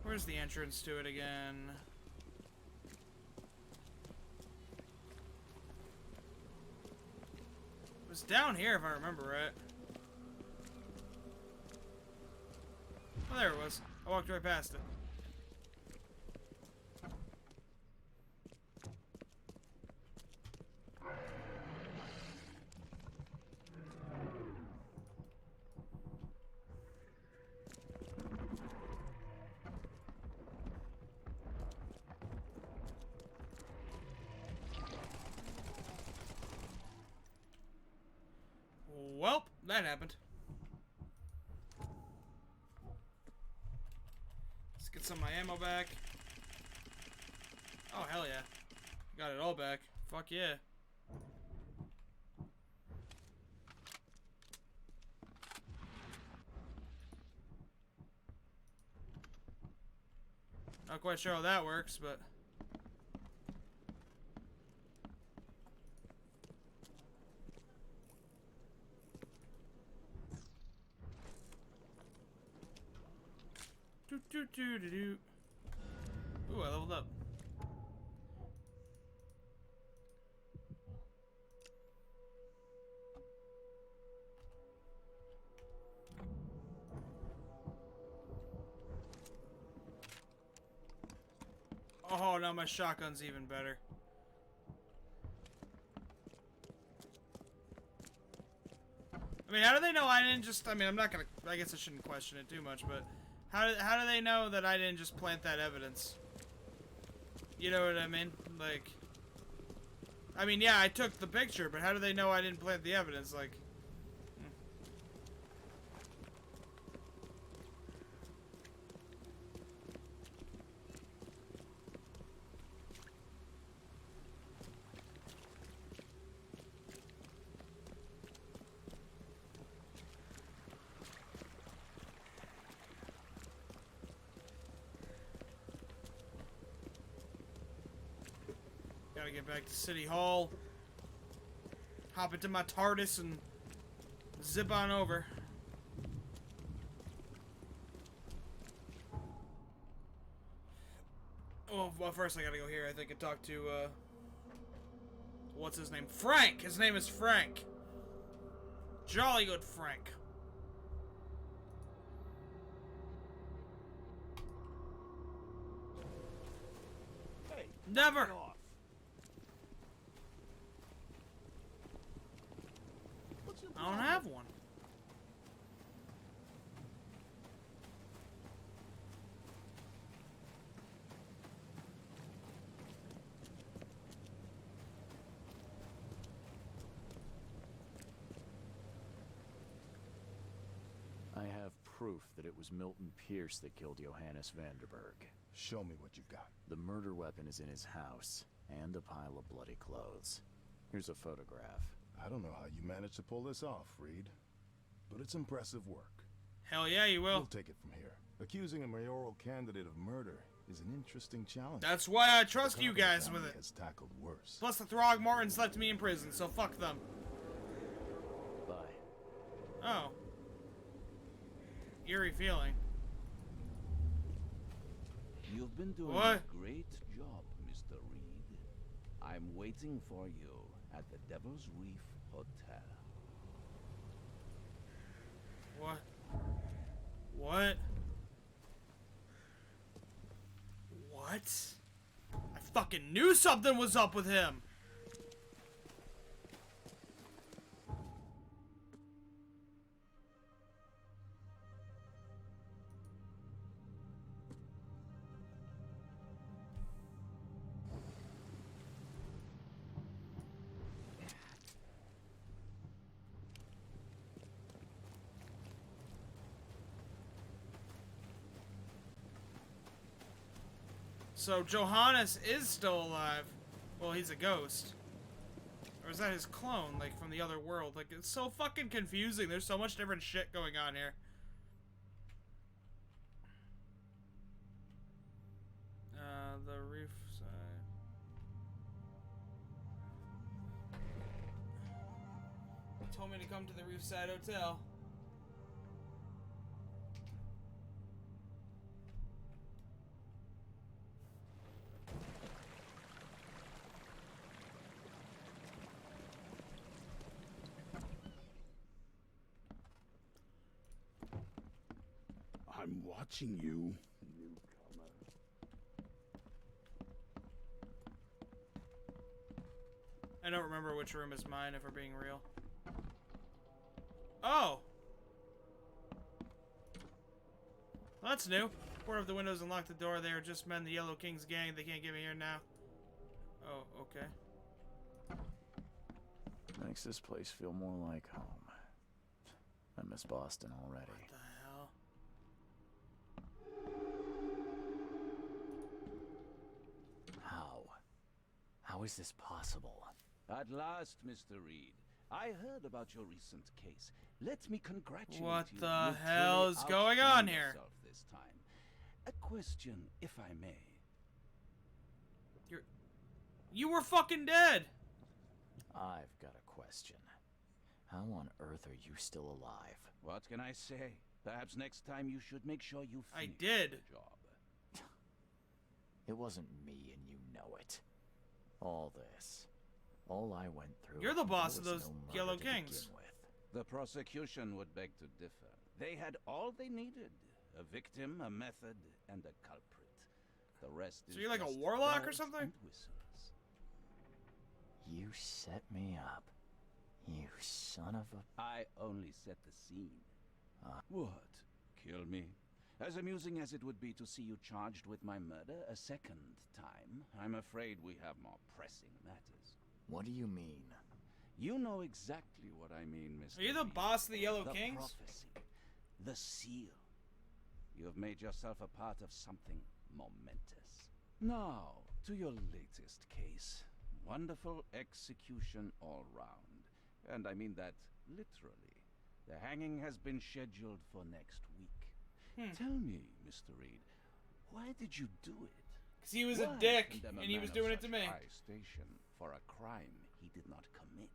Where's the entrance to it again? It was down here if I remember right. Oh, there it was. I walked right past it. Well, that happened. Let's get some of my ammo back. Oh, hell yeah. Got it all back. Fuck yeah. Not quite sure how that works, but... Do. Ooh, I leveled up. Oh, now my shotgun's even better. I mean, how do they know I didn't just... I mean, I'm not gonna... I guess I shouldn't question it too much, but... How do they know that I didn't just plant that evidence? You know what I mean? Like... I mean, yeah, I took the picture, but how do they know I didn't plant the evidence? Like... Gotta get back to City Hall. Hop into my TARDIS and zip on over. Well, first I gotta go here, I think, and talk to, what's his name? Frank! His name is Frank. Jolly good Frank. Hey, never! I don't have one. I have proof that it was Milton Pierce that killed Johannes Vanderberg. Show me what you got. The murder weapon is in his house, and a pile of bloody clothes. Here's a photograph. I don't know how you managed to pull this off, Reed, but it's impressive work. Hell yeah, you will. We'll take it from here. Accusing a mayoral candidate of murder is an interesting challenge. That's why I trust you guys with it. Has tackled worse. Plus the Throgmortons left me in prison, so fuck them. Bye. Oh. Eerie feeling. You've been doing What? a great job, Mr. Reed. I'm waiting for you at the Devil's Reef Hotel. What? What? What? I fucking knew something was up with him! So Johannes is still alive. Well, he's a ghost. Or is that his clone, like, from the other world? Like, it's so fucking confusing. There's so much different shit going on here. The reef side. He told me to come to the Reefside Hotel. I'm watching you. I don't remember which room is mine, if we're being real. Oh! Well, that's new. Board up the windows and lock the door. They are just men, the Yellow King's gang. They can't get me here now. Oh, okay. Makes this place feel more like home. I miss Boston already. What the hell? How is this possible? At last, Mr. Reed. I heard about your recent case. Let me congratulate you. What the You've hell truly is going on outdone here? yourself this time. A question, if I may. You were fucking dead! I've got a question. How on earth are you still alive? What can I say? Perhaps next time you should make sure you finish I did. the job. It wasn't me, and you know it. All this. All I went through. You're the boss there of was those no Yellow murder to Kings. begin with. The prosecution would beg to differ. They had all they needed. A victim, a method, and a culprit. The rest is So you're like a just warlock or bells something? and whistles. You set me up. You son of a... I only set the scene. What? Kill me? As amusing as it would be to see you charged with my murder a second time, I'm afraid we have more pressing matters. What do you mean? You know exactly what I mean, Mr. Are you the Reed. boss of the Yellow The Kings? prophecy. The seal. You have made yourself a part of something momentous. Now, to your latest case. Wonderful execution all round. And I mean that literally. The hanging has been scheduled for next week. Tell me, Mr. Reed, why did you do it? Because he was a Why dick, condemn a and he was man doing of it to such me. high station for a crime he did not commit.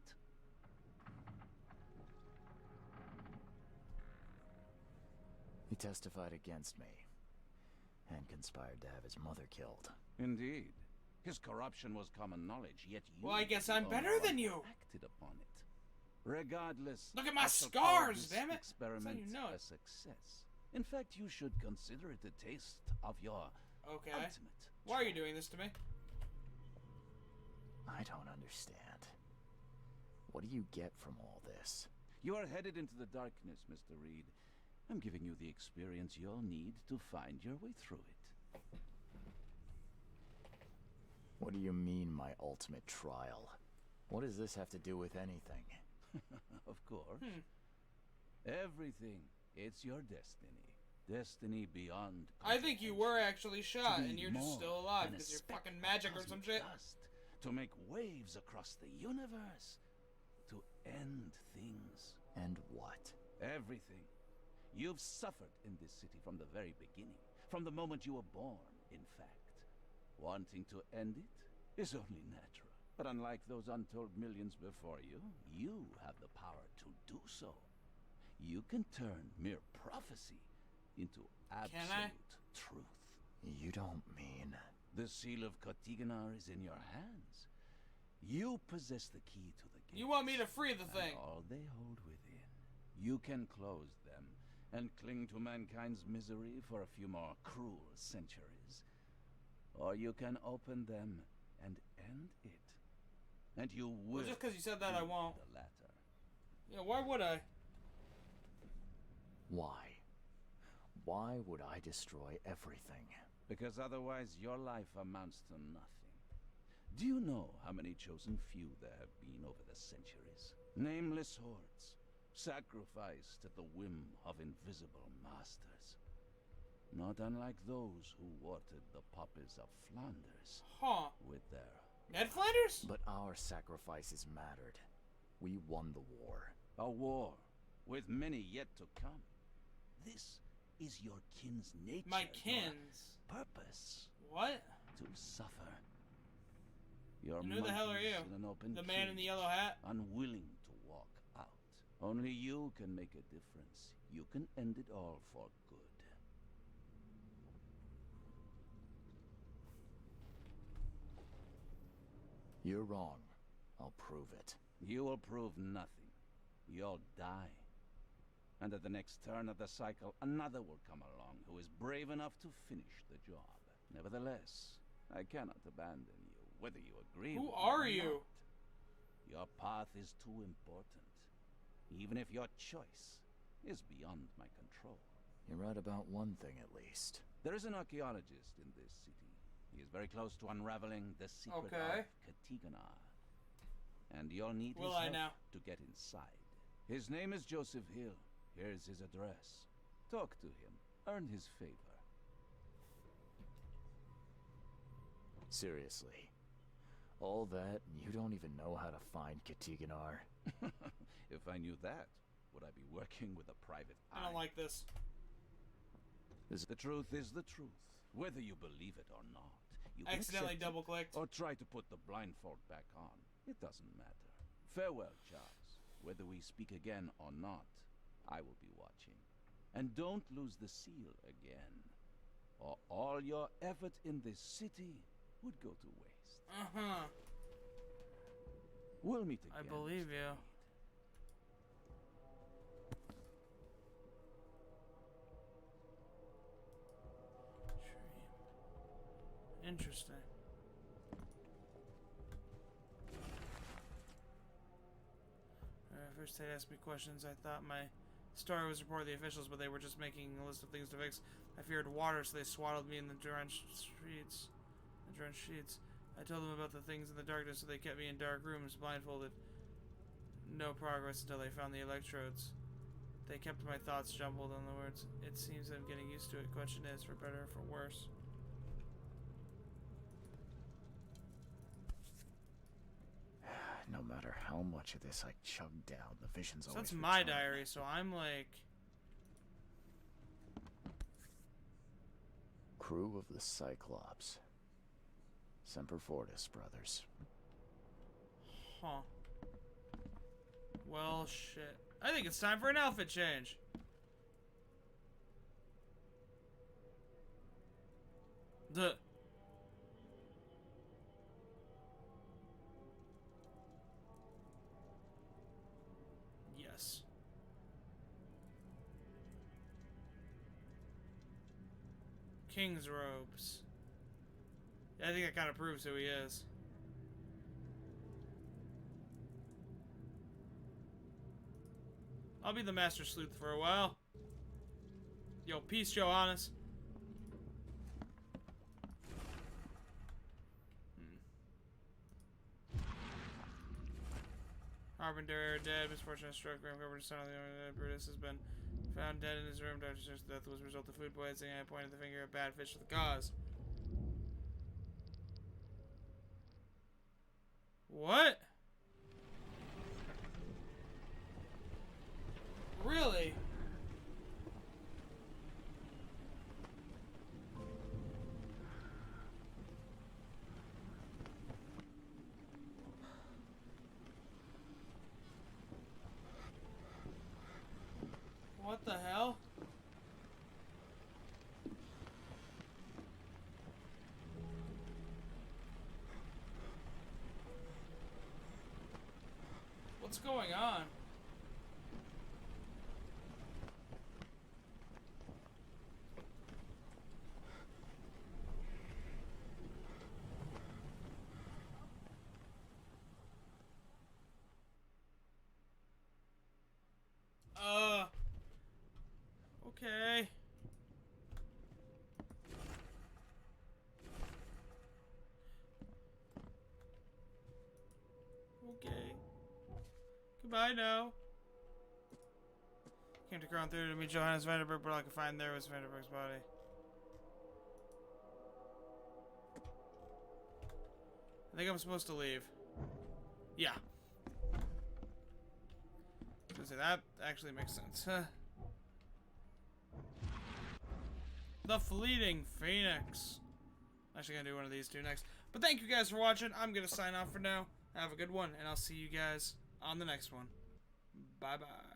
He testified against me and conspired to have his mother killed. Indeed. His corruption was common knowledge, yet you... Well, I guess the I'm only better one than who you. Acted upon it. Regardless... Look at my I shall call scars, this damn it. That's experiment how you know it. a success. In fact, you should consider it a taste of your Okay. ultimate. Why are you doing this to me? I don't understand. What do you get from all this? You are headed into the darkness, Mr. Reed. I'm giving you the experience you'll need to find your way through it. What do you mean, my ultimate trial? What does this have to do with anything? Of course. Everything. It's your destiny. Destiny beyond. I think you were actually shot, To be and you're just more still alive than a because you're speck fucking of magic or cosmic some shit. dust, to make waves across the universe. To end things. And what? Everything. You've suffered in this city from the very beginning. From the moment you were born, in fact. Wanting to end it is only natural. But unlike those untold millions before you, you have the power to do so. You can turn mere prophecy into absolute truth. You don't mean... The seal of Kotiganar is in your hands. You possess the key to the gate. You want me to free the thing? All they hold within. You can close them and cling to mankind's misery for a few more cruel centuries. Or you can open them and end it. And you will. Well, just because you said that, I won't. The latter. Yeah, why would I? Why? Why would I destroy everything? Because otherwise your life amounts to nothing. Do you know how many chosen few there have been over the centuries? Nameless hordes, sacrificed at the whim of invisible masters. Not unlike those who watered the poppies of Flanders. Huh. With their... Ned Flanders? But our sacrifices mattered. We won the war. A war, with many yet to come. This is your kin's nature. My your kin's? purpose. What? To suffer. Your And who the hell are monkeys you? in an open The man in the cage, yellow hat? unwilling to walk out. Only you can make a difference. You can end it all for good. You're wrong. I'll prove it. You will prove nothing. You'll die. And at the next turn of the cycle, another will come along who is brave enough to finish the job. Nevertheless, I cannot abandon you, whether you agree Who with me are or you? not. Your path is too important, even if your choice is beyond my control. You're right about one thing, at least. There is an archaeologist in this city. He is very close to unraveling the secret Okay. of Kotiganar. And you'll need Will his I help now? to get inside. His name is Joseph Hill. Here's his address. Talk to him. Earn his favor. Seriously. All that, and you don't even know how to find Kotiganar? If I knew that, would I be working with a private eye? I don't like this. The truth is the truth, whether you believe it or not. You can Accidentally accept it double-clicked. or try to put the blindfold back on. It doesn't matter. Farewell, Charles. Whether we speak again or not, I will be watching. And don't lose the seal again, or all your effort in this city would go to waste. Uh-huh. We'll meet again. I believe you. Interesting. First they asked me questions. I thought my story was reported to the officials, but they were just making a list of things to fix. I feared water, so they swaddled me in the drenched sheets. I told them about the things in the darkness, so they kept me in dark rooms, blindfolded. No progress until they found the electrodes. They kept my thoughts jumbled on the words. It seems I'm getting used to it. Question is, for better or for worse? No matter how much of this I chug down, the vision's So always that's my return. diary, so I'm like... Crew of the Cyclops. Semper Fortis, brothers. Huh. Well, shit. I think it's time for an outfit change. The... Yes. King's robes. Yeah, I think that kind of proves who he is. I'll be the Master Sleuth for a while. Yo, peace, Johannes. Harbinger dead. Misfortune struck. Graham Cooper's son of the Brutus has been found dead in his room. Doctor says death was a result of food poisoning. I pointed the finger at bad fish for the cause. What? Really? What the hell? What's going on? Okay. Okay. Goodbye now. Came to Crown Theater to meet Johannes Vanderberg, but all I could find there was Vanderberg's body. I think I'm supposed to leave. Yeah. So that actually makes sense. The Fleeting Phoenix. Actually gonna do one of these two next. But thank you guys for watching. I'm gonna sign off for now. Have a good one, and I'll see you guys on the next one. Bye bye.